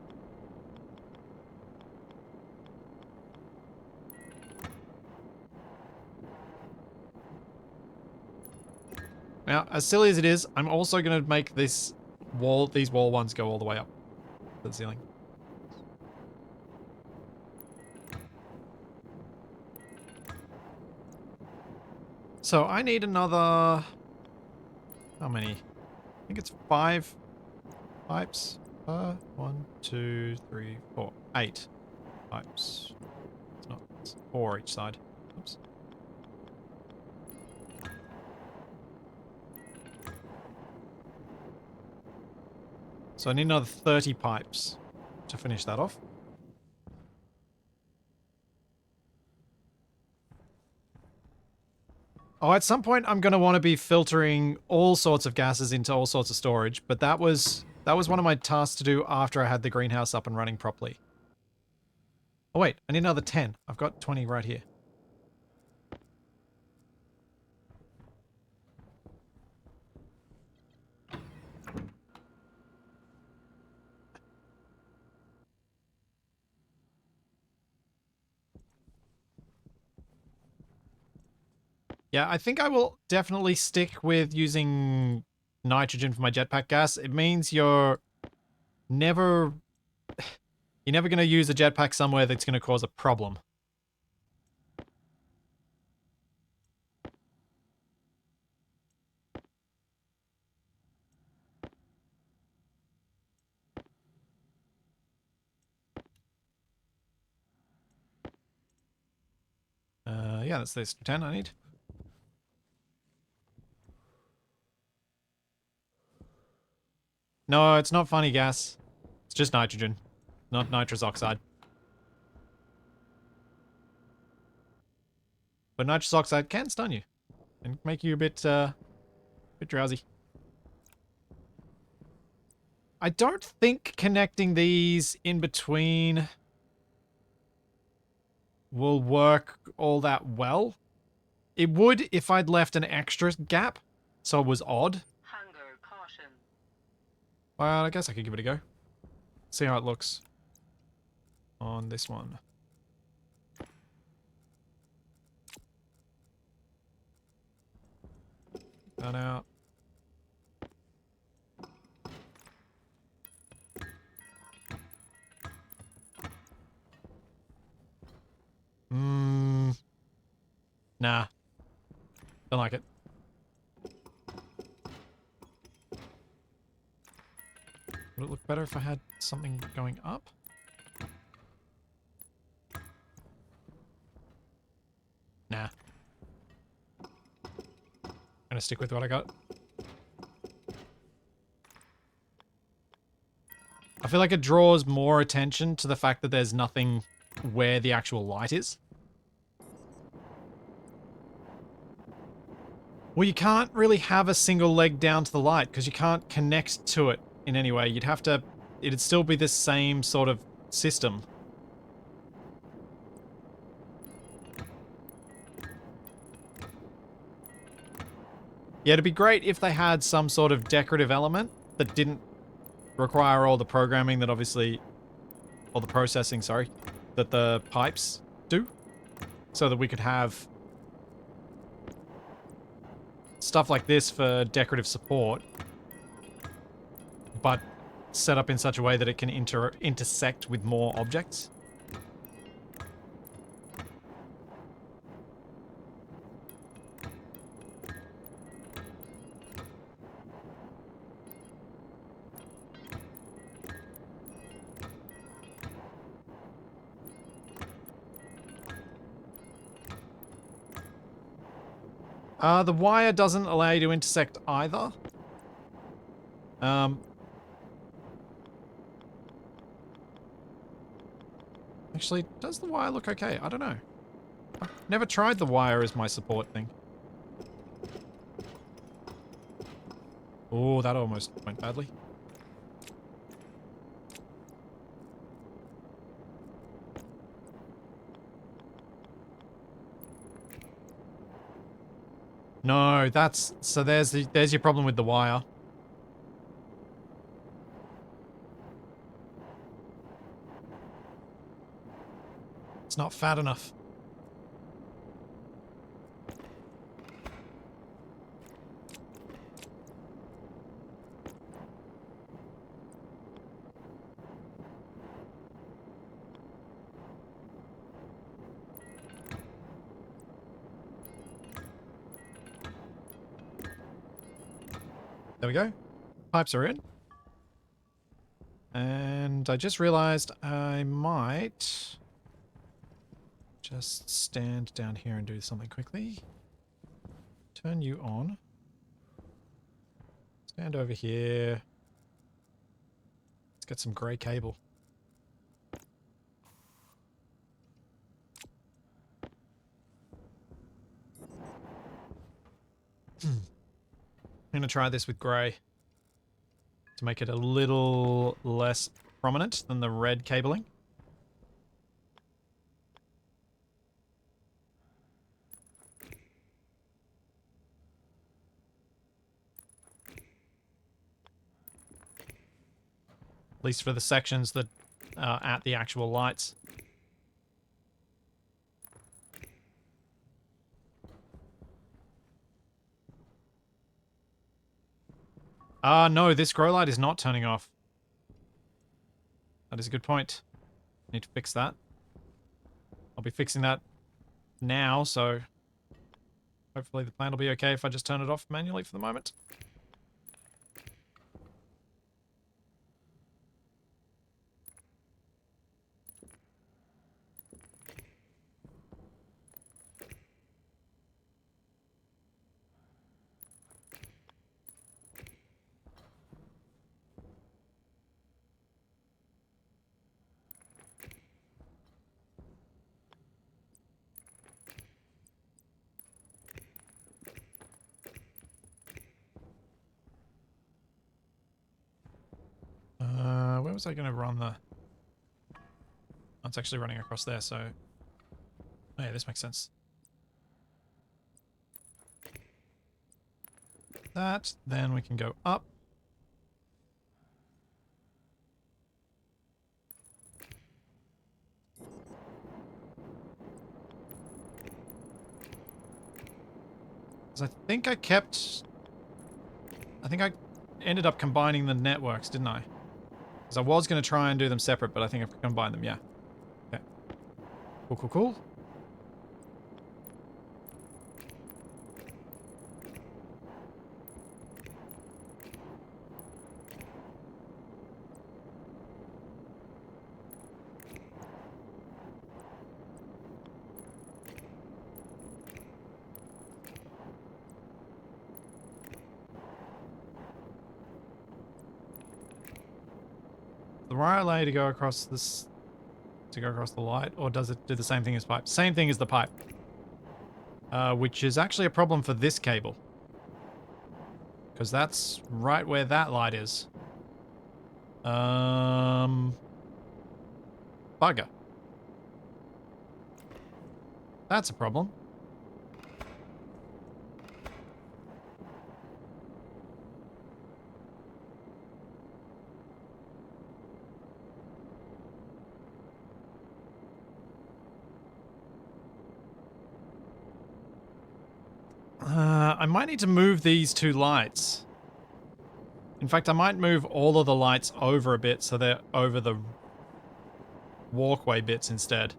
Now, as silly as it is, I'm also going to make these wall ones go all the way up to the ceiling. So I need another... How many? I think it's 5 pipes. 1, 2, 3, 4. 8 pipes. It's not. It's 4 each side. Oops. So I need another 30 pipes to finish that off. Oh, at some point I'm going to want to be filtering all sorts of gases into all sorts of storage, but that was one of my tasks to do after I had the greenhouse up and running properly. Oh wait, I need another 10. I've got 20 right here. Yeah, I think I will definitely stick with using nitrogen for my jetpack gas. It means you're never going to use a jetpack somewhere that's going to cause a problem. Yeah, that's this 10 I need. No, it's not funny gas. It's just nitrogen, not nitrous oxide. But nitrous oxide can stun you and make you a bit drowsy. I don't think connecting these in between will work all that well. It would if I'd left an extra gap, so it was odd. Hunger caution. Well, I guess I could give it a go. See how it looks on this one. Done out. Nah. Don't like it. Would it look better if I had something going up? Nah. Gonna stick with what I got. I feel like it draws more attention to the fact that there's nothing where the actual light is. Well, you can't really have a single leg down to the light because you can't connect to it in any way. You'd have to... It'd still be the same sort of system. Yeah, it'd be great if they had some sort of decorative element that didn't require all the programming that obviously... Or the processing, sorry. That the pipes do. So that we could have... stuff like this for decorative support. But set up in such a way that it can intersect with more objects. The wire doesn't allow you to intersect either. Actually, does the wire look okay? I don't know. I've never tried the wire as my support thing. Oh, that almost went badly. No, that's... So there's your problem with the wire. It's not fat enough. There we go. Pipes are in. And I just realized I might just stand down here and do something quickly. Turn you on. Stand over here. Let's get some grey cable. I'm going to try this with grey to make it a little less prominent than the red cabling. At least for the sections that are at the actual lights. No, this grow light is not turning off. That is a good point. Need to fix that. I'll be fixing that now, so hopefully the plan will be okay if I just turn it off manually for the moment. Where was I going to run the... Oh, it's actually running across there, so... Oh yeah, this makes sense. That, then we can go up. Because I think I think I ended up combining the networks, didn't I? Because I was going to try and do them separate, but I think I've combined them, yeah. Okay. Cool, cool, cool. the wire lay to go across this, to go across the light, or does it do the same thing as pipe? Same thing as the pipe. Which is actually a problem for this cable. Because that's right where that light is. Bugger. That's a problem. I might need to move these two lights. In fact, I might move all of the lights over a bit so they're over the walkway bits instead.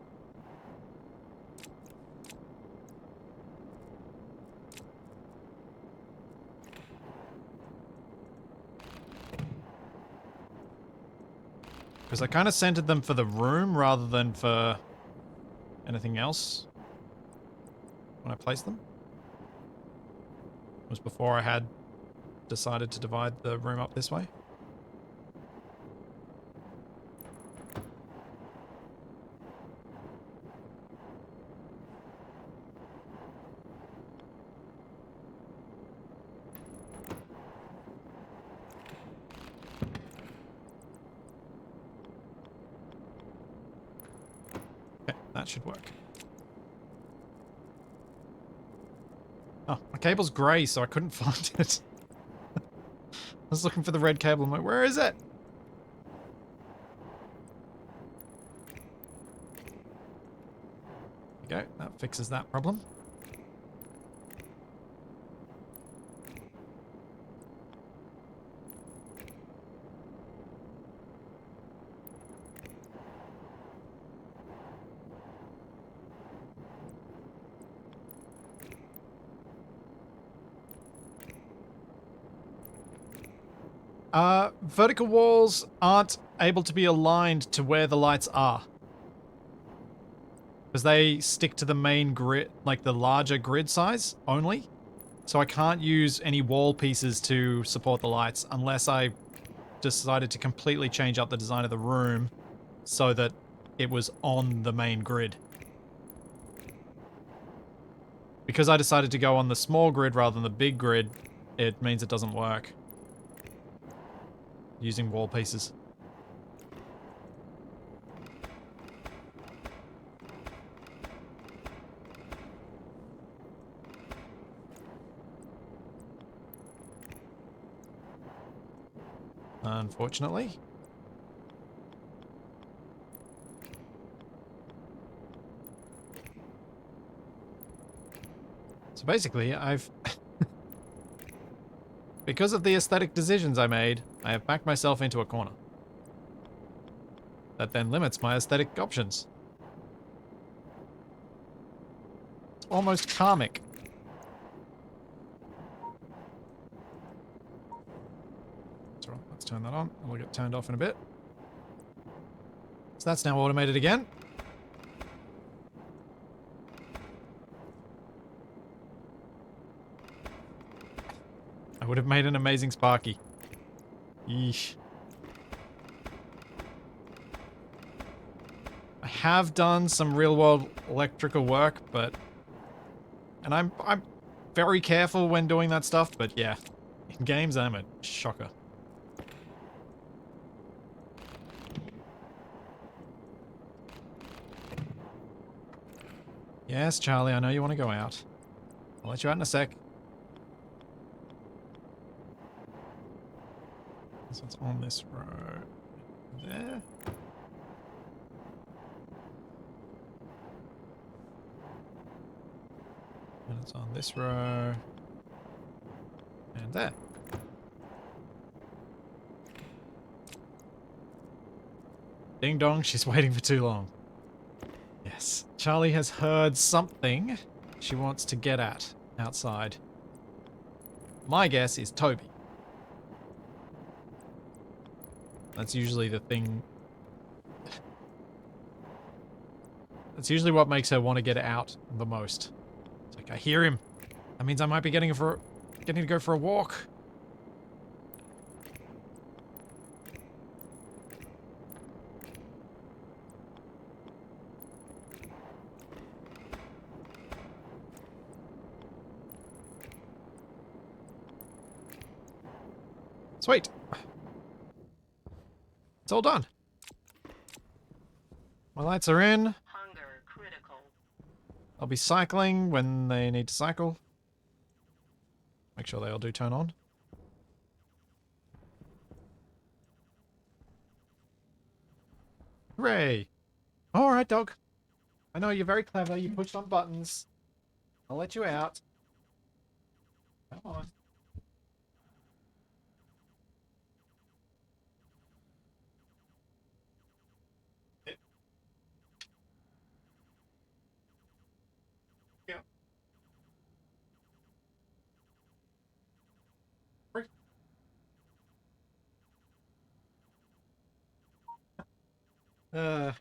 Because I kind of centered them for the room rather than for anything else when I placed them. It was before I had decided to divide the room up this way. Okay, that should work. Oh, my cable's grey, so I couldn't find it. I was looking for the red cable. I'm like, where is it? There we go. That fixes that problem. Vertical walls aren't able to be aligned to where the lights are. Because they stick to the main grid, like the larger grid size only. So I can't use any wall pieces to support the lights unless I decided to completely change up the design of the room so that it was on the main grid. Because I decided to go on the small grid rather than the big grid, it means it doesn't work. Using wall pieces. Unfortunately. So basically, I've... because of the aesthetic decisions I made, I have backed myself into a corner. That then limits my aesthetic options. It's almost karmic. That's right, let's turn that on. It'll get turned off in a bit. So that's now automated again. I would have made an amazing Sparky. Yeesh. I have done some real-world electrical work, but... and I'm very careful when doing that stuff, but yeah. In games, I'm a shocker. Yes, Charlie, I know you want to go out. I'll let you out in a sec. So it's on this row. There. And it's on this row. And there. Ding dong, she's waiting for too long. Yes. Charlie has heard something she wants to get at outside. My guess is Toby. That's usually the thing. That's usually what makes her want to get out the most. It's like, I hear him. That means I might be getting to go for a walk. Sweet. It's all done. My lights are in. Hunger critical. I'll be cycling when they need to cycle. Make sure they all do turn on. Hooray! Alright, dog. I know you're very clever. You pushed on buttons. I'll let you out. Come on. Yeah. Uh,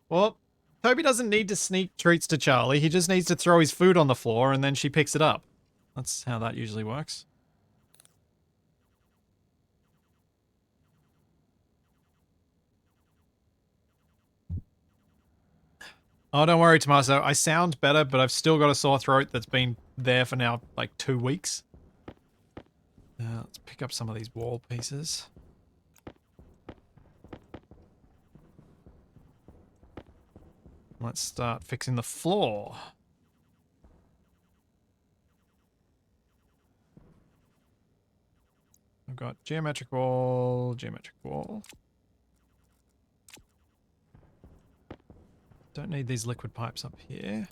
well, Toby doesn't need to sneak treats to Charlie. He just needs to throw his food on the floor and then she picks it up. That's how that usually works. Oh, don't worry, Tommaso. I sound better, but I've still got a sore throat that's been there for now like 2 weeks. Let's pick up some of these wall pieces. Let's start fixing the floor. I've got geometric wall, geometric wall. Don't need these liquid pipes up here.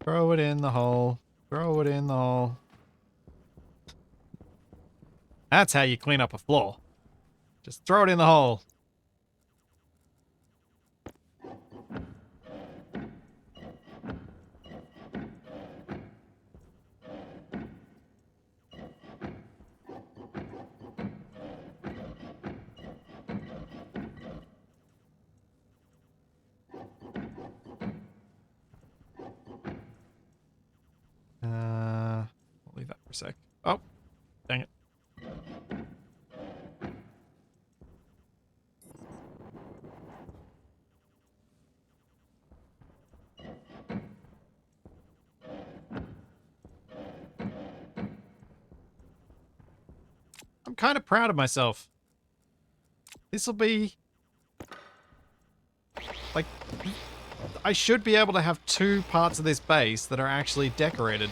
Throw it in the hole. Throw it in the hole. That's how you clean up a floor. Just throw it in the hole. I'll leave that for a sec. Oh, dang it. I'm kind of proud of myself. This'll be... like... I should be able to have 2 parts of this base that are actually decorated.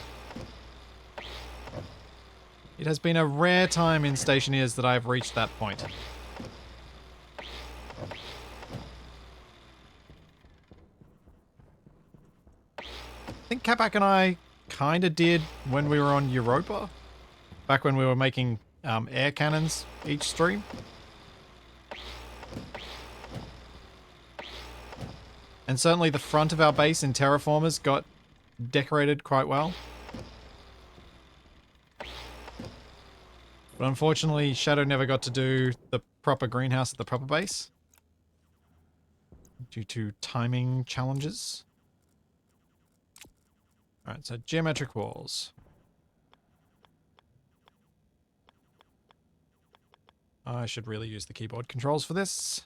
It has been a rare time in Stationeers that I've reached that point. I think Capac and I kind of did when we were on Europa. Back when we were making air cannons each stream. And certainly the front of our base in Terraformers got decorated quite well. But unfortunately, Shadow never got to do the proper greenhouse at the proper base. Due to timing challenges. Alright, so geometric walls. I should really use the keyboard controls for this.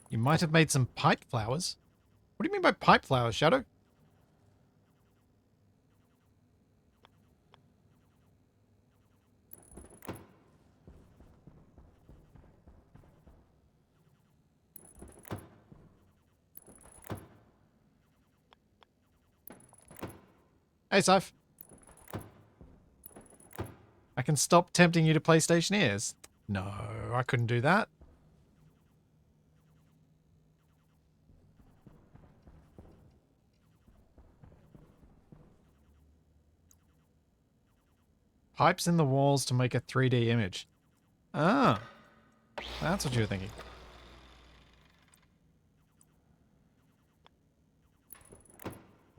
You might have made some pipe flowers. What do you mean by pipe flowers, Shadow? Hey, Sif. I can stop tempting you to play Stationeers. No, I couldn't do that. Pipes in the walls to make a 3D image. Ah, that's what you were thinking.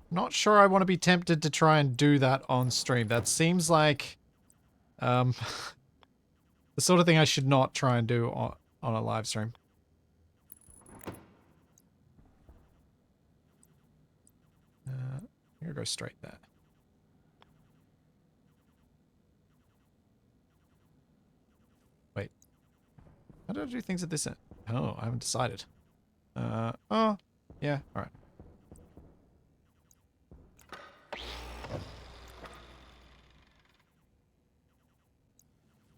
Not sure I want to be tempted to try and do that on stream. That seems like the sort of thing I should not try and do on a live stream. I'm gonna go straight there. Wait. How do I do things at this end? Oh, I haven't decided. Oh, yeah, alright.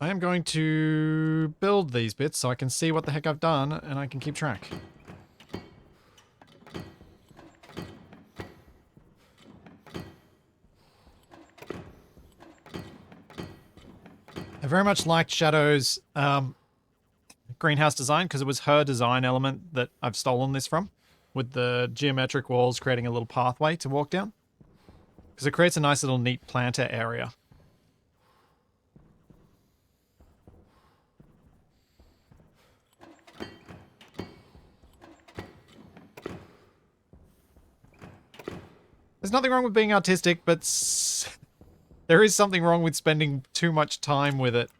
I am going to build these bits so I can see what the heck I've done and I can keep track. I very much liked Shadow's greenhouse design because it was her design element that I've stolen this from, with the geometric walls creating a little pathway to walk down. Because it creates a nice little neat planter area. There's nothing wrong with being artistic, but there is something wrong with spending too much time with it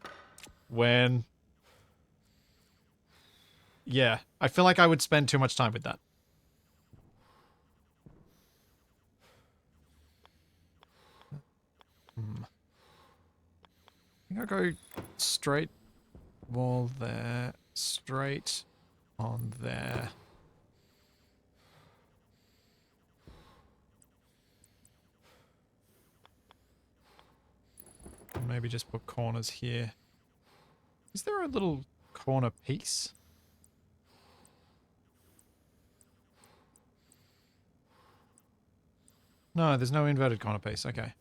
when... Yeah, I feel like I would spend too much time with that. I think I'll go straight wall there, straight on there. Maybe just put corners here. Is there a little corner piece? No, there's no inverted corner piece. Okay.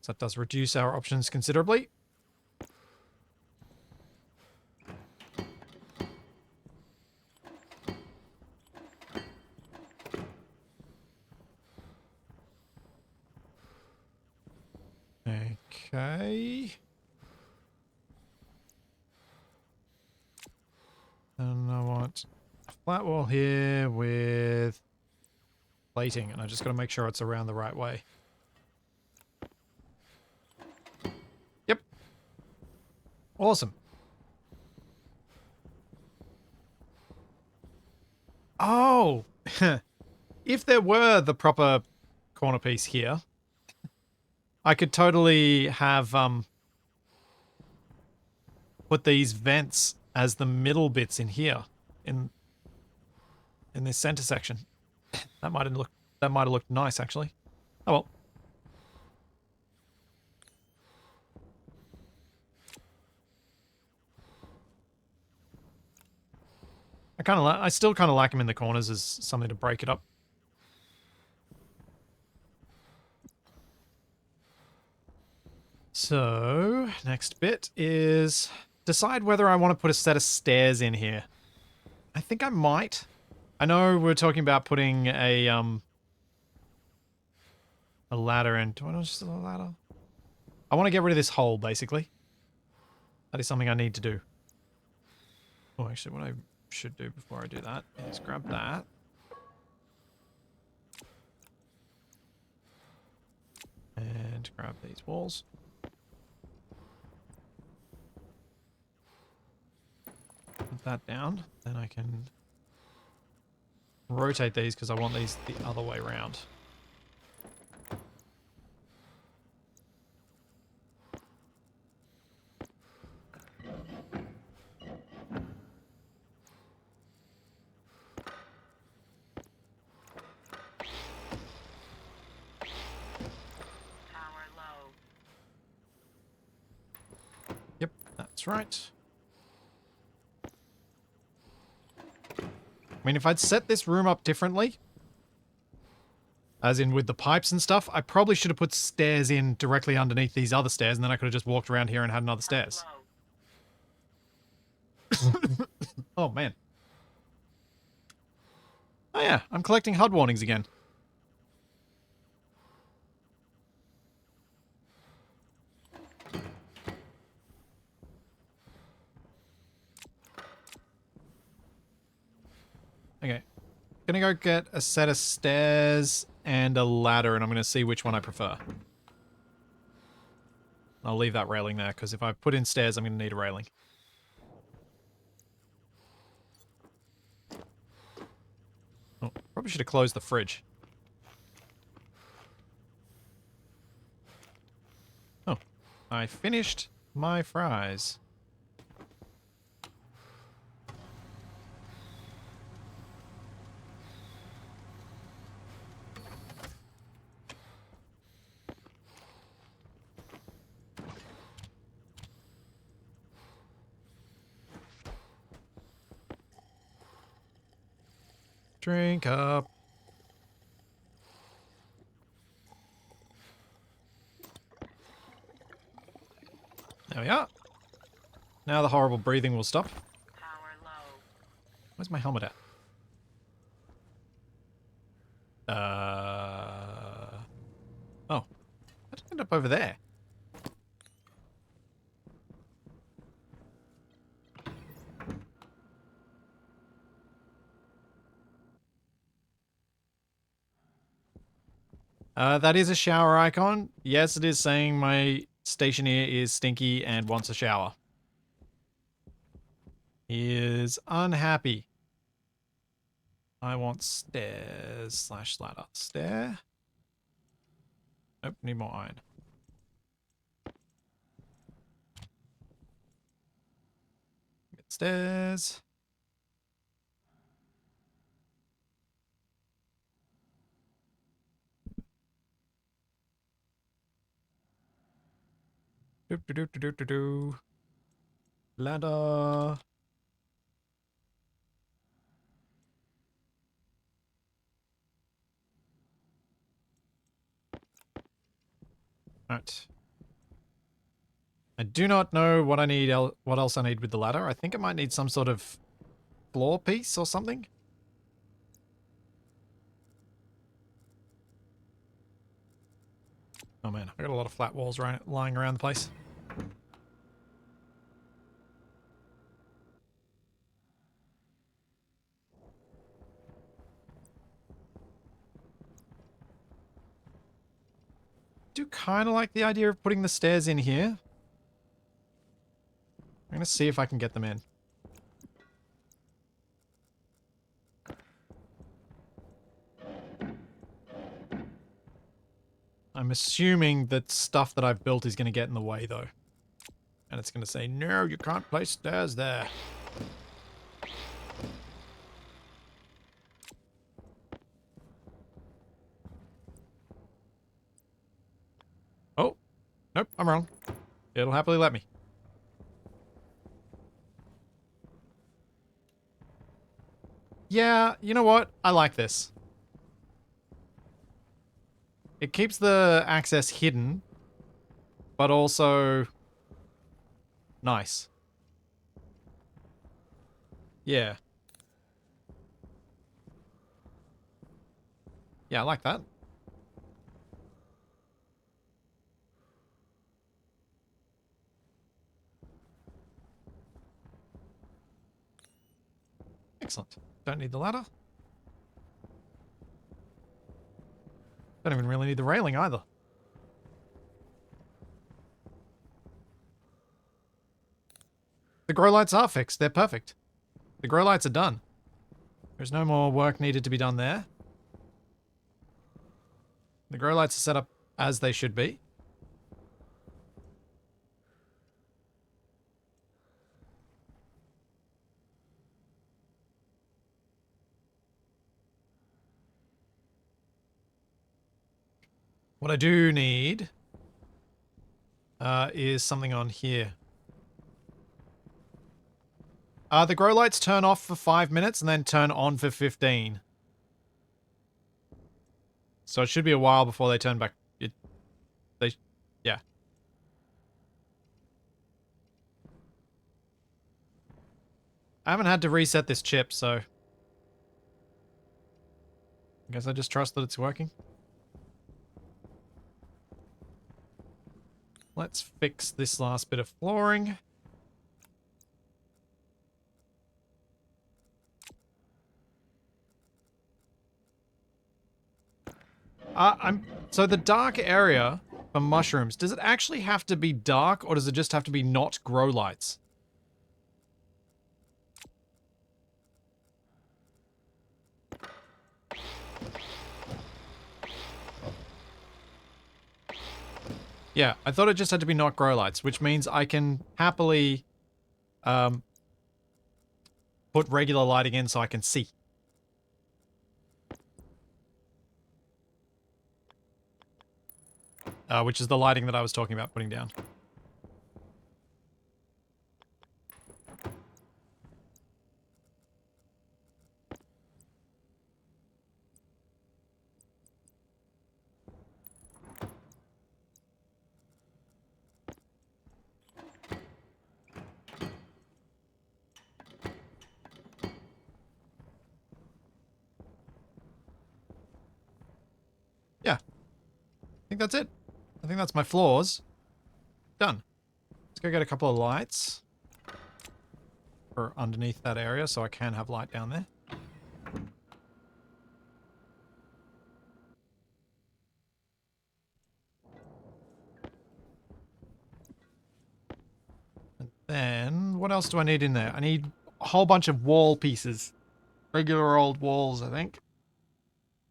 So that does reduce our options considerably. Okay. And I want a flat wall here with plating, and I just got to make sure it's around the right way. Yep. Awesome. Oh! If there were the proper corner piece here, I could totally have put these vents as the middle bits in here, in this center section. That might have looked nice, actually. Oh well. I still kind of like them in the corners as something to break it up. So, next bit is decide whether I want to put a set of stairs in here. I think I might. I know we're talking about putting a ladder in. Do I know just a ladder? I want to get rid of this hole, basically. That is something I need to do. Oh, actually, what I should do before I do that is grab that. And grab these walls. Put that down. Then I can rotate these because I want these the other way around. Power low. Yep, that's right. I mean, if I'd set this room up differently, as in with the pipes and stuff, I probably should have put stairs in directly underneath these other stairs, and then I could have just walked around here and had another stairs. Oh, man. Oh, yeah, I'm collecting HUD warnings again. Gonna go get a set of stairs and a ladder, and I'm gonna see which one I prefer. I'll leave that railing there, because if I put in stairs, I'm gonna need a railing. Oh, probably should have closed the fridge. Oh, I finished my fries. Drink up. There we are. Now the horrible breathing will stop. Power low. Where's my helmet at? Oh. How did I end up over there? That is a shower icon. Yes, it is saying my stationeer is stinky and wants a shower. He is unhappy. I want stairs / ladder. Stair. Nope, need more iron. Get stairs. Doop doo doo doo doo doo. Ladder. Alright. I do not know what I need. What else I need with the ladder. I think I might need some sort of floor piece or something. Oh man, I got a lot of flat walls lying around the place. Do kind of like the idea of putting the stairs in here. I'm going to see if I can get them in. I'm assuming that stuff that I've built is going to get in the way, though. And it's going to say, no, you can't place stairs there. Oh, nope, I'm wrong. It'll happily let me. Yeah, you know what? I like this. It keeps the access hidden, but also nice. Yeah. Yeah, I like that. Excellent. Don't need the ladder. Don't even really need the railing either. The grow lights are fixed. They're perfect. The grow lights are done. There's no more work needed to be done there. The grow lights are set up as they should be. What I do need is something on here. The grow lights turn off for 5 minutes and then turn on for 15. So it should be a while before they turn back. Yeah. I haven't had to reset this chip, so I guess I just trust that it's working. Let's fix this last bit of flooring. So the dark area for mushrooms, does it actually have to be dark or does it just have to be not grow lights? Yeah, I thought it just had to be not grow lights, which means I can happily put regular lighting in so I can see. Which is the lighting that I was talking about putting down. Yeah, I think that's it. I think that's my floors. Done. Let's go get a couple of lights for underneath that area so I can have light down there. And then, what else do I need in there? I need a whole bunch of wall pieces. Regular old walls, I think.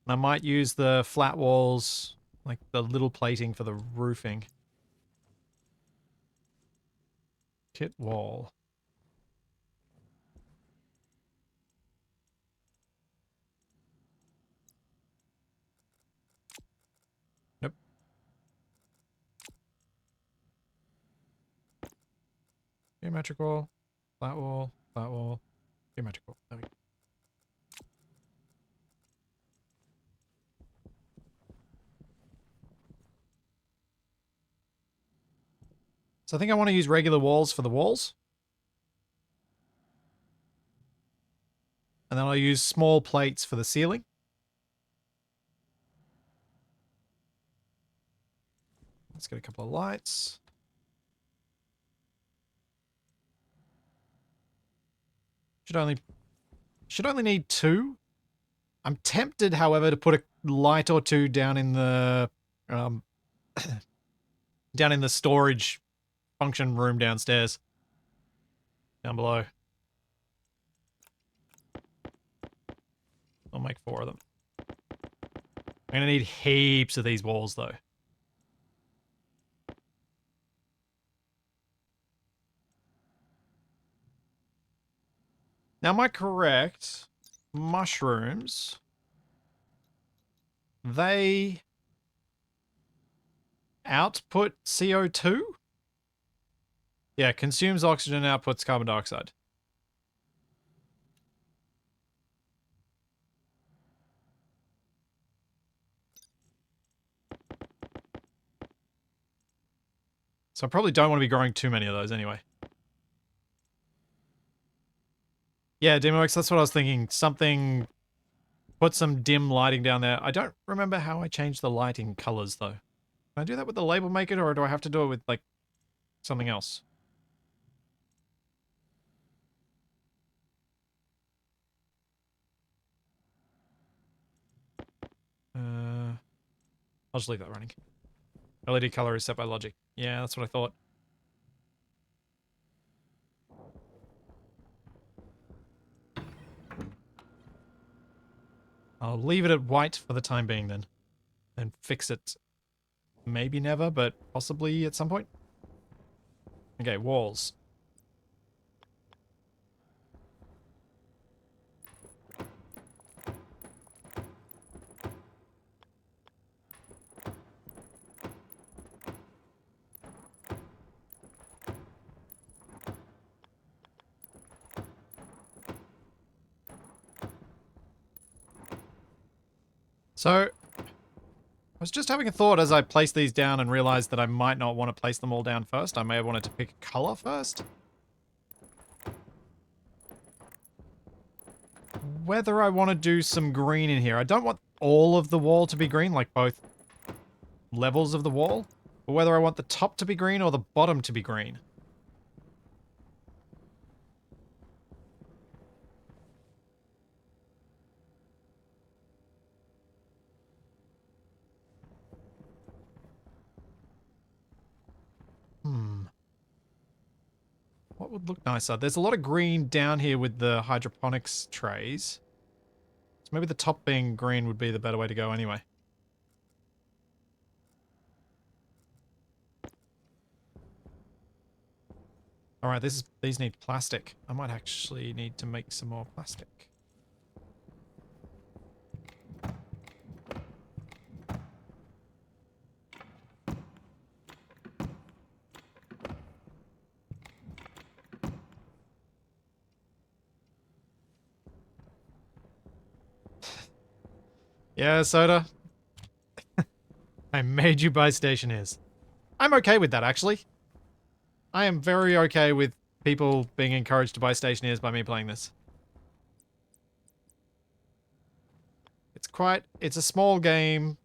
And I might use the flat walls, like the little plating for the roofing. Kit wall. Nope. Geometric wall. Flat wall. Flat wall. Geometric wall. There we go. So I think I want to use regular walls for the walls. And then I'll use small plates for the ceiling. Let's get a couple of lights. Should only need 2. I'm tempted, however, to put a light or 2 down in the um, down in the storage function room downstairs. Down below. I'll make 4 of them. I'm gonna need heaps of these walls though. Now, am I correct? Mushrooms. They output CO2? Yeah, consumes oxygen, outputs carbon dioxide. So I probably don't want to be growing too many of those anyway. Yeah, DemoX, that's what I was thinking. Something... Put some dim lighting down there. I don't remember how I changed the lighting colors, though. Can I do that with the label maker, or do I have to do it with, like, something else? I'll just leave that running. LED color is set by logic. Yeah, that's what I thought. I'll leave it at white for the time being then. And fix it maybe never, but possibly at some point. Okay, walls. So, I was just having a thought as I placed these down and realized that I might not want to place them all down first. I may have wanted to pick a color first. Whether I want to do some green in here. I don't want all of the wall to be green, like both levels of the wall. But whether I want the top to be green or the bottom to be green. What would look nicer? There's a lot of green down here with the hydroponics trays. So maybe the top being green would be the better way to go anyway. Alright, these need plastic. I might actually need to make some more plastic. Yeah, Soda. I made you buy Stationeers. I'm okay with that, actually. I am very okay with people being encouraged to buy Stationeers by me playing this. It's a small game.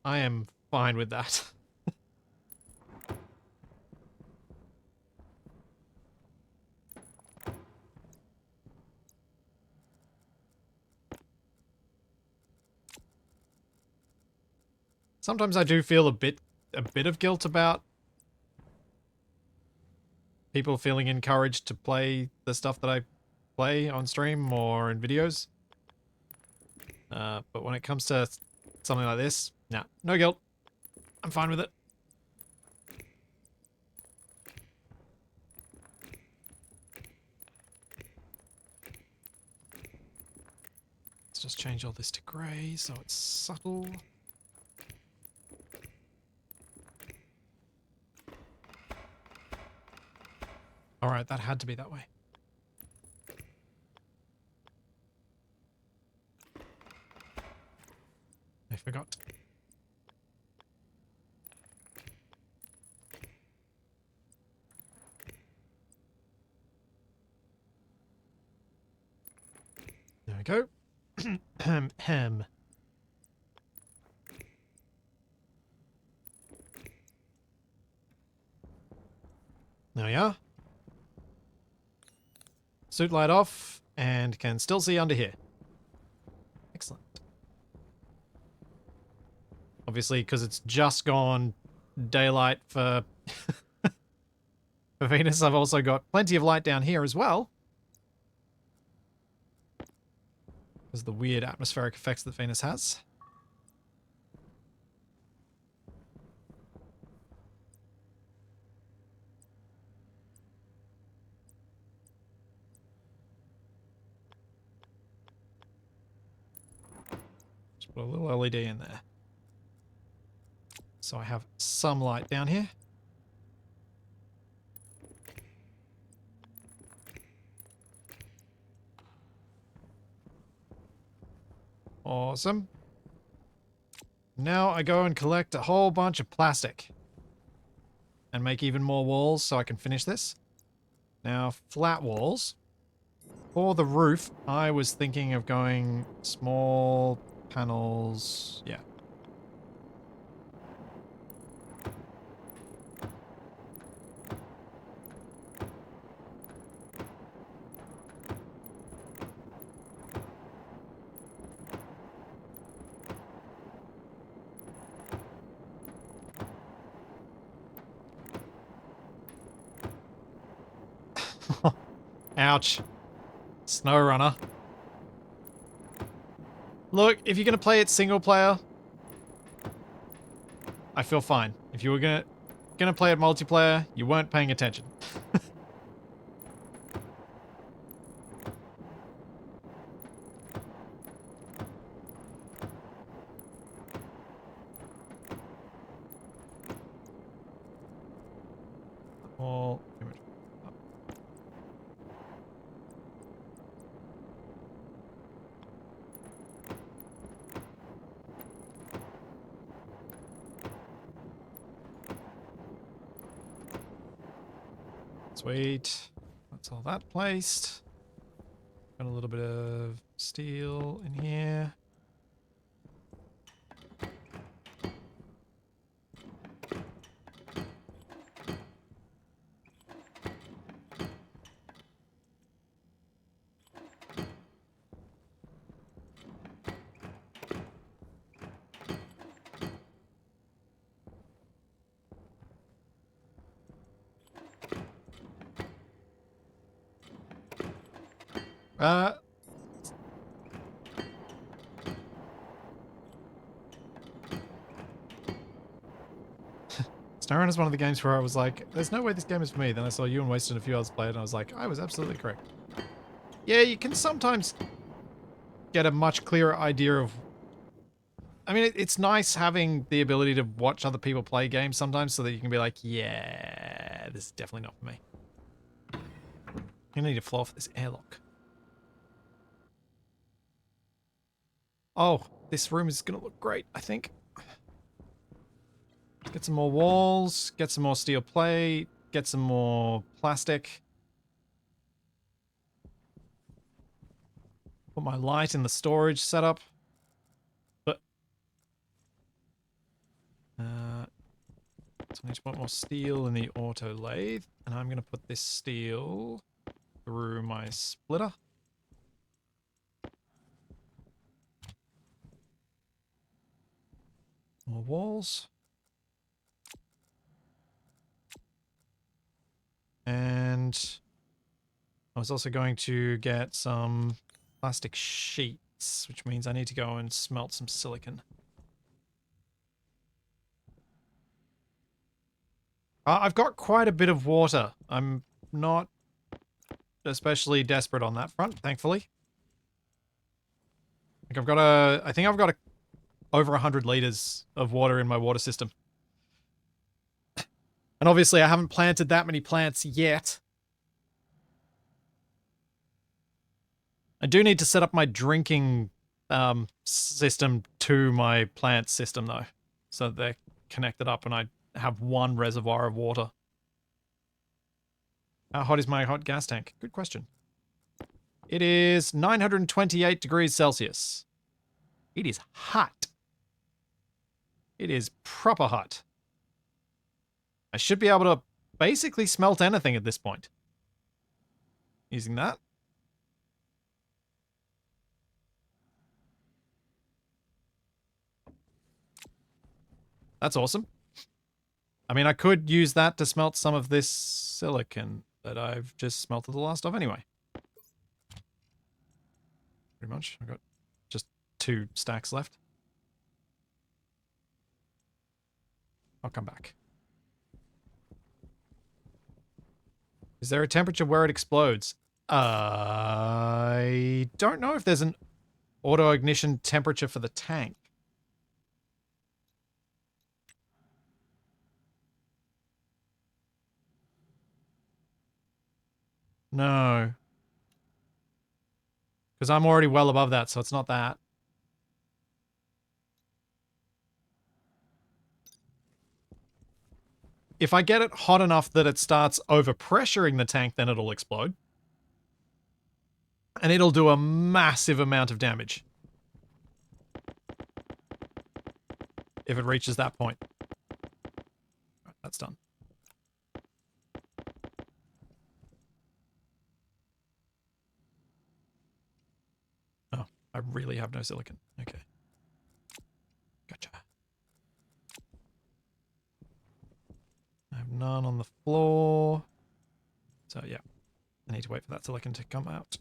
I am fine with that. Sometimes I do feel a bit of guilt about people feeling encouraged to play the stuff that I play on stream or in videos. But when it comes to something like this, nah, no guilt. I'm fine with it. Let's just change all this to grey so it's subtle. Alright, that had to be that way. I forgot. There we go. Hem. There we are. Suit light off, and can still see under here. Excellent. Obviously, because it's just gone daylight for, for Venus, I've also got plenty of light down here as well. Because of the weird atmospheric effects that Venus has. Just put a little LED in there. So I have some light down here. Awesome. Now I go and collect a whole bunch of plastic. And make even more walls so I can finish this. Now, flat walls. For the roof, I was thinking of going small panels. Yeah. Ouch. Snow Runner. Look, if you're going to play it single player, I feel fine. If you were going to play it multiplayer, you weren't paying attention. All image. Sweet. That's all that placed. Got a little bit of steel in here. Uh, Snowrun is one of the games where I was like, there's no way this game is for me. Then I saw you and Wasted and a few others play it, and I was like, I was absolutely correct. Yeah, you can sometimes get a much clearer idea of... I mean, it's nice having the ability to watch other people play games sometimes so that you can be like, yeah, this is definitely not for me. I need to floor for this airlock. Oh, this room is going to look great, I think. Get some more walls, get some more steel plate, get some more plastic. Put my light in the storage setup. But so I need to put more steel in the auto lathe, and I'm going to put this steel through my splitter. More walls. And I was also going to get some plastic sheets, which means I need to go and smelt some silicon. I've got quite a bit of water. I'm not especially desperate on that front, thankfully. I think I've got over 100 liters of water in my water system. And obviously I haven't planted that many plants yet. I do need to set up my drinking system to my plant system though, so that they're connected up and I have one reservoir of water. How hot is my hot gas tank? Good question. It is 928 degrees Celsius. It is hot. It is proper hot. I should be able to basically smelt anything at this point. Using that. That's awesome. I mean, I could use that to smelt some of this silicon that I've just smelted the last of anyway. Pretty much. I've got just 2 stacks left. I'll come back. Is there a temperature where it explodes? I don't know if there's an auto ignition temperature for the tank. No. Because I'm already well above that, so it's not that. If I get it hot enough that it starts overpressuring the tank, then it'll explode. And it'll do a massive amount of damage. If it reaches that point. Right, that's done. Oh, I really have no silicon. Okay. Gotcha. I have none on the floor. So yeah, I need to wait for that silicon to come out.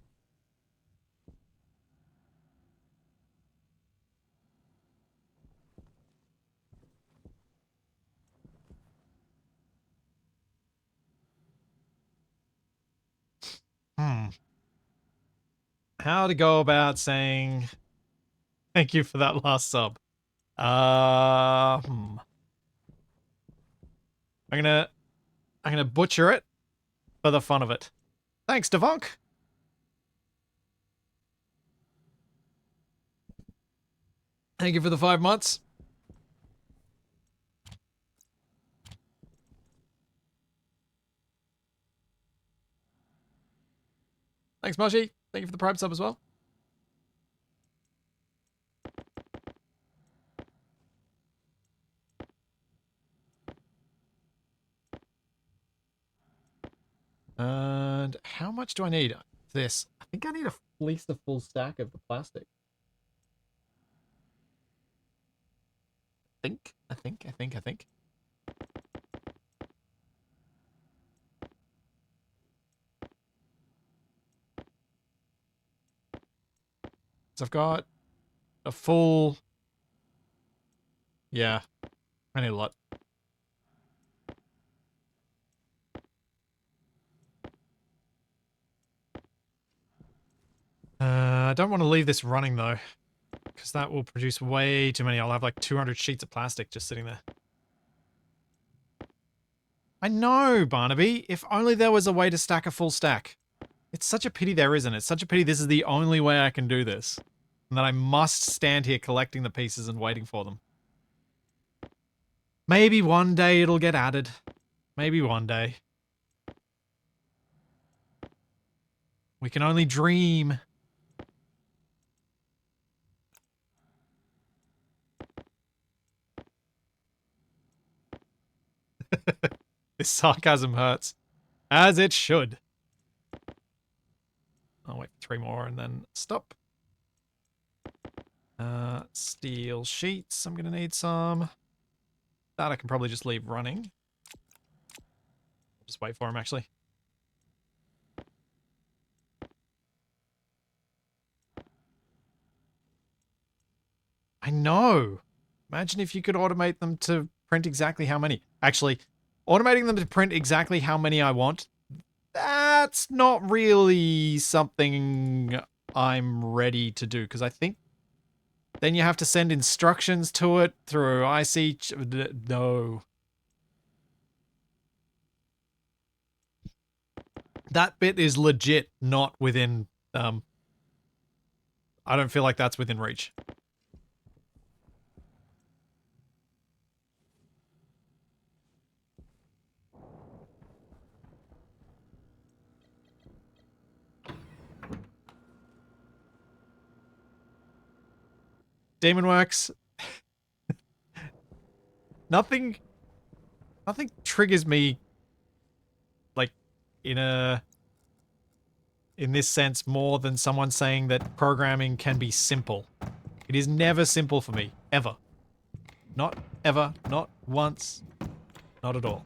How to go about saying thank you for that last sub. I'm gonna butcher it for the fun of it. Thanks, Devonk. Thank you for the 5 months. Thanks, Moshi. Thank you for the Prime sub as well. And how much do I need? This. I think I need at least a full stack of the plastic. I think. Because I've got a full... Yeah, I need a lot. I don't want to leave this running, though. Because that will produce way too many. I'll have like 200 sheets of plastic just sitting there. I know, Barnaby. If only there was a way to stack a full stack. It's such a pity there isn't. It's such a pity this is the only way I can do this. And that I must stand here collecting the pieces and waiting for them. Maybe one day it'll get added. Maybe one day. We can only dream. This sarcasm hurts. As it should. I'll wait for 3 more and then stop. Steel sheets. I'm going to need some. That I can probably just leave running. Just wait for him, actually. I know. Imagine if you could automate them to print exactly how many. Actually, automating them to print exactly how many I want, that's not really something I'm ready to do. Because I think then you have to send instructions to it through IC. No. That bit is legit not within... I don't feel like that's within reach. Demonworks. Nothing triggers me like in this sense more than someone saying that programming can be simple. It is never simple for me. Ever. Not ever. Not once. Not at all.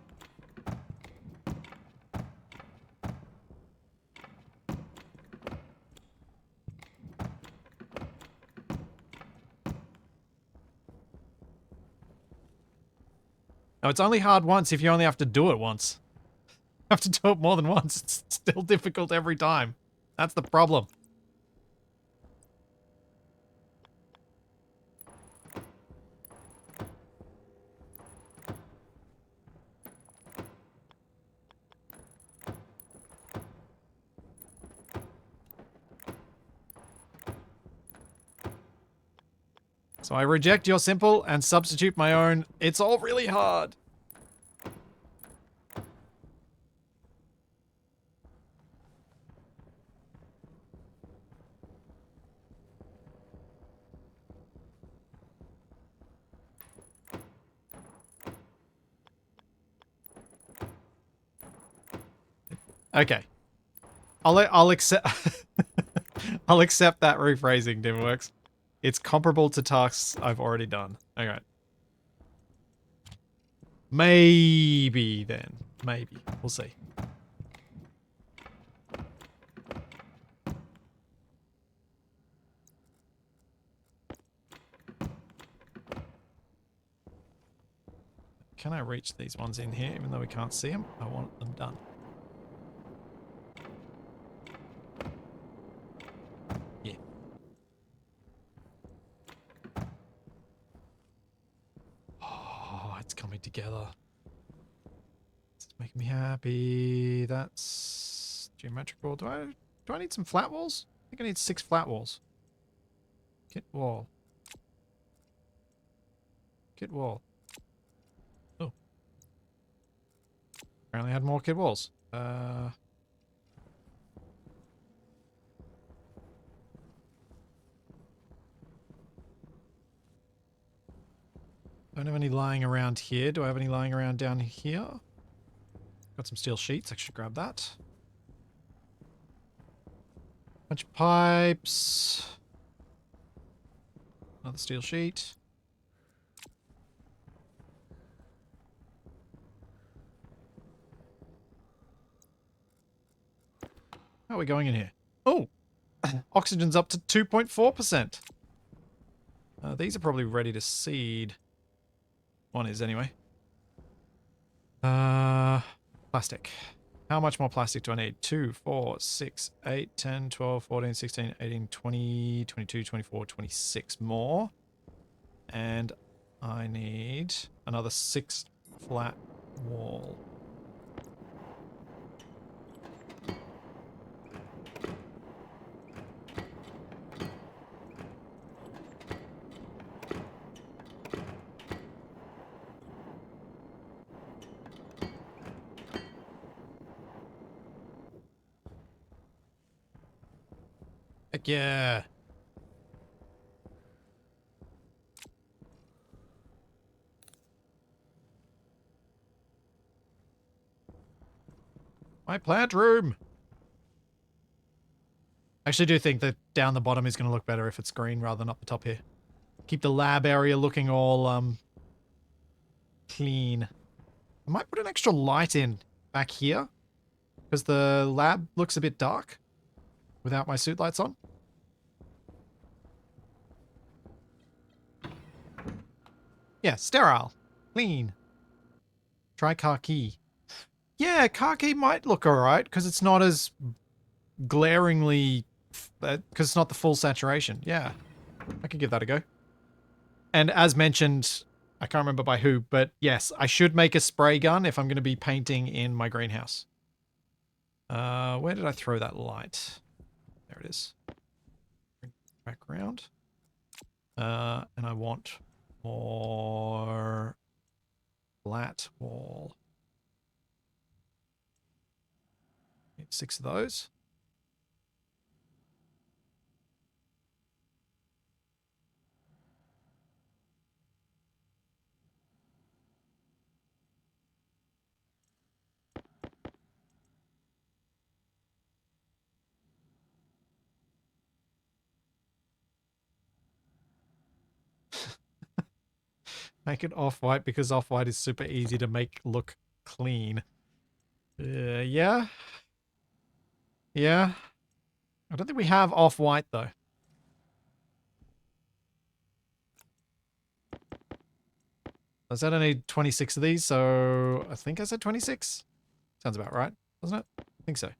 No, it's only hard once if you only have to do it once. You have to do it more than once. It's still difficult every time. That's the problem. So I reject your simple and substitute my own. It's all really hard. Okay. I'll accept I'll accept that rephrasing, Dimworks. It's comparable to tasks I've already done. Alright. Maybe then. Maybe. We'll see. Can I reach these ones in here even though we can't see them? I want them done. Yeah. Oh, it's coming together. It's making me happy. That's geometrical. Do I need some flat walls? I think I need 6 flat walls. Kit wall. Kit wall. Oh. Apparently I had more kit walls. Don't have any lying around here. Do I have any lying around down here? Got some steel sheets. I should grab that. Bunch of pipes. Another steel sheet. How are we going in here? Oh! Oxygen's up to 2.4%. These are probably ready to seed. One is anyway. Plastic. How much more plastic do I need? 2, 4, 6, 8, 10, 12, 14, 16, 18, 20, 22, 24, 26 more. And I need another 6 flat wall. Heck yeah. My plant room. I actually do think that down the bottom is going to look better if it's green rather than up the top here. Keep the lab area looking all clean. I might put an extra light in back here because the lab looks a bit dark without my suit lights on. Yeah, sterile. Clean. Try khaki. Yeah, khaki might look alright because it's not as glaringly... because it's not the full saturation. Yeah, I could give that a go. And as mentioned, I can't remember by who, but yes, I should make a spray gun if I'm going to be painting in my greenhouse. Where did I throw that light? There it is. Background. And I want more flat wall. Need 6 of those. Make it off-white because off-white is super easy to make look clean. Yeah. Yeah. I don't think we have off-white though. I said I need 26 of these, so I think I said 26. Sounds about right, doesn't it? I think so.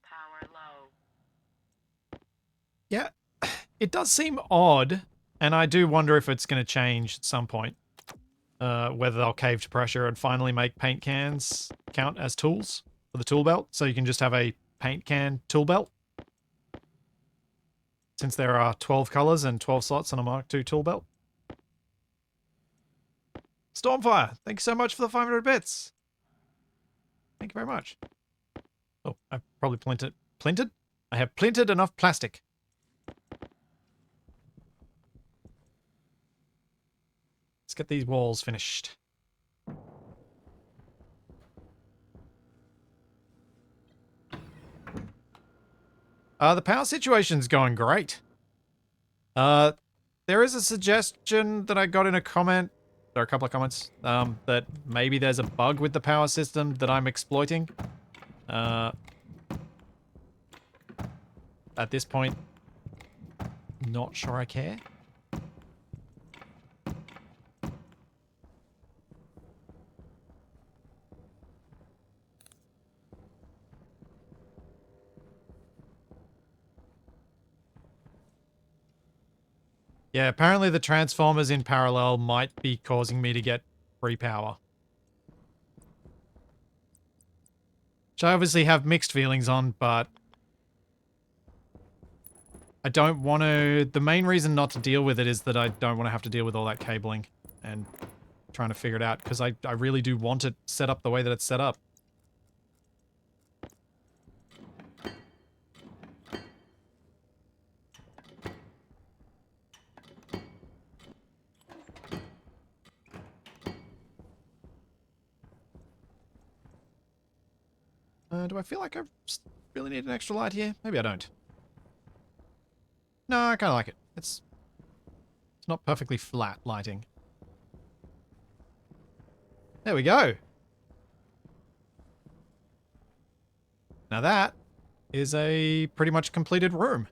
Power low. Yeah, it does seem odd, and I do wonder if it's going to change at some point. Whether they'll cave to pressure and finally make paint cans count as tools for the tool belt, so you can just have a paint can tool belt. Since there are 12 colors and 12 slots on a Mark II tool belt. Stormfire, thank you so much for the 500 bits. Thank you very much. Oh, I probably plinted? I have plinted enough plastic. Let's get these walls finished. The power situation's going great. There is a suggestion that I got in a comment. There are a couple of comments. That maybe there's a bug with the power system that I'm exploiting. At this point, not sure I care. Yeah, apparently the transformers in parallel might be causing me to get free power. Which I obviously have mixed feelings on, but I don't want to... The main reason not to deal with it is that I don't want to have to deal with all that cabling and trying to figure it out, because I really do want it set up the way that it's set up. Do I feel like I really need an extra light here? Maybe I don't. No, I kind of like it. It's not perfectly flat lighting. There we go. Now that is a pretty much completed room.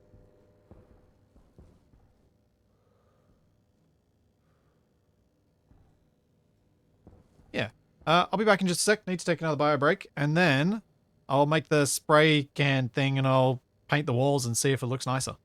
Yeah. I'll be back in just a sec. Need to take another bio break. And then I'll make the spray can thing and I'll paint the walls and see if it looks nicer.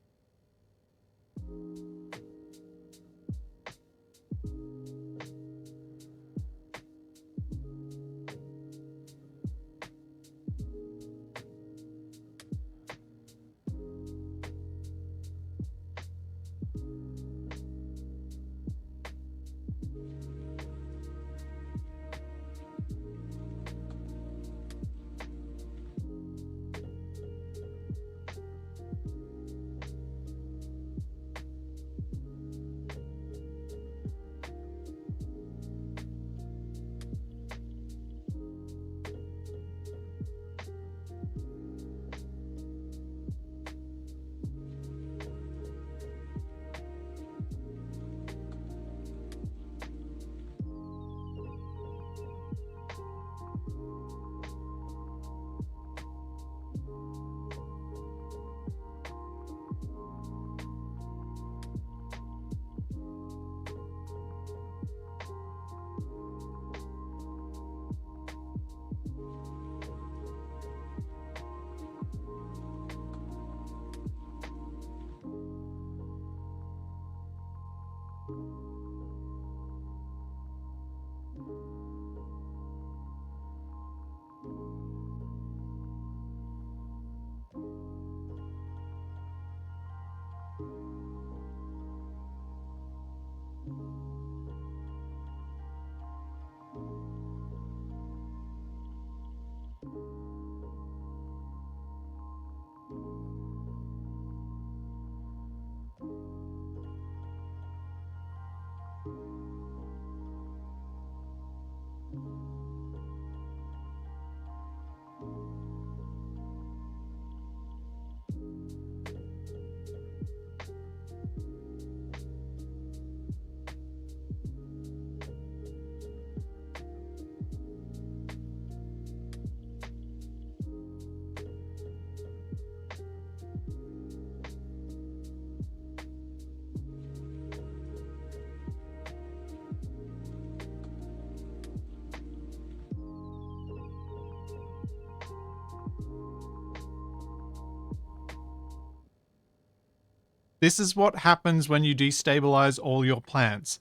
This is what happens when you destabilize all your plants.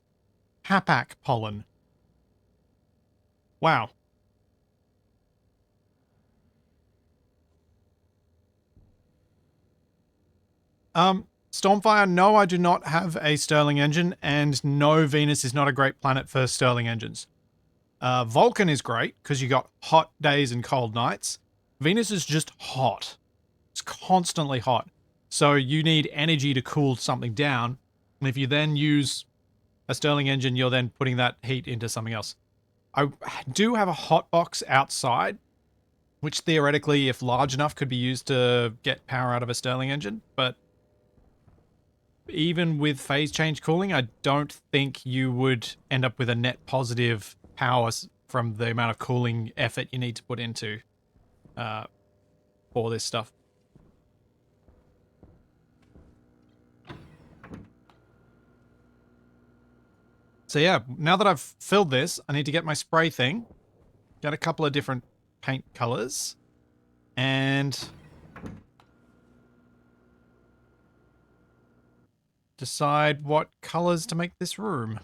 Hapak pollen. Wow. Stormfire, no, I do not have a Stirling engine, and no, Venus is not a great planet for Stirling engines. Vulcan is great, because you got hot days and cold nights. Venus is just hot. It's constantly hot. So you need energy to cool something down, and if you then use a Stirling engine, you're then putting that heat into something else. I do have a hot box outside, which theoretically, if large enough, could be used to get power out of a Stirling engine, but even with phase change cooling, I don't think you would end up with a net positive power from the amount of cooling effort you need to put into for this stuff. So yeah, now that I've filled this, I need to get my spray thing, get a couple of different paint colors, and decide what colors to make this room.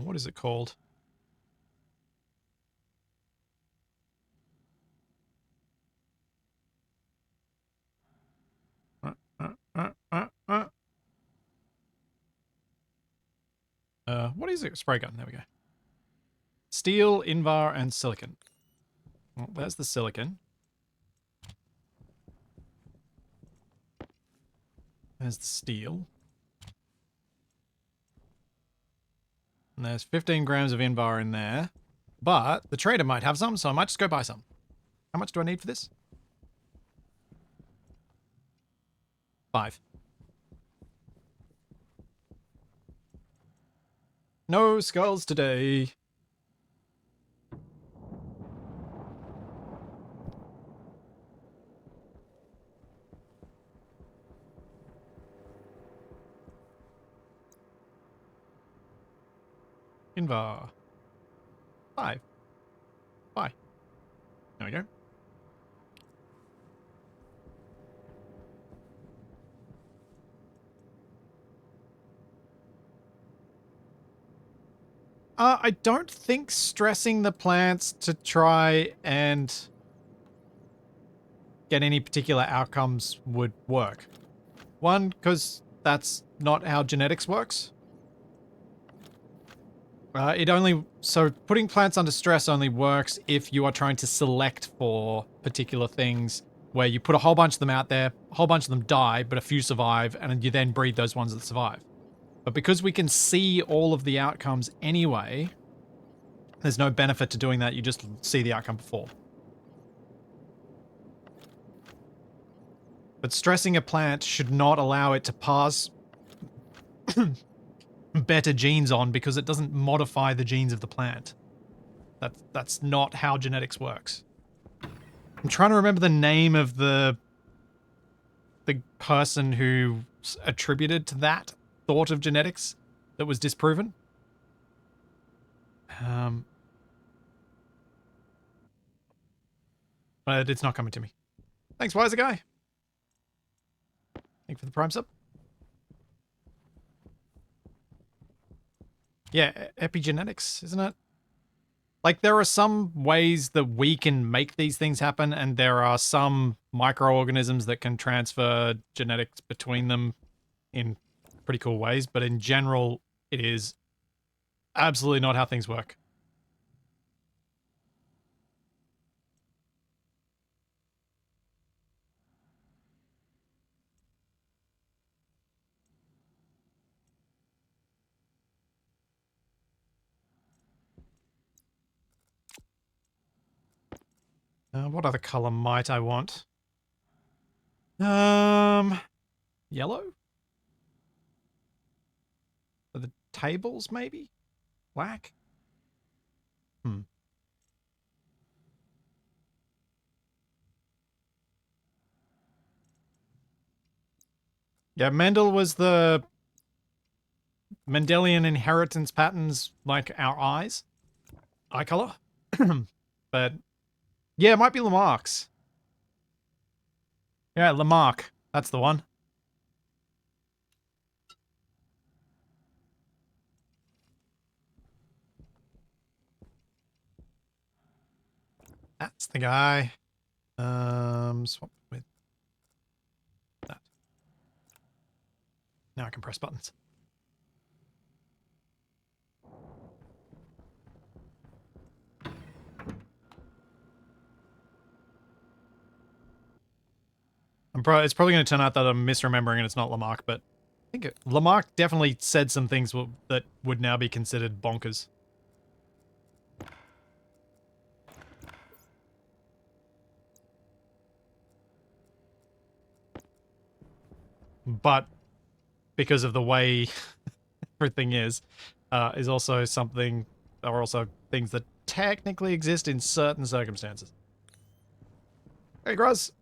What is it called? What is it? Spray gun. There we go. Steel, Invar, and silicon. Well, there's the silicon. There's the steel. And there's 15 grams of Invar in there. But the trader might have some, so I might just go buy some. How much do I need for this? 5. No skulls today. Invar. 5. Bye. There we go. I don't think stressing the plants to try and get any particular outcomes would work. One, because that's not how genetics works. So putting plants under stress only works if you are trying to select for particular things where you put a whole bunch of them out there, a whole bunch of them die, but a few survive, and you then breed those ones that survive. But because we can see all of the outcomes anyway, there's no benefit to doing that. You just see the outcome before. But stressing a plant should not allow it to pass better genes on because it doesn't modify the genes of the plant. That's not how genetics works. I'm trying to remember the name of the person who attributed to that thought of genetics that was disproven. But it's not coming to me. Thanks, Wiser Guy. Thank you for the prime sub. Yeah, epigenetics, isn't it? Like, there are some ways that we can make these things happen, and there are some microorganisms that can transfer genetics between them in pretty cool ways, but in general, it is absolutely not how things work. What other color might I want? Yellow? For the tables, maybe? Black? Yeah, Mendel was the Mendelian inheritance patterns, like our eyes. Eye color. But, yeah, it might be Lamarck's. Yeah, Lamarck. That's the one. That's the guy. Swap with that. Now I can press buttons. It's probably going to turn out that I'm misremembering and it's not Lamarck, but I think Lamarck definitely said some things that would now be considered bonkers. But because of the way everything is also something, are also things that technically exist in certain circumstances. Hey, Groz.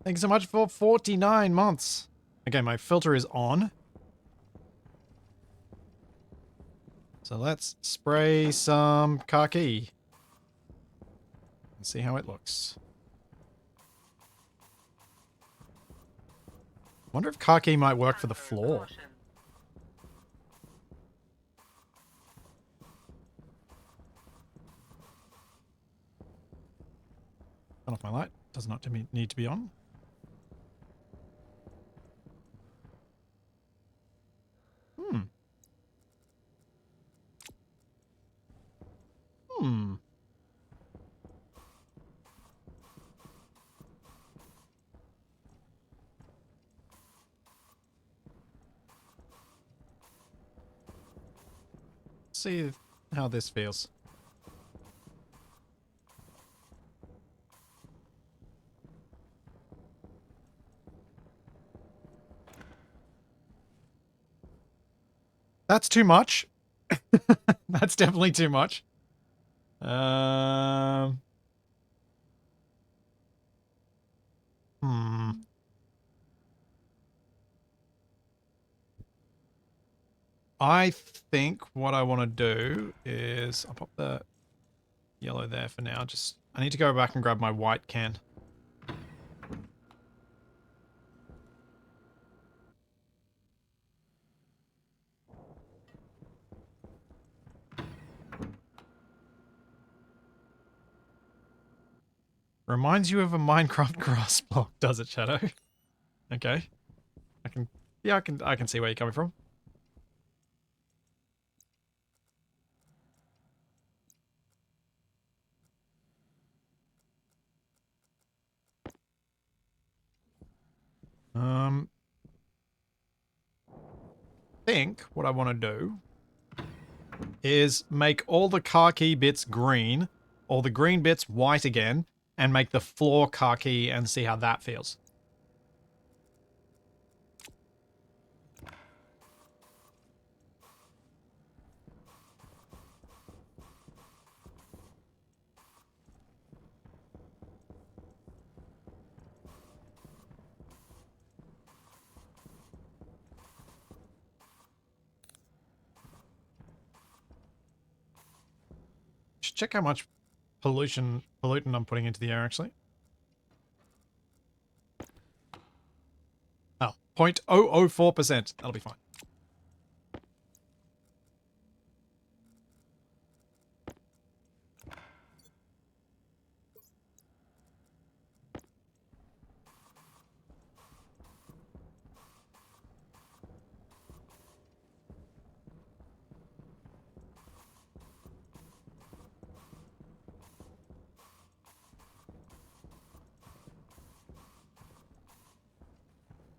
Thank you so much for 49 months. Okay, my filter is on. So let's spray some khaki. And see how it looks. Wonder if khaki might work for the floor. Turn off my light. Does not need to be on. See how this feels. That's too much. That's definitely too much. Um. Hmm. I think what I want to do is I'll pop the yellow there for now. Just I need to go back and grab my white can. Reminds you of a Minecraft grass block, does it, Shadow? Okay. I can yeah, I can see where you're coming from. Um think what I want to do is make all the khaki bits green, all the green bits white again, and make the floor khaki and see how that feels. Just check how much pollutant I'm putting into the air actually. Oh, 0.004%. That'll be fine.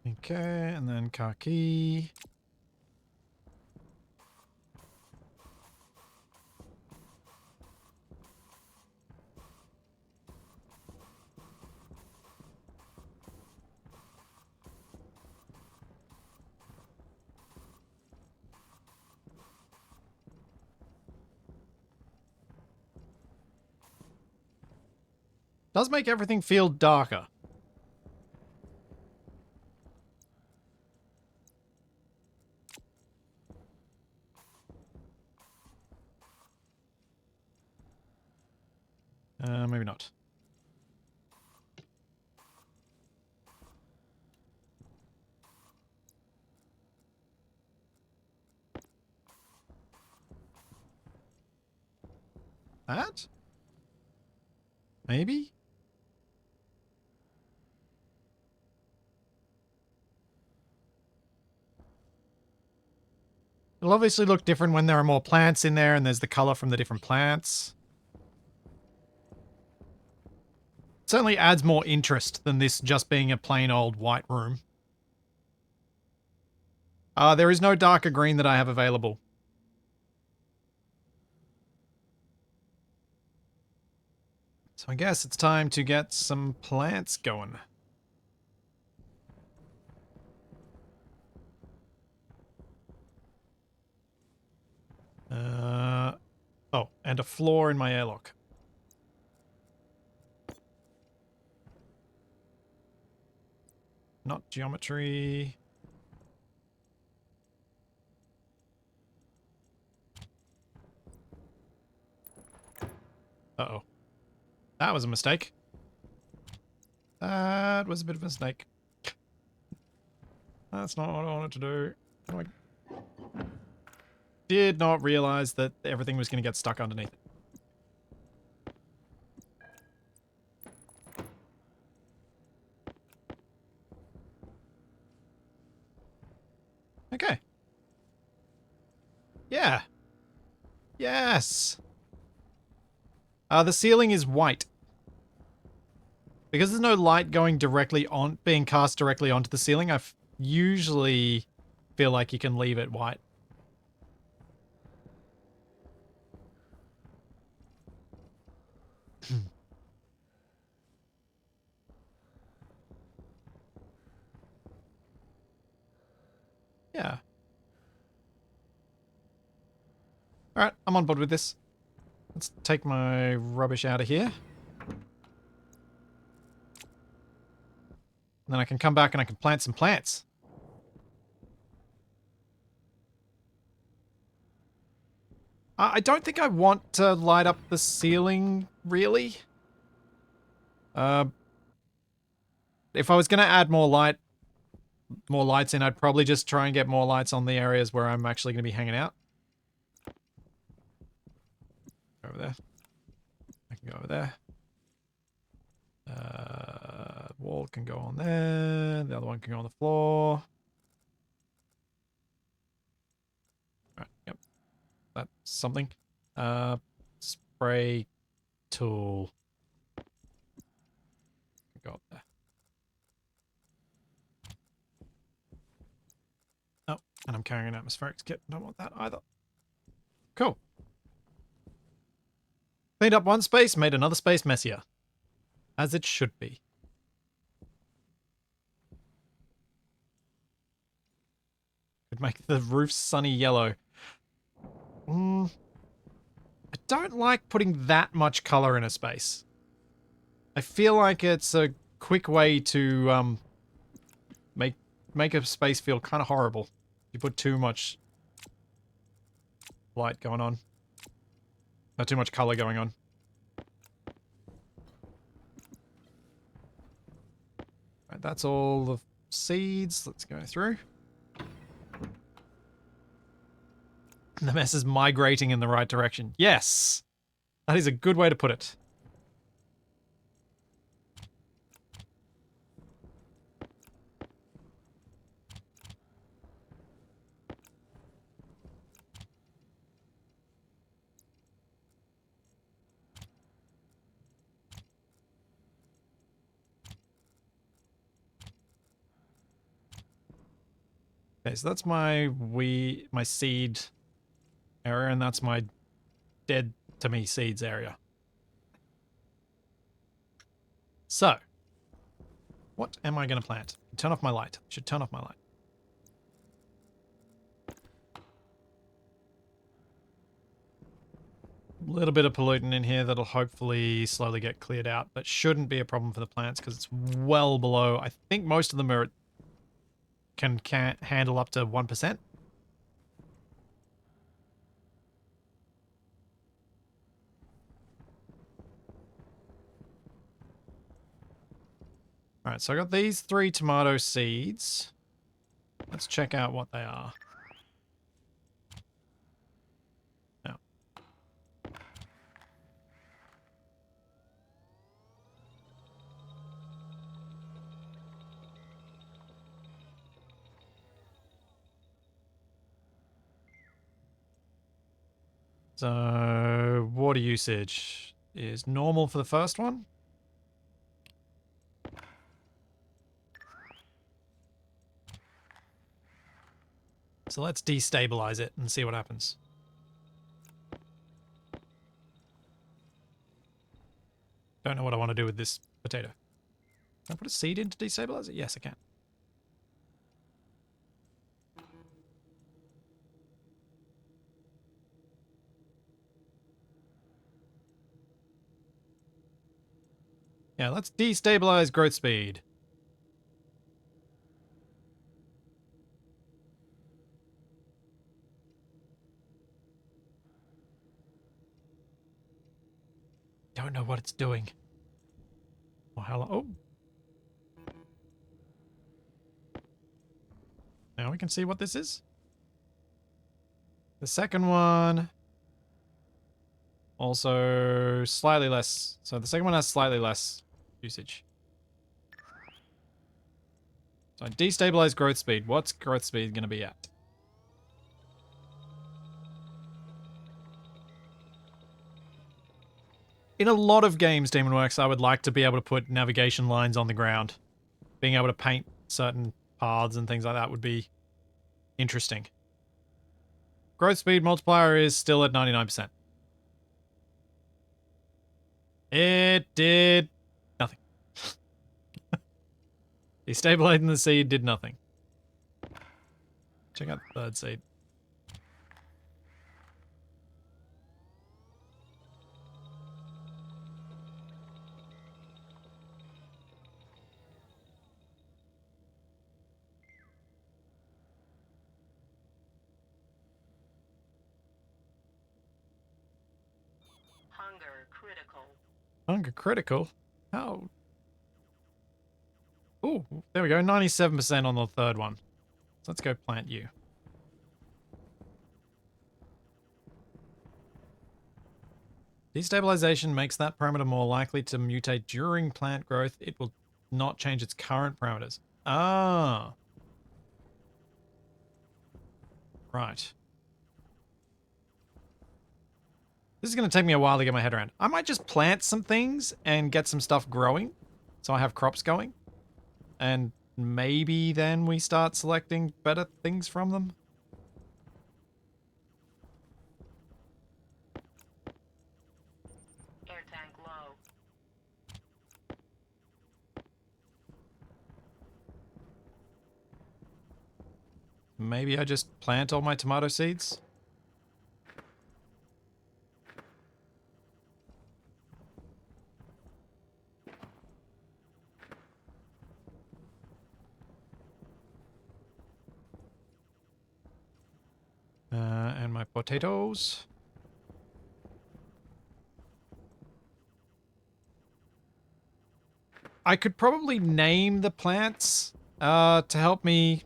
Okay, and then khaki. Does make everything feel darker. Maybe not. That? Maybe? It'll obviously look different when there are more plants in there and there's the color from the different plants. It certainly adds more interest than this just being a plain old white room. There is no darker green that I have available. So I guess it's time to get some plants going. Oh, and a floor in my airlock. Not geometry. Uh-oh. That was a mistake. That was a bit of a mistake. That's not what I wanted to do. I did not realize that everything was going to get stuck underneath it. Okay. Yeah. Yes. The ceiling is white. Because there's no light going directly on, being cast directly onto the ceiling, I usually feel like you can leave it white. Yeah. Alright, I'm on board with this. Let's take my rubbish out of here. And then I can come back and I can plant some plants. I don't think I want to light up the ceiling, really. If I was going to add more lights in, I'd probably just try and get more lights on the areas where I'm actually going to be hanging out. Over there. I can go over there. Wall can go on there. The other one can go on the floor. Alright, yep. That's something. Spray tool. Go up there. Oh, and I'm carrying an atmospherics kit. Don't want that either. Cool. Cleaned up one space, made another space messier. As it should be. Could make the roof sunny yellow. I don't like putting that much color in a space. I feel like it's a quick way to make a space feel kind of horrible. You put too much light going on. Not too much color going on. Right, that's all the seeds. Let's go through. The mess is migrating in the right direction. Yes! That is a good way to put it. Okay, so that's my seed area, and that's my dead to me seeds area. So, what am I going to plant? Turn off my light. I should turn off my light. A little bit of pollutant in here that'll hopefully slowly get cleared out, but shouldn't be a problem for the plants because it's well below. I think most of them are can handle up to 1%. Alright, so I got these 3 tomato seeds. Let's check out what they are. Now. So, water usage is normal for the first one. So let's destabilize it and see what happens. Don't know what I want to do with this potato. Can I put a seed in to destabilize it? Yes, I can. Yeah, let's destabilize growth speed. Don't know what it's doing. Oh, how long? Oh. Now we can see what this is. The second one also slightly less. So the second one has slightly less usage. So I destabilize growth speed. What's growth speed going to be at? In a lot of games, Demonworks, I would like to be able to put navigation lines on the ground. Being able to paint certain paths and things like that would be interesting. Growth speed multiplier is still at 99%. It did nothing. Destabilizing the seed did nothing. Check out the third seed. critical. Hunger critical? How? Oh, there we go. 97% on the third one. So let's go plant you. Destabilization makes that parameter more likely to mutate during plant growth. It will not change its current parameters. Ah. Right. This is going to take me a while to get my head around. I might just plant some things and get some stuff growing. So I have crops going. And maybe then we start selecting better things from them. Air tank low. Maybe I just plant all my tomato seeds. And my potatoes. I could probably name the plants to help me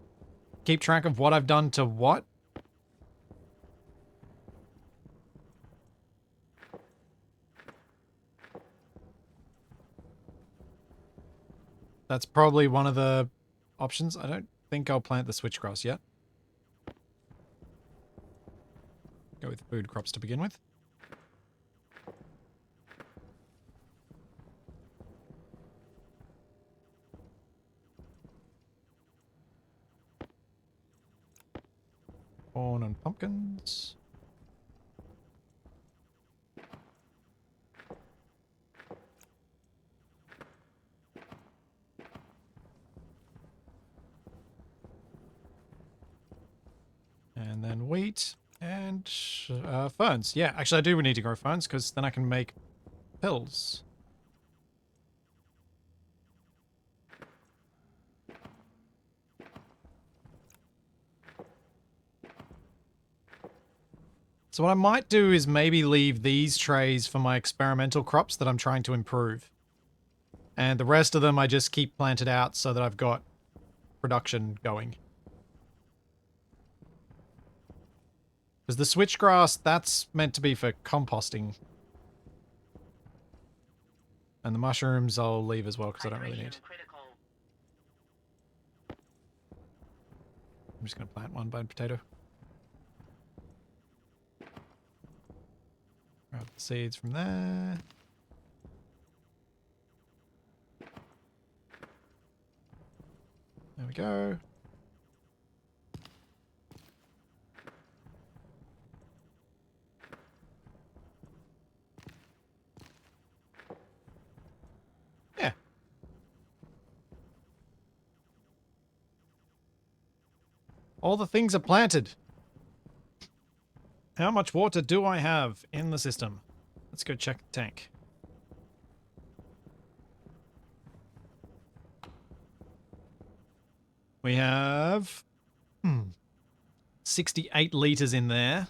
keep track of what I've done to what. That's probably one of the options. I don't think I'll plant the switchgrass yet. Go with food crops to begin with. Corn and pumpkins. And then wheat and ferns. Yeah, actually I do need to grow ferns because then I can make pills. So what I might do is maybe leave these trays for my experimental crops that I'm trying to improve. And the rest of them I just keep planted out so that I've got production going. Because the switchgrass, that's meant to be for composting. And the mushrooms I'll leave as well because I don't really need. Critical. I'm just going to plant one bone potato. Grab the seeds from there. There we go. Yeah. All the things are planted. How much water do I have in the system? Let's go check the tank. We have 68 liters in there.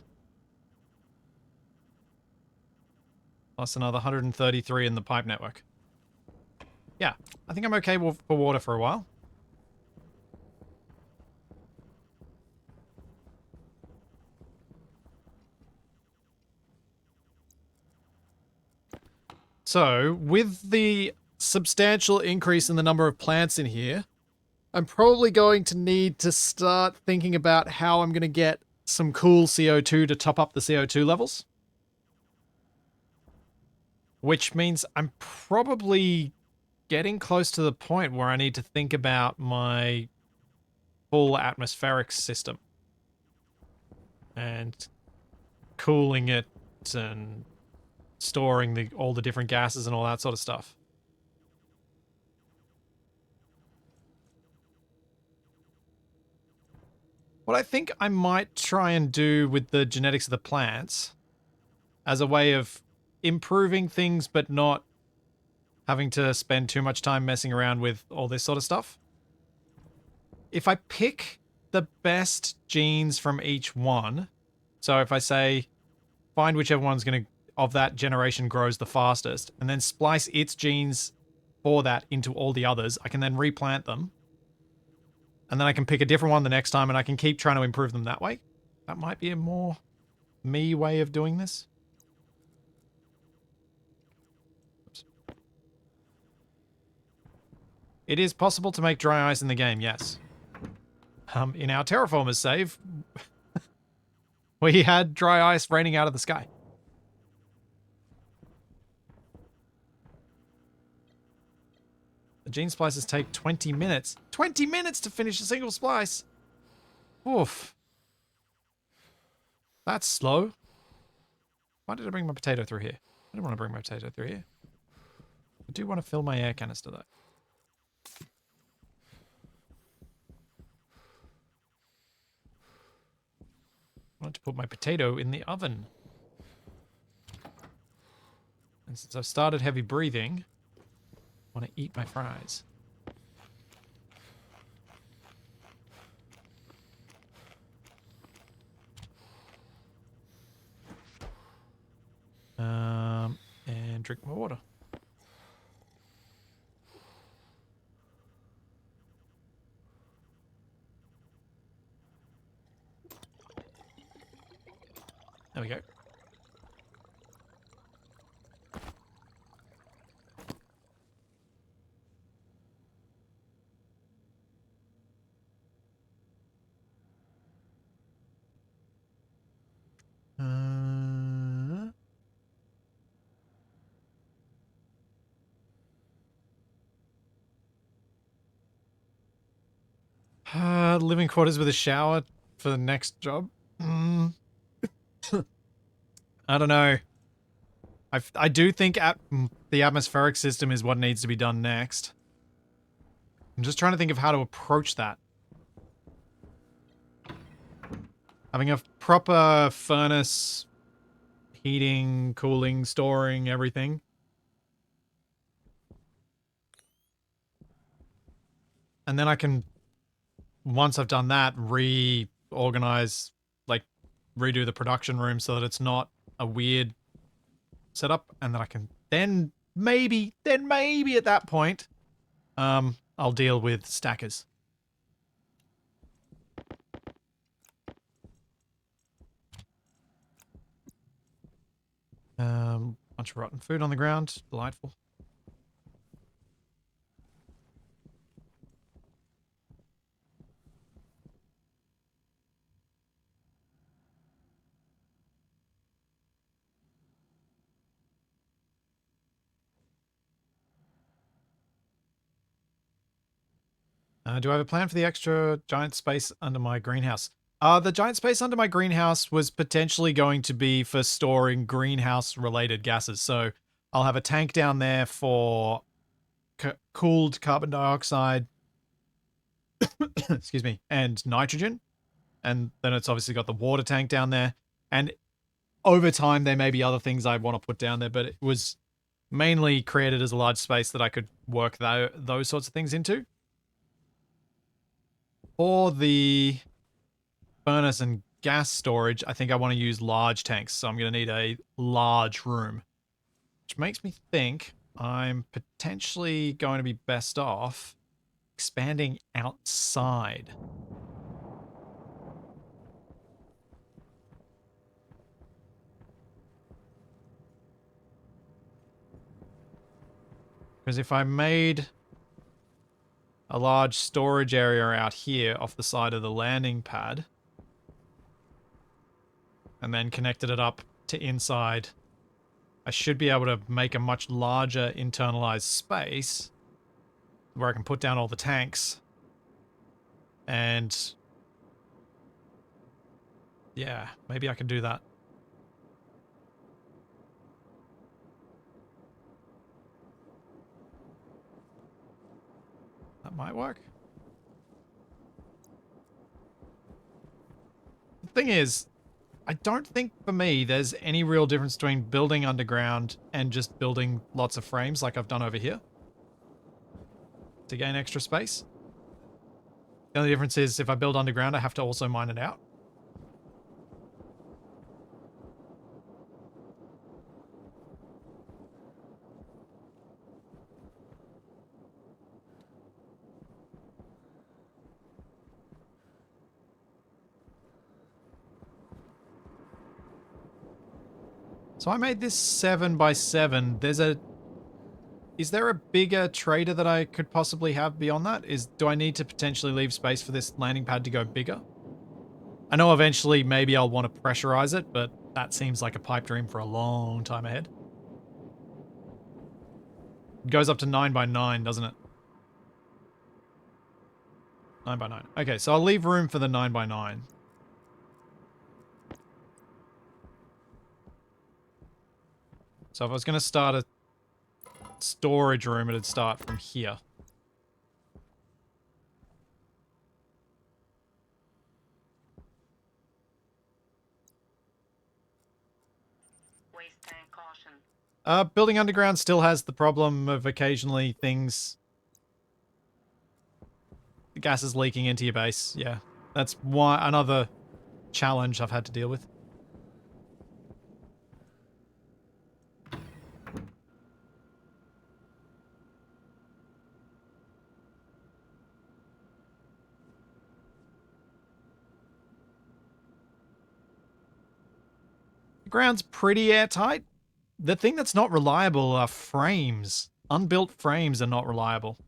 Plus another 133 in the pipe network. Yeah, I think I'm okay for water for a while. So, with the substantial increase in the number of plants in here, I'm probably going to need to start thinking about how I'm going to get some cool CO2 to top up the CO2 levels. Which means I'm probably getting close to the point where I need to think about my full atmospheric system. And cooling it and storing all the different gases and all that sort of stuff. What I think I might try and do with the genetics of the plants as a way of improving things but not having to spend too much time messing around with all this sort of stuff. If I pick the best genes from each one, so if I say find whichever one's going to of that generation grows the fastest, and then splice its genes for that into all the others. I can then replant them, and then I can pick a different one the next time, and I can keep trying to improve them that way. That might be a more me way of doing this. Oops. It is possible to make dry ice in the game, yes. In our Terraformers save, we had dry ice raining out of the sky. The gene splices take 20 minutes. 20 minutes to finish a single splice! Oof. That's slow. Why did I bring my potato through here? I don't want to bring my potato through here. I do want to fill my air canister though. I want to put my potato in the oven. And since I've started heavy breathing, I want to eat my fries. And drink more water. There we go. Living quarters with a shower for the next job. I don't know. I do think the atmospheric system is what needs to be done next. I'm just trying to think of how to approach that. Having a proper furnace, heating, cooling, storing, everything. And then I can, once I've done that, reorganize, like, redo the production room so that it's not a weird setup. And then I can, then maybe at that point, I'll deal with stackers. Bunch of rotten food on the ground. Delightful. Do I have a plan for the extra giant space under my greenhouse? The giant space under my greenhouse was potentially going to be for storing greenhouse-related gases. So I'll have a tank down there for cooled carbon dioxide, excuse me, and nitrogen. And then it's obviously got the water tank down there. And over time, there may be other things I want to put down there, but it was mainly created as a large space that I could work those sorts of things into. For the furnace and gas storage, I think I want to use large tanks, so I'm going to need a large room. Which makes me think I'm potentially going to be best off expanding outside. Because if I made a large storage area out here off the side of the landing pad, and then connected it up to inside, I should be able to make a much larger internalized space where I can put down all the tanks. And yeah, maybe I can do that. That might work. The thing is, I don't think for me there's any real difference between building underground and just building lots of frames like I've done over here to gain extra space. The only difference is if I build underground, I have to also mine it out. So I made this 7 by 7. Is there a bigger trader that I could possibly have beyond that? Do I need to potentially leave space for this landing pad to go bigger? I know eventually maybe I'll want to pressurize it, but that seems like a pipe dream for a long time ahead. It goes up to 9 by 9, doesn't it? 9 by 9. Okay, so I'll leave room for the 9 by 9. So if I was going to start a storage room, it'd start from here. Waste tank caution. Building underground still has the problem of occasionally the gas is leaking into your base. Yeah, that's another challenge I've had to deal with. The ground's pretty airtight. The thing that's not reliable are frames. Unbuilt frames are not reliable.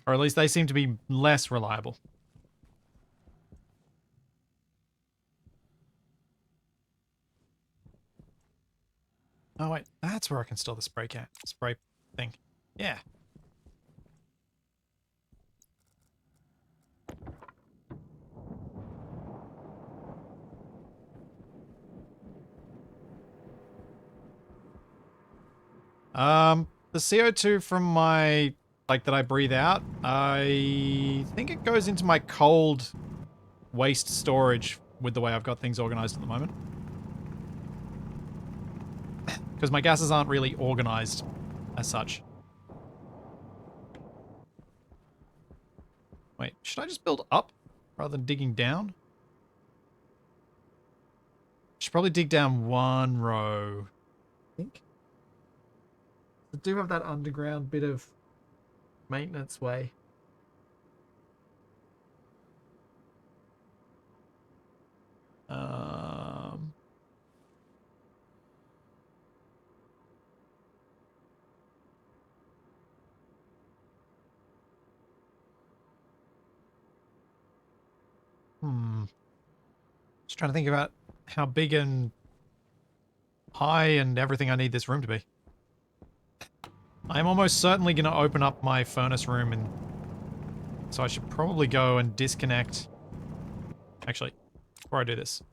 Or at least they seem to be less reliable. Oh wait, that's where I can store the spray thing. Yeah. The CO2 from my, that I breathe out, I think it goes into my cold waste storage with the way I've got things organized at the moment. Because my gases aren't really organized as such. Wait, should I just build up rather than digging down? Should probably dig down one row, I think. I do have that underground bit of maintenance way. Um, Just trying to think about how big and high and everything I need this room to be. I'm almost certainly going to open up my furnace room, and so I should probably go and disconnect. Actually, before I do this,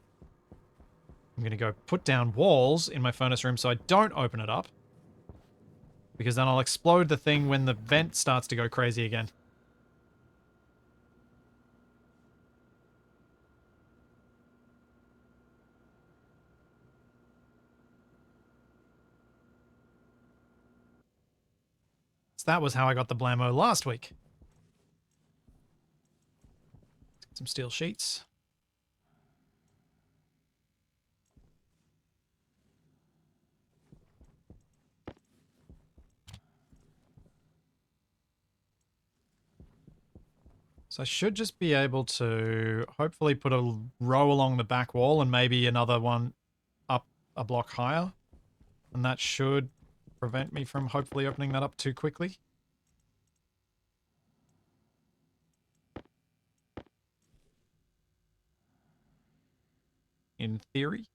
I'm going to go put down walls in my furnace room so I don't open it up. Because then I'll explode the thing when the vent starts to go crazy again. So that was how I got the blammo last week. Some steel sheets. So I should just be able to hopefully put a row along the back wall and maybe another one up a block higher. And that should prevent me from hopefully opening that up too quickly. In theory.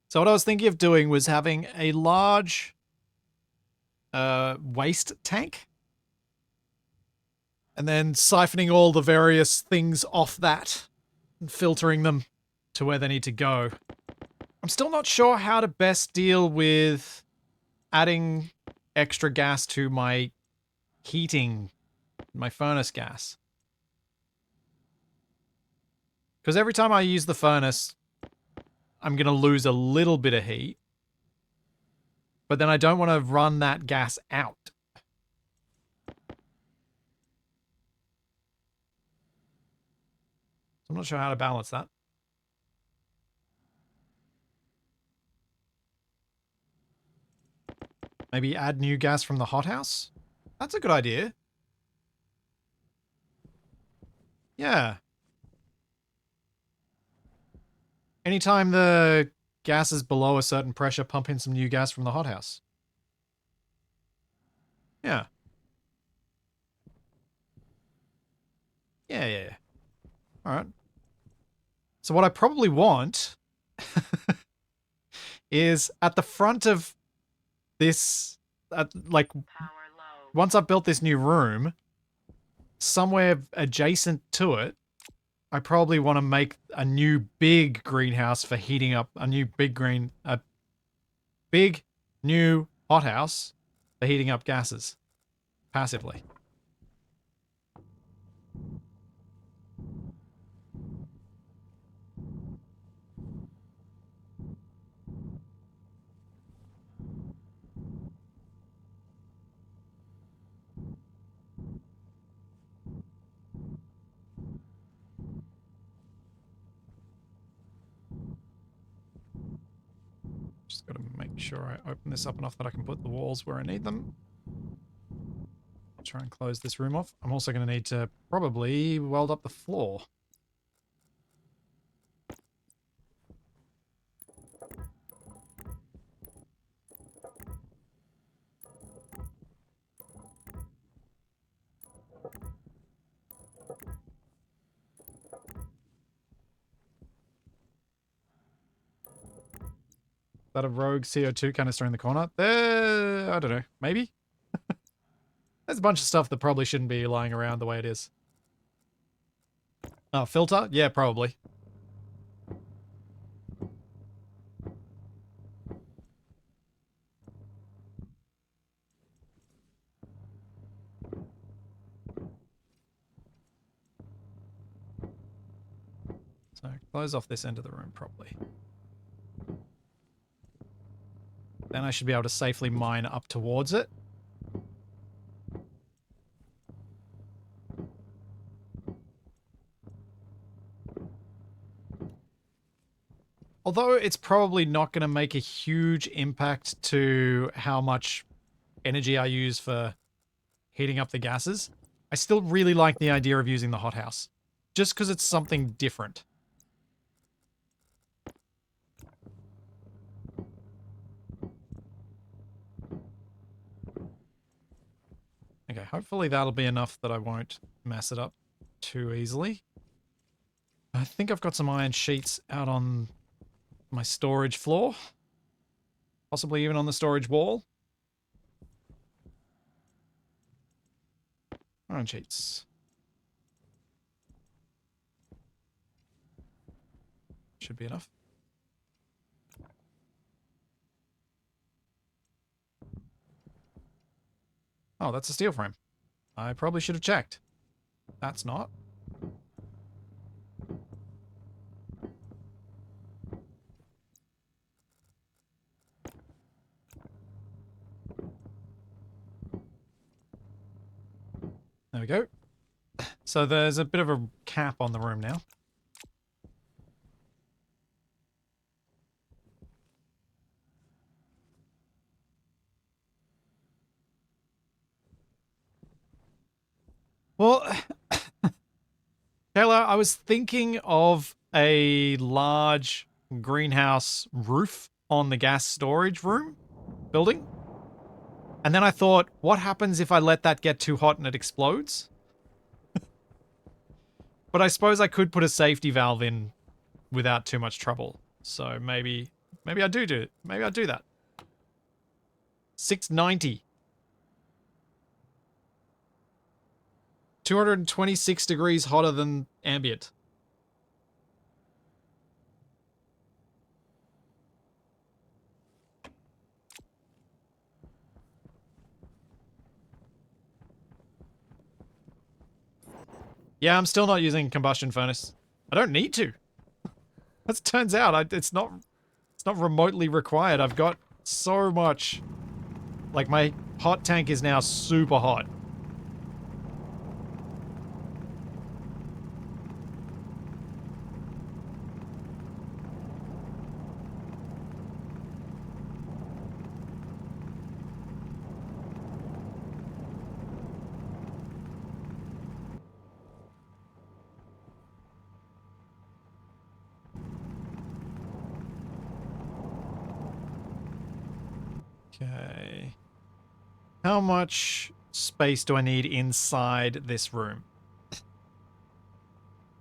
So what I was thinking of doing was having a large waste tank. And then siphoning all the various things off that and filtering them to where they need to go. I'm still not sure how to best deal with adding extra gas to my heating, my furnace gas. Because every time I use the furnace, I'm going to lose a little bit of heat. But then I don't want to run that gas out. So I'm not sure how to balance that. Maybe add new gas from the hothouse? That's a good idea. Yeah. Anytime the gas is below a certain pressure, pump in some new gas from the hothouse. Yeah. Yeah. All right. So what I probably want is at the front of this, like, Power low. once I've built this new room, somewhere adjacent to it, I probably want to make a new big greenhouse for heating up a big new hothouse for heating up gases passively. Just got to make sure I open this up enough that I can put the walls where I need them. I'll try and close this room off. I'm also going to need to probably weld up the floor. That a rogue CO2 canister in the corner? I don't know. Maybe? There's a bunch of stuff that probably shouldn't be lying around the way it is. Oh, filter? Yeah, probably. So close off this end of the room properly. Then I should be able to safely mine up towards it. Although it's probably not going to make a huge impact to how much energy I use for heating up the gases, I still really like the idea of using the hothouse. Just because it's something different. Okay, hopefully that'll be enough that I won't mess it up too easily. I think I've got some iron sheets out on my storage floor. Possibly even on the storage wall. Iron sheets. Should be enough. Oh, that's a steel frame. I probably should have checked. That's not. There we go. So there's a bit of a cap on the room now. Well, Taylor, I was thinking of a large greenhouse roof on the gas storage room building. And then I thought, what happens if I let that get too hot and it explodes? But I suppose I could put a safety valve in without too much trouble. So maybe I do it. Maybe I'll do that. 690. 226 degrees hotter than ambient. Yeah, I'm still not using combustion furnace. I don't need to. As it turns out, it's not remotely required. I've got so much. Like, my hot tank is now super hot. Okay. How much space do I need inside this room?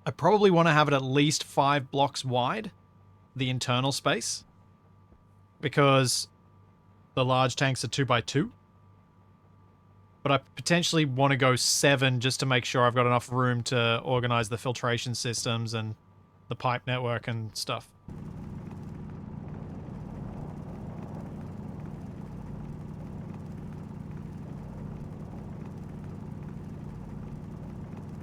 I probably want to have it at least 5 blocks wide, the internal space, because the large tanks are 2x2. But I potentially want to go 7 just to make sure I've got enough room to organize the filtration systems and the pipe network and stuff.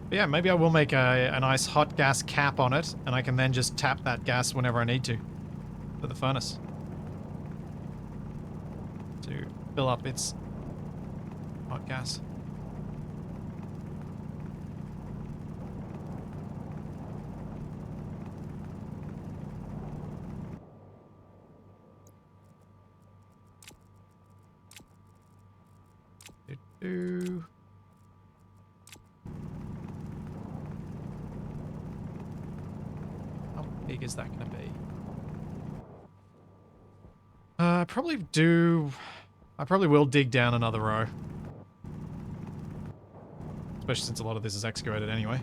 But yeah, maybe I will make a nice hot gas cap on it, and I can then just tap that gas whenever I need to for the furnace to fill up its hot gas. Do-do. How big is that going to be? I probably will dig down another row. Especially since a lot of this is excavated anyway.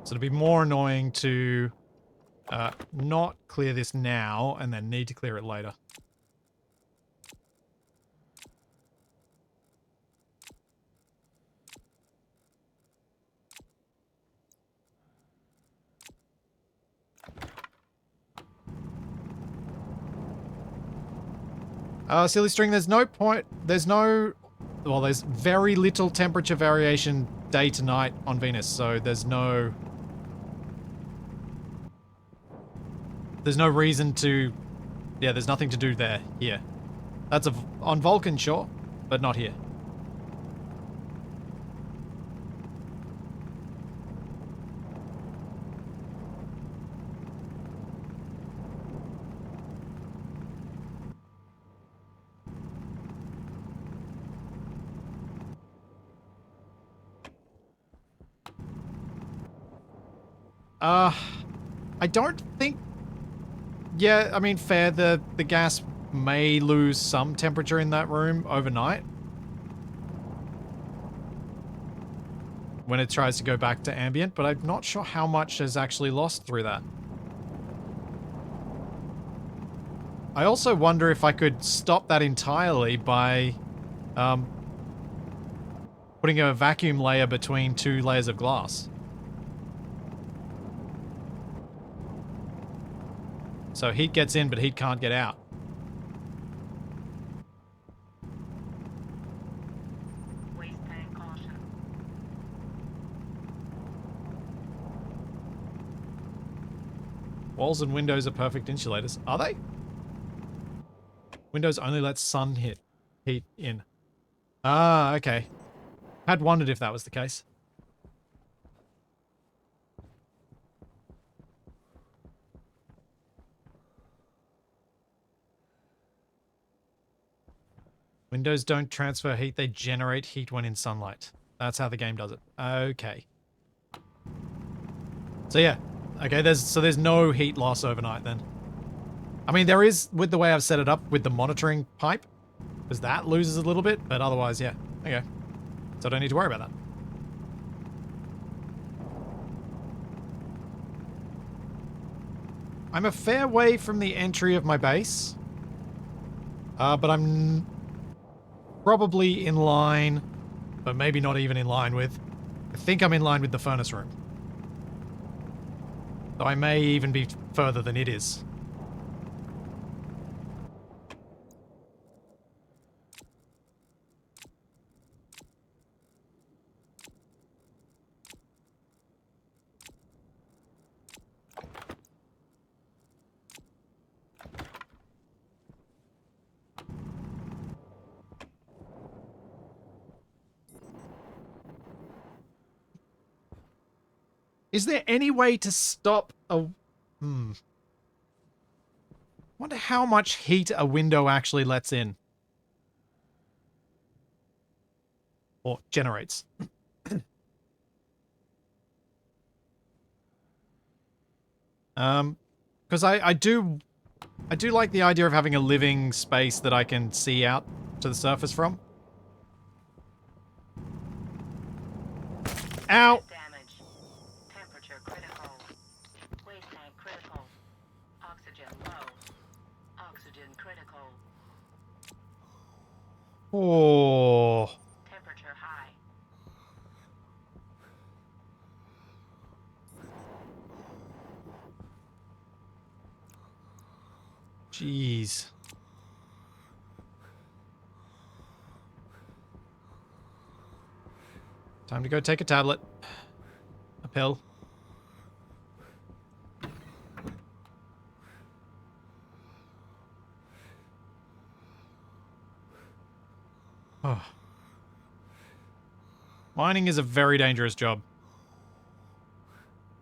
So it'd be more annoying to not clear this now and then need to clear it later. Silly string, there's no point, well, there's very little temperature variation day to night on Venus, so there's no reason to, yeah, there's nothing to do there, here. That's on Vulcan, sure, but not here. I don't think... Yeah, I mean, fair, the gas may lose some temperature in that room overnight. When it tries to go back to ambient, but I'm not sure how much is actually lost through that. I also wonder if I could stop that entirely by putting a vacuum layer between 2 layers of glass. So heat gets in, but heat can't get out. Waste tank caution. Walls and windows are perfect insulators. Are they? Windows only let sun heat in. Ah, okay. Had wondered if that was the case. Windows don't transfer heat, they generate heat when in sunlight. That's how the game does it. Okay. So yeah. Okay, there's no heat loss overnight then. I mean, there is with the way I've set it up with the monitoring pipe, because that loses a little bit, but otherwise, yeah. Okay. So I don't need to worry about that. I'm a fair way from the entry of my base. But I'm probably in line, but maybe not even in line with. I think I'm in line with the furnace room. So I may even be further than it is. Is there any way to stop a... Wonder how much heat a window actually lets in. Or generates. Because I do like the idea of having a living space that I can see out to the surface from. Ow! Damage. Temperature critical. Waste tank critical. Oxygen low. Oxygen critical. Oh. Temperature high. Jeez. Time to go take a tablet. A pill. Oh. Mining is a very dangerous job.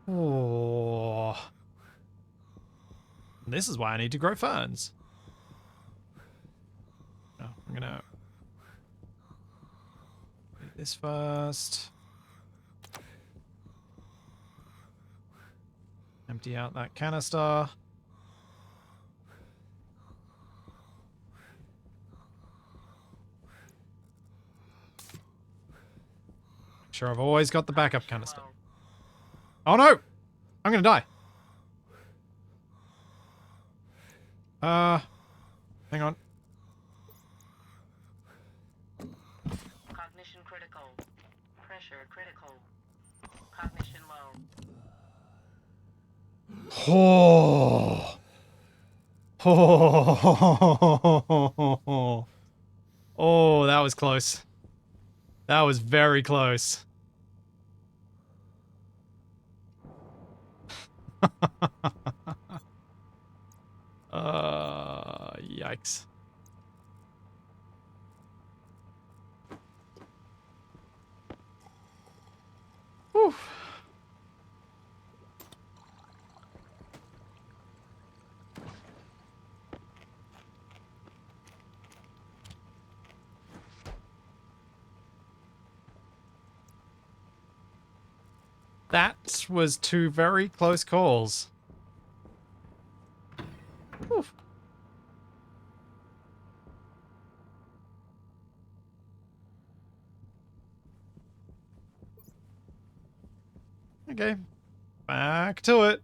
Oh. This is why I need to grow ferns. Oh, I'm gonna do this first. Empty out that canister. Make sure I've always got the backup canister. Oh no! I'm gonna die. Hang on. Cognition critical. Pressure critical. Cognition low. Oh. Oh. Oh, that was close. That was very close. Yikes. Whew. That was two very close calls. Whew. Okay. Back to it.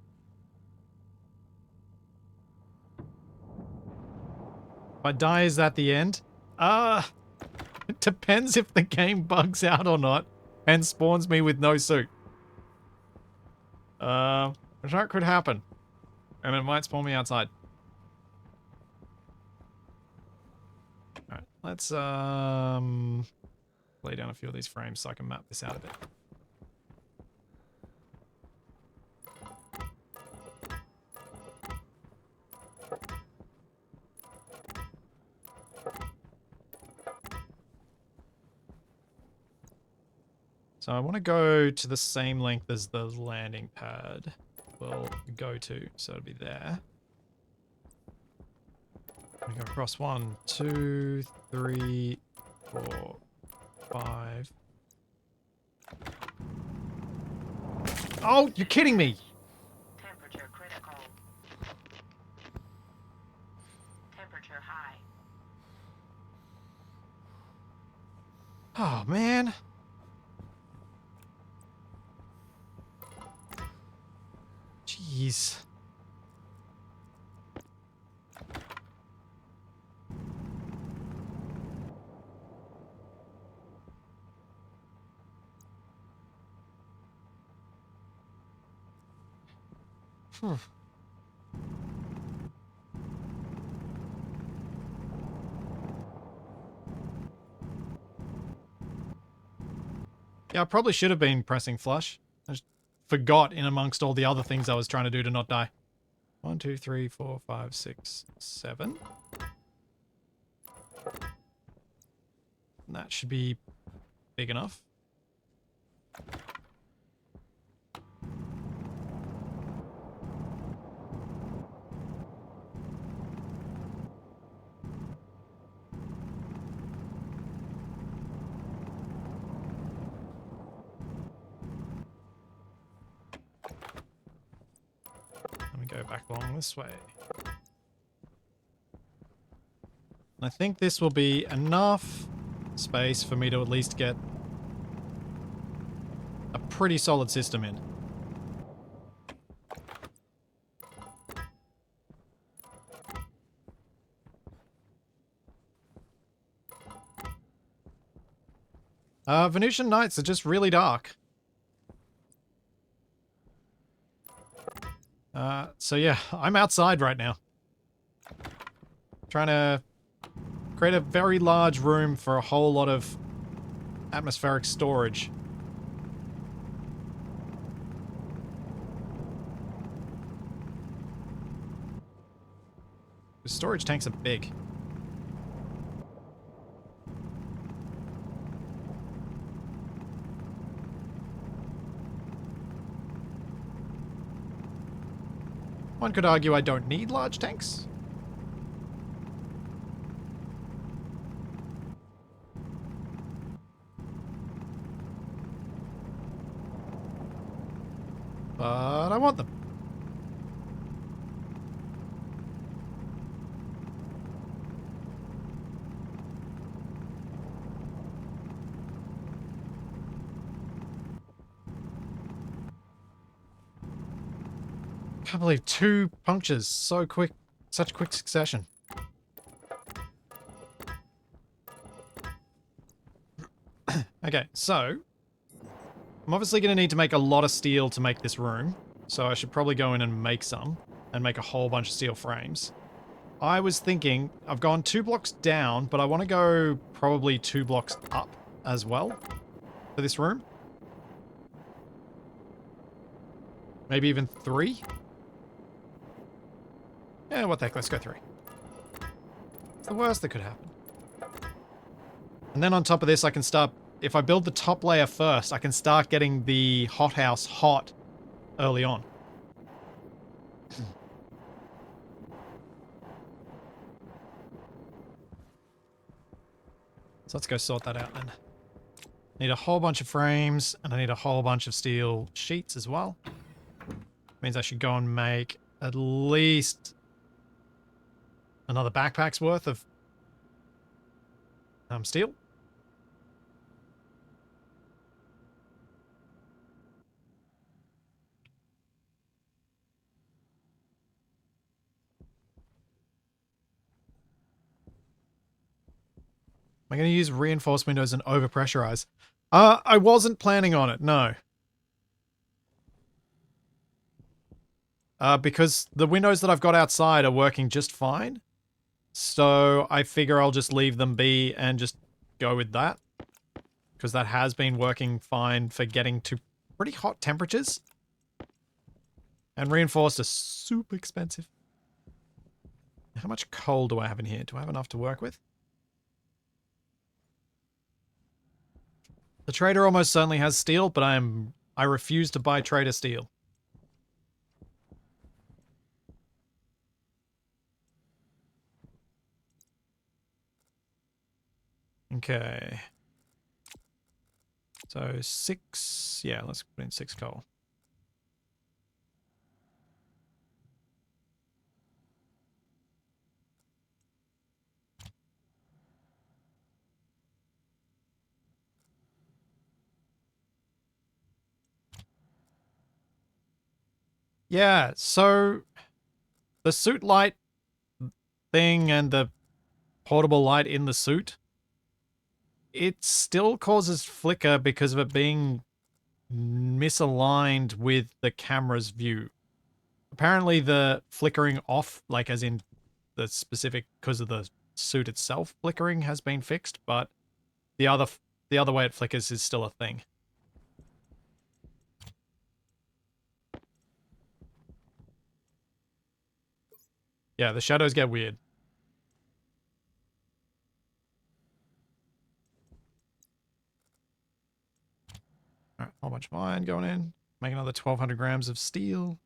If I die, is that the end? It depends if the game bugs out or not and spawns me with no suit. That could happen. And it might spawn me outside. Alright, let's, lay down a few of these frames so I can map this out a bit. So I want to go to the same length as the landing pad will go to, so it'll be there. I'm gonna go across 1, 2, 3, 4, 5. Oh, you're kidding me! Temperature critical. Temperature high. Oh, man. Jeez. Phew. Yeah, I probably should have been pressing flush. I just forgot in amongst all the other things I was trying to do to not die. 1, 2, 3, 4, 5, 6, 7. And that should be big enough. go back along this way. I think this will be enough space for me to at least get a pretty solid system in. Venusian nights are just really dark. So yeah, I'm outside right now. Trying to create a very large room for a whole lot of atmospheric storage. The storage tanks are big. One could argue I don't need large tanks. But I want them. Can't believe 2 punctures so quick, such quick succession. Okay, so I'm obviously going to need to make a lot of steel to make this room, so I should probably go in and make some, and make a whole bunch of steel frames. I was thinking, I've gone 2 blocks down, but I want to go probably 2 blocks up as well for this room. Maybe even 3? Yeah, what the heck, let's go 3. It's the worst that could happen. And then on top of this, I can start, if I build the top layer first, I can start getting the hothouse hot early on. So let's go sort that out then. Need a whole bunch of frames, and I need a whole bunch of steel sheets as well. Means I should go and make at least another backpack's worth of steel. Am I going to use reinforced windows and overpressurize? I wasn't planning on it, no. Because the windows that I've got outside are working just fine. So I figure I'll just leave them be and just go with that. Because that has been working fine for getting to pretty hot temperatures. And reinforced are super expensive. How much coal do I have in here? Do I have enough to work with? The trader almost certainly has steel, but I refuse to buy trader steel. Okay. So 6, yeah, let's put in 6 coal. Yeah, so the suit light thing and the portable light in the suit, it still causes flicker because of it being misaligned with the camera's view. Apparently the flickering off, like as in the specific, because of the suit itself flickering has been fixed, but the other way it flickers is still a thing. Yeah, the shadows get weird. Alright, whole bunch of iron going in. Make another 1,200 grams of steel.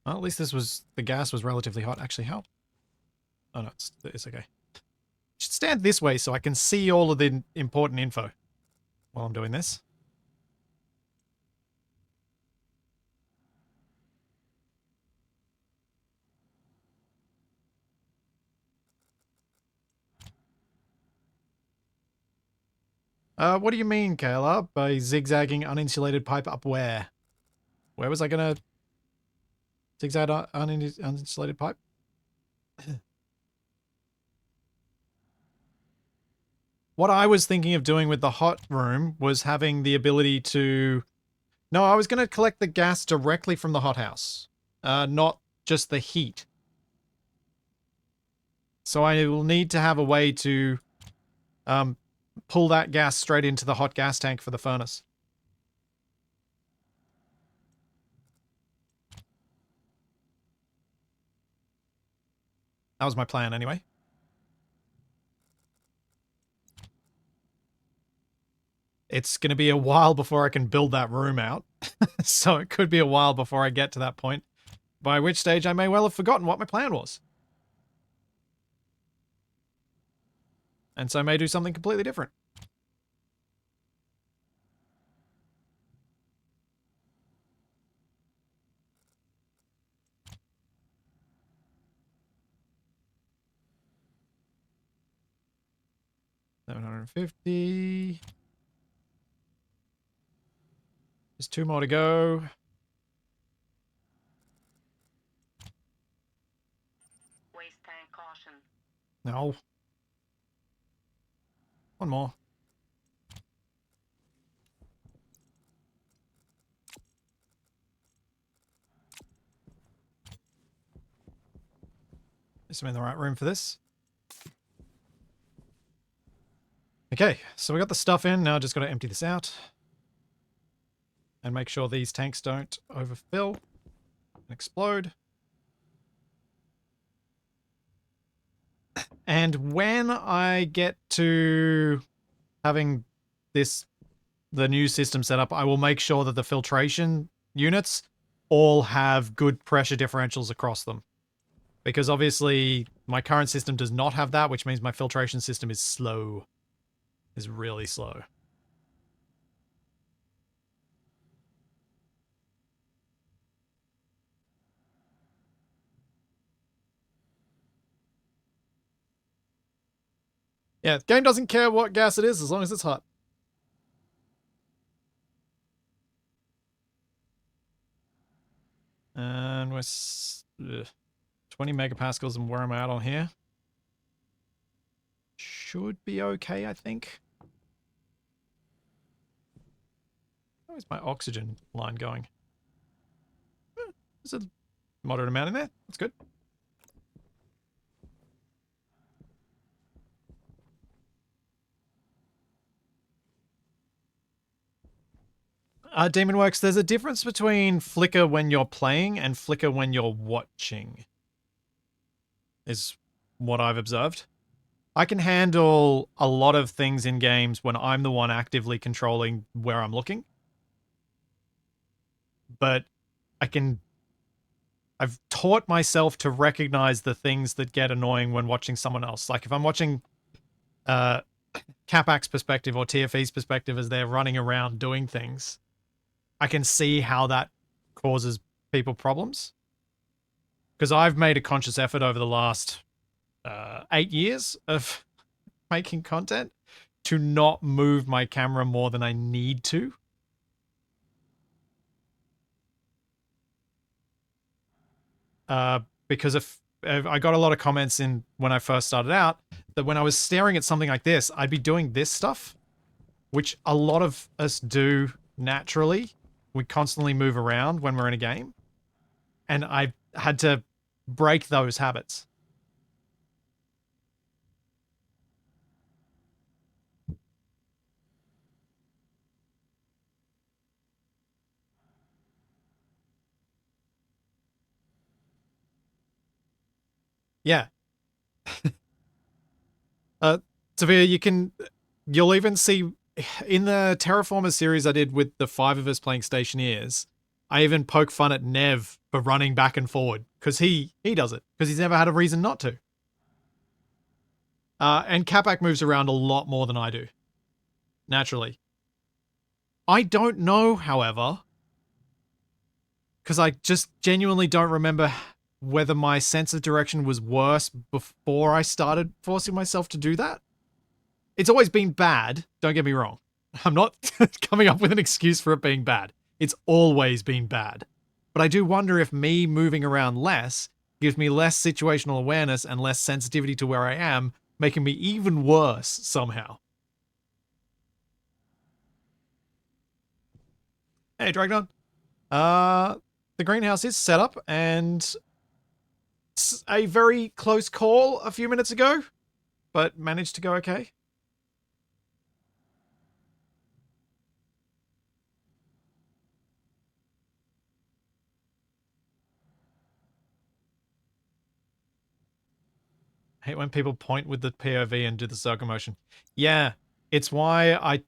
Well, at least the gas was relatively hot. Actually, how? Oh no, it's okay. Should stand this way so I can see all of the important info while I'm doing this. What do you mean, Kayla, by zigzagging uninsulated pipe up where? Where was I gonna zigzag uninsulated pipe? What I was thinking of doing with the hot room was having the ability to... No, I was going to collect the gas directly from the hothouse, not just the heat. So I will need to have a way to pull that gas straight into the hot gas tank for the furnace. That was my plan anyway. It's going to be a while before I can build that room out. So it could be a while before I get to that point, by which stage I may well have forgotten what my plan was. And so I may do something completely different. $750. There's 2 more to go. Waste tank caution. No. 1 more. Guess I'm in the right room for this. Okay, so we got the stuff in. Now I just got to empty this out. And make sure these tanks don't overfill and explode. And when I get to having the new system set up, I will make sure that the filtration units all have good pressure differentials across them. Because obviously my current system does not have that, which means my filtration system is slow. Is really slow. Yeah, the game doesn't care what gas it is as long as it's hot. And we're 20 megapascals, and where am I at on here? Should be okay, I think. How is my oxygen line going? There's a moderate amount in there. That's good. Demonworks, there's a difference between flicker when you're playing and flicker when you're watching. Is what I've observed. I can handle a lot of things in games when I'm the one actively controlling where I'm looking. But I've taught myself to recognize the things that get annoying when watching someone else. Like if I'm watching Capac's perspective or TFE's perspective as they're running around doing things, I can see how that causes people problems. Because I've made a conscious effort over the last 8 years of making content to not move my camera more than I need to. Because if I got a lot of comments in when I first started out that when I was staring at something like this, I'd be doing this stuff, which a lot of us do naturally. We constantly move around when we're in a game. And I had to break those habits. Yeah. Tavia, you'll even see in the Terraformers series I did with the 5 of us playing Stationeers, I even poke fun at Nev for running back and forward because he does it because he's never had a reason not to. And Capac moves around a lot more than I do, naturally. I don't know, however, because I just genuinely don't remember whether my sense of direction was worse before I started forcing myself to do that. It's always been bad, don't get me wrong. I'm not coming up with an excuse for it being bad. It's always been bad. But I do wonder if me moving around less gives me less situational awareness and less sensitivity to where I am, making me even worse somehow. Hey, Dragnon. The greenhouse is set up, and it's a very close call a few minutes ago, but managed to go okay. I hate when people point with the POV and do the circle motion. Yeah, it's why I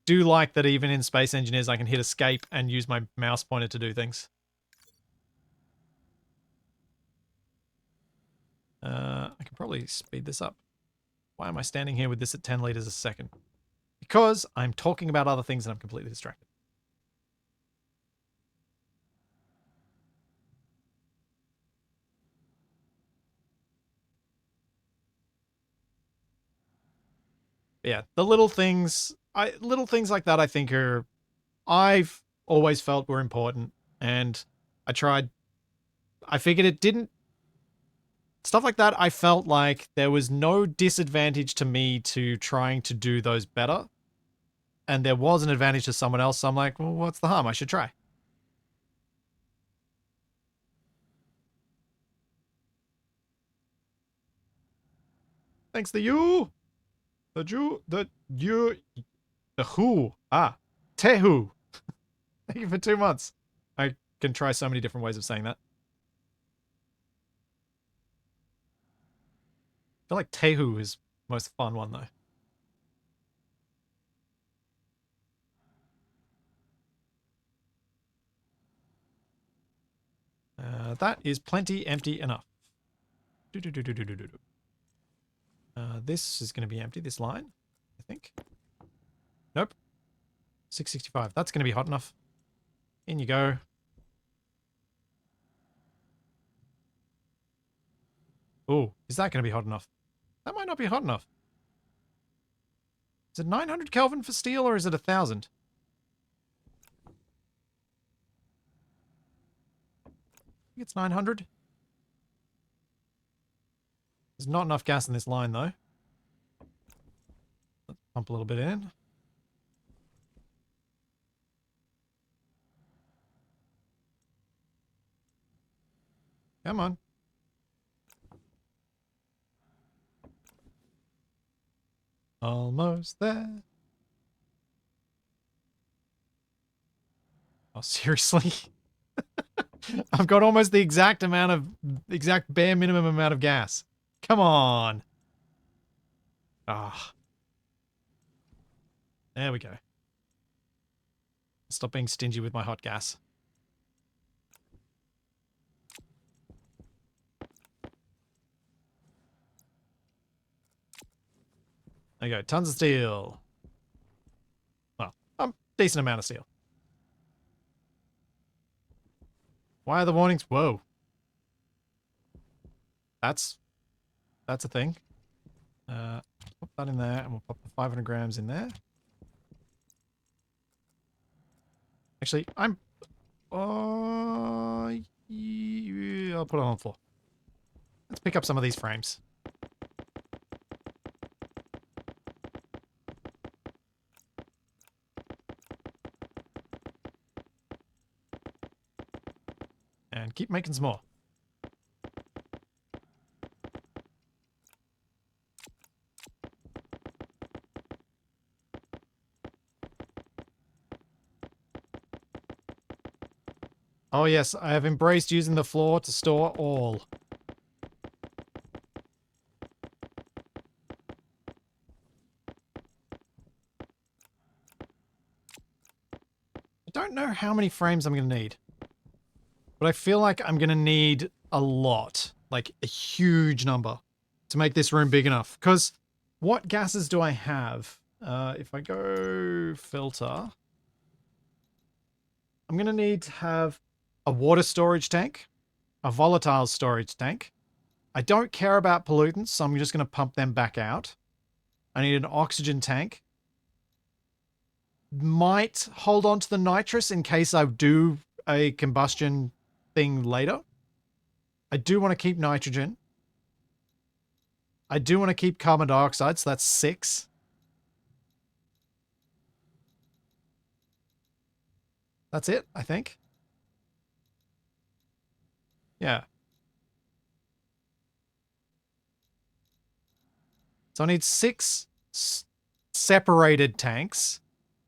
do like that even in Space Engineers I can hit escape and use my mouse pointer to do things. I can probably speed this up. Why am I standing here with this at 10 liters a second? Because I'm talking about other things and I'm completely distracted. But yeah, the little things, little things like that I think are, I've always felt were important, and I figured it didn't, stuff like that, I felt like there was no disadvantage to me to trying to do those better. And there was an advantage to someone else, so I'm like, well, what's the harm? I should try. Thanks to you. The who. Tehu. Thank you for 2 months. I can try so many different ways of saying that. I feel like Tehu is the most fun one, though. That is plenty empty enough. This is going to be empty, this line, I think. Nope. 665. That's going to be hot enough. In you go. Oh, is that going to be hot enough? That might not be hot enough. Is it 900 Kelvin for steel or is it 1,000? I think it's 900. There's not enough gas in this line, though. Let's pump a little bit in. Come on. Almost there. Oh, seriously? I've got almost the exact bare minimum amount of gas. Come on. Ah. There we go. Stop being stingy with my hot gas. There you go. Tons of steel. Well, a decent amount of steel. Why are the warnings? Whoa. That's a thing. Pop that in there, and we'll pop the 500 grams in there. Actually, I'll put it on the floor. Let's pick up some of these frames. And keep making some more. Oh yes, I have embraced using the floor to store all. I don't know how many frames I'm going to need. But I feel like I'm going to need a lot, like a huge number, to make this room big enough. Because what gases do I have? If I go filter, I'm going to need to have a water storage tank, a volatile storage tank. I don't care about pollutants, so I'm just going to pump them back out. I need an oxygen tank. Might hold on to the nitrous in case I do a combustion thing later. I do want to keep nitrogen. I do want to keep carbon dioxide, so that's 6. That's it, I think. Yeah. So I need 6 separated tanks.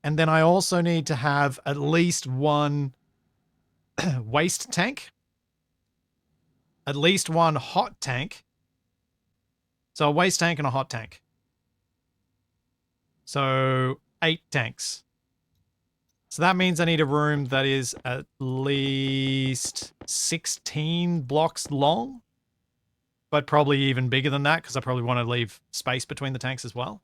And then I also need to have at least 1 waste tank. At least 1 hot tank. So a waste tank and a hot tank. So 8 tanks. So that means I need a room that is at least 16 blocks long. But probably even bigger than that, because I probably want to leave space between the tanks as well.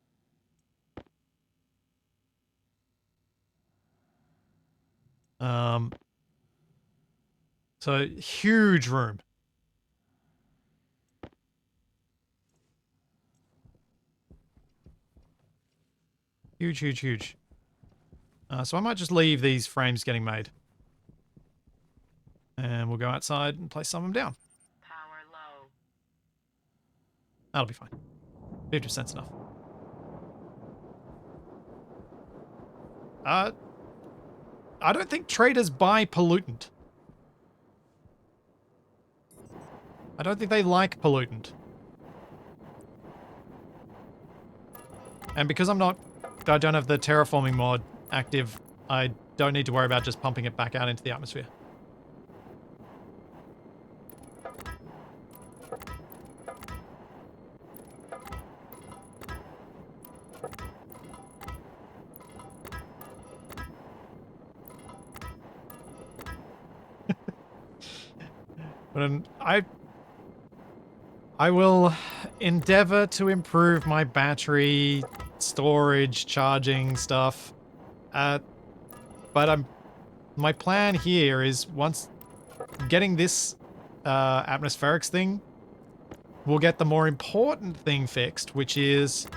So huge room. Huge, huge, huge. So I might just leave these frames getting made. And we'll go outside and place some of them down. Power low. That'll be fine. 50%'s enough. I don't think traders buy pollutant. I don't think they like pollutant. And because I don't have the terraforming mod active, I don't need to worry about just pumping it back out into the atmosphere. But I will endeavor to improve my battery storage, charging stuff. But my plan here is once getting this atmospherics thing, we'll get the more important thing fixed, which is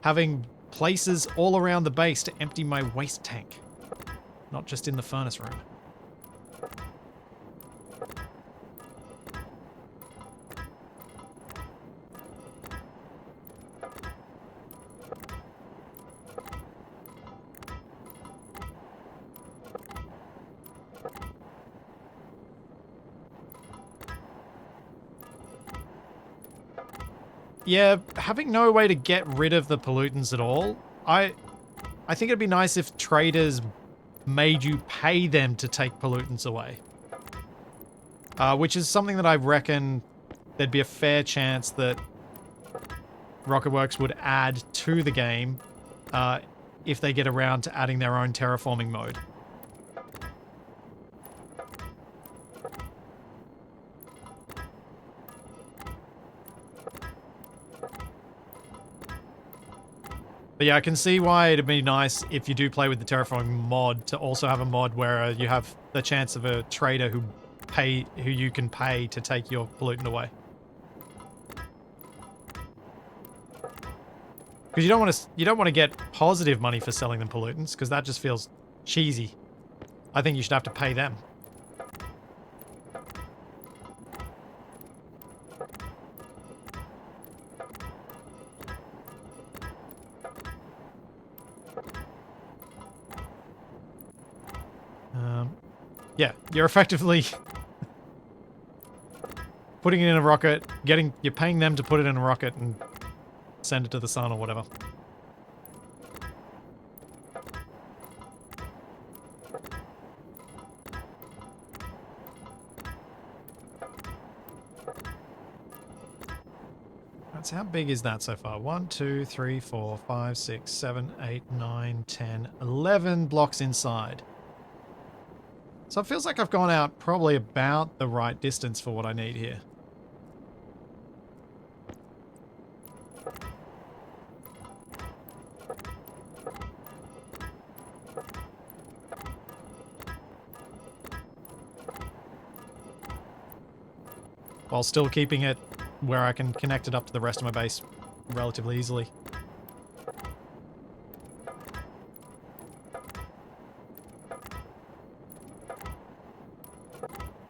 having places all around the base to empty my waste tank. Not just in the furnace room. Yeah, having no way to get rid of the pollutants at all, I think it'd be nice if traders made you pay them to take pollutants away. Which is something that I reckon there'd be a fair chance that Rocketworks would add to the game if they get around to adding their own terraforming mode. But yeah, I can see why it'd be nice if you do play with the terraforming mod to also have a mod where you have the chance of a trader who you can pay to take your pollutant away. Because you don't want to get positive money for selling them pollutants, because that just feels cheesy. I think you should have to pay them. Yeah, you're effectively putting it in a rocket, you're paying them to put it in a rocket and send it to the sun or whatever. Right, so how big is that so far? 1, 2, 3, 4, 5, 6, 7, 8, 9, 10, 11 blocks inside. So it feels like I've gone out probably about the right distance for what I need here. While still keeping it where I can connect it up to the rest of my base relatively easily.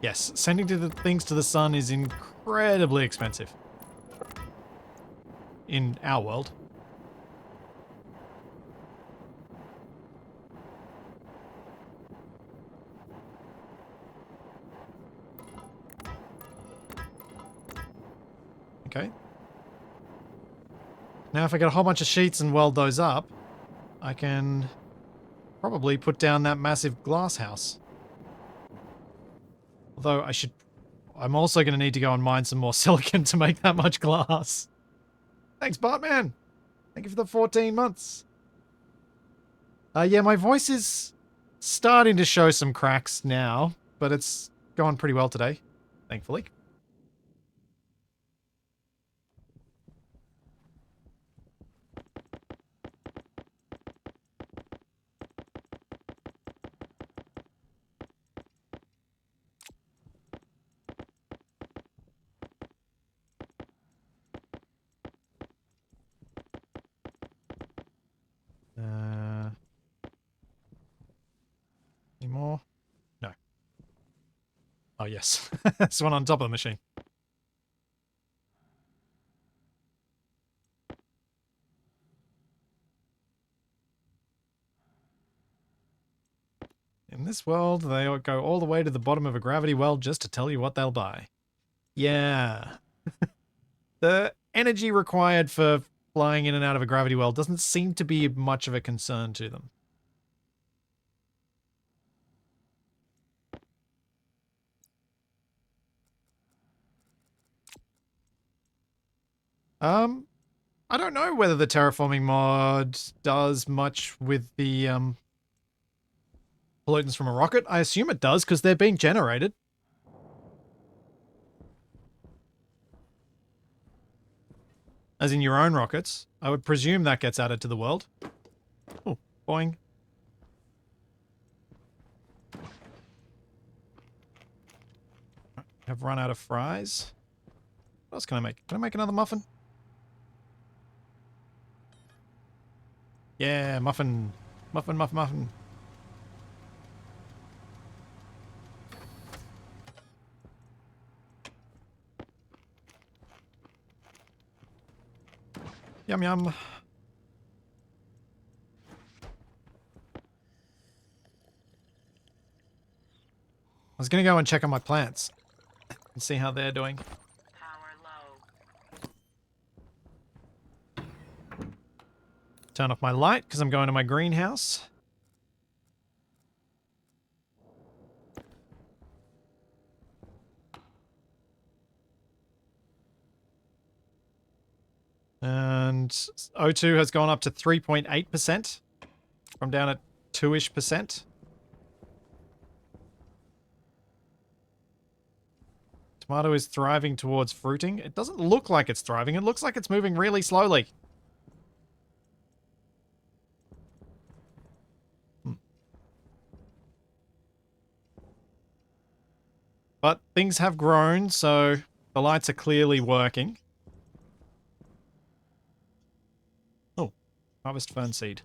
Yes, sending things to the sun is incredibly expensive. In our world. Okay. Now if I get a whole bunch of sheets and weld those up, I can probably put down that massive glass house. Although I'm also going to need to go and mine some more silicon to make that much glass. Thanks, Bartman. Thank you for the 14 months. Yeah, my voice is starting to show some cracks now, but it's gone pretty well today, thankfully. Any more? No. Oh, yes. There's one on top of the machine. In this world, they go all the way to the bottom of a gravity well just to tell you what they'll buy. Yeah. The energy required for flying in and out of a gravity well doesn't seem to be much of a concern to them. I don't know whether the terraforming mod does much with the pollutants from a rocket. I assume it does because they're being generated. As in your own rockets. I would presume that gets added to the world. Oh, boing. I've run out of fries. What else can I make? Can I make another muffin? Yeah, muffin. Muffin, muffin, muffin. Yum, yum. I was going to go and check on my plants and see how they're doing. Power low. Turn off my light because I'm going to my greenhouse. And O2 has gone up to 3.8% from down at 2-ish%. Tomato is thriving towards fruiting. It doesn't look like it's thriving. It looks like it's moving really slowly. But things have grown, so the lights are clearly working. Oh, harvest fern seed.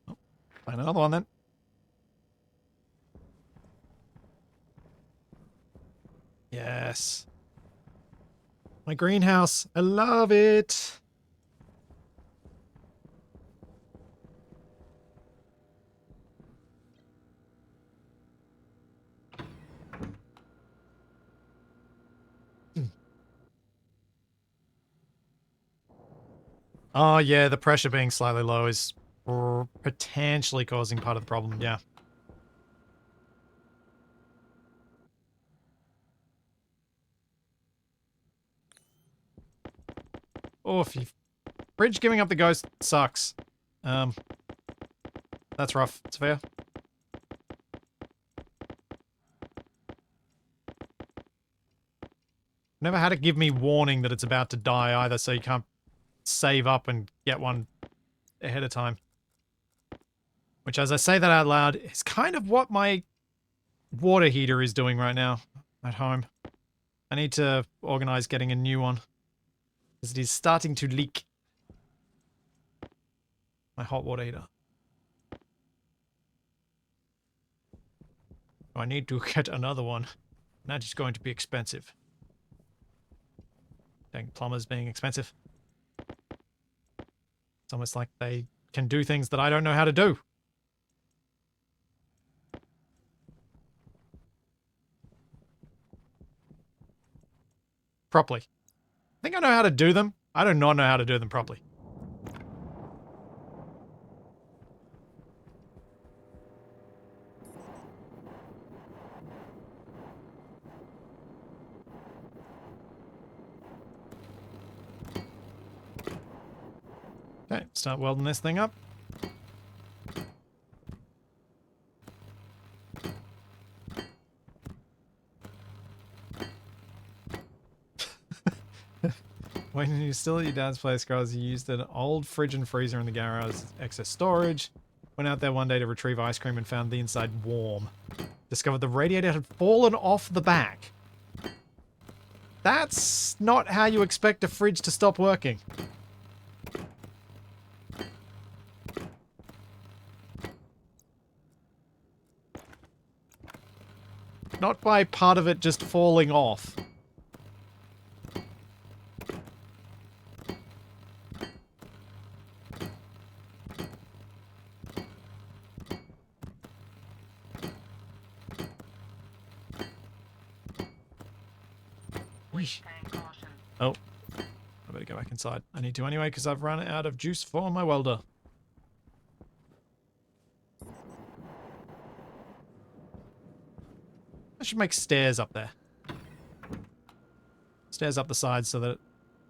Oh, find another one then. Yes. My greenhouse. I love it. Oh, yeah, the pressure being slightly low is potentially causing part of the problem, yeah. Oh, if you... Bridge giving up the ghost sucks. That's rough. It's fair. Never had it give me warning that it's about to die either, so you can't save up and get one ahead of time. Which, as I say that out loud, is kind of what my water heater is doing right now at home. I need to organize getting a new one, because it is starting to leak. My hot water heater. I need to get another one. That is going to be expensive. Dang, plumbers being expensive. It's almost like they can do things that I don't know how to do. Properly. I think I know how to do them. I do not know how to do them properly. Okay, start welding this thing up. When you're still at your dad's place, guys, you used an old fridge and freezer in the garage as excess storage. Went out there one day to retrieve ice cream and found the inside warm. Discovered the radiator had fallen off the back. That's not how you expect a fridge to stop working. Not by part of it just falling off. Oh, I better go back inside. I need to anyway because I've run out of juice for my welder. I should make stairs up there. Stairs up the side so that...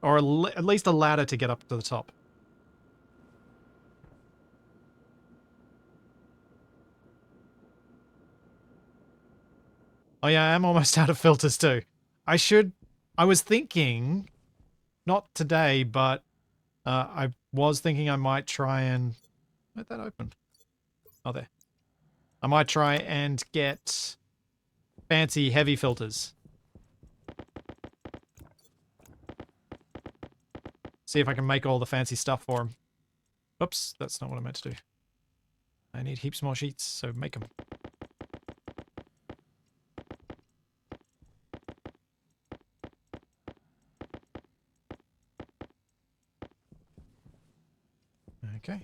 Or at least a ladder to get up to the top. Oh yeah, I am almost out of filters too. I was thinking, not today, but I was thinking I might try and... Let that open. Oh, there. I might try and get fancy heavy filters. See if I can make all the fancy stuff for them. Oops, that's not what I meant to do. I need heaps more sheets, so make them. Okay.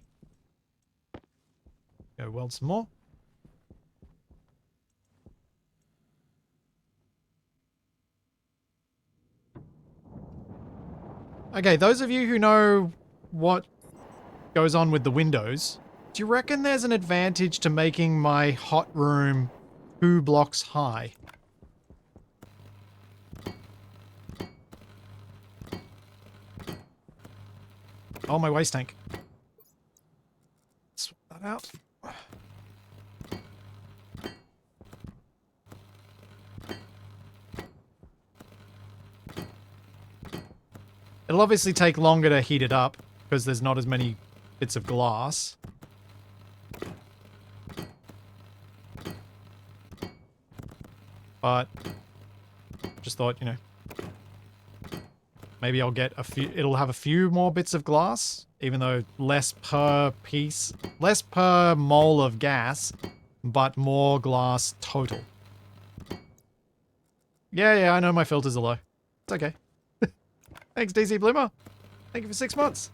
Go weld some more. Okay, those of you who know what goes on with the windows, do you reckon there's an advantage to making my hot room 2 blocks high? Oh, my waste tank. Swap that out. It'll obviously take longer to heat it up because there's not as many bits of glass. But just thought, you know, maybe I'll get a few, it'll have a few more bits of glass, even though less per piece, less per mole of gas, but more glass total. Yeah, I know my filters are low. It's okay. Thanks, DC Bloomer. Thank you for 6 months.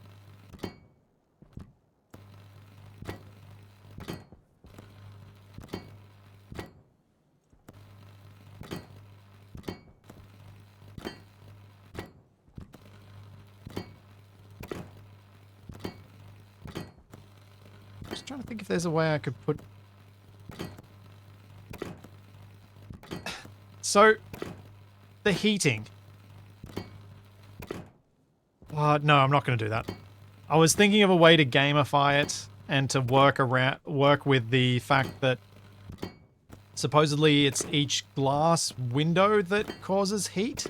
Just trying to think if there's a way I could put... So, the heating. No, I'm not going to do that. I was thinking of a way to gamify it and to work with the fact that supposedly it's each glass window that causes heat.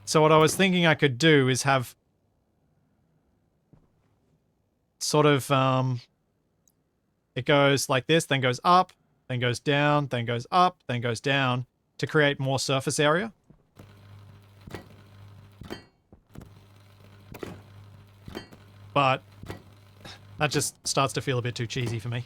So what I was thinking I could do is have sort of, it goes like this, then goes up, then goes down, then goes up, then goes down to create more surface area. But that just starts to feel a bit too cheesy for me.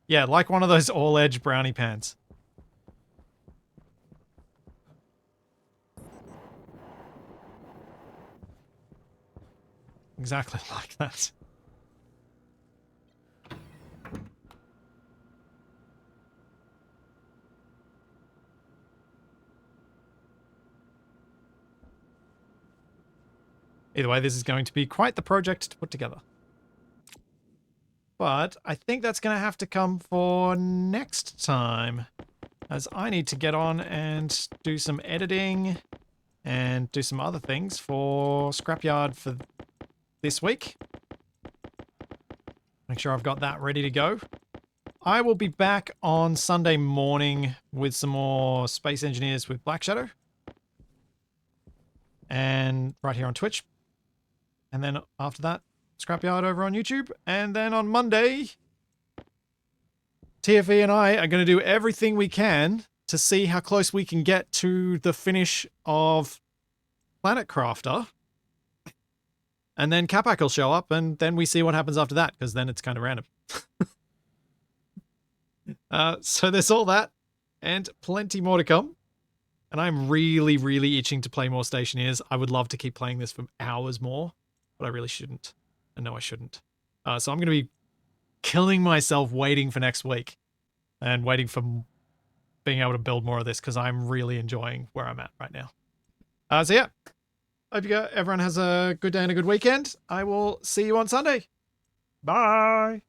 Yeah, like one of those all-edge brownie pans. Exactly like that. Either way, this is going to be quite the project to put together. But I think that's going to have to come for next time, as I need to get on and do some editing and do some other things for Scrapyard for this week. Make sure I've got that ready to go. I will be back on Sunday morning with some more Space Engineers with Black Shadow. And right here on Twitch. And then after that, Scrapyard over on YouTube. And then on Monday, TFE and I are going to do everything we can to see how close we can get to the finish of Planet Crafter. And then Capac will show up, and then we see what happens after that, because then it's kind of random. So there's all that, and plenty more to come. And I'm really, really itching to play more Stationeers. I would love to keep playing this for hours more, but I really shouldn't. And no, I shouldn't. So I'm going to be killing myself waiting for next week and waiting for being able to build more of this, because I'm really enjoying where I'm at right now. So yeah, hope everyone has a good day and a good weekend. I will see you on Sunday. Bye.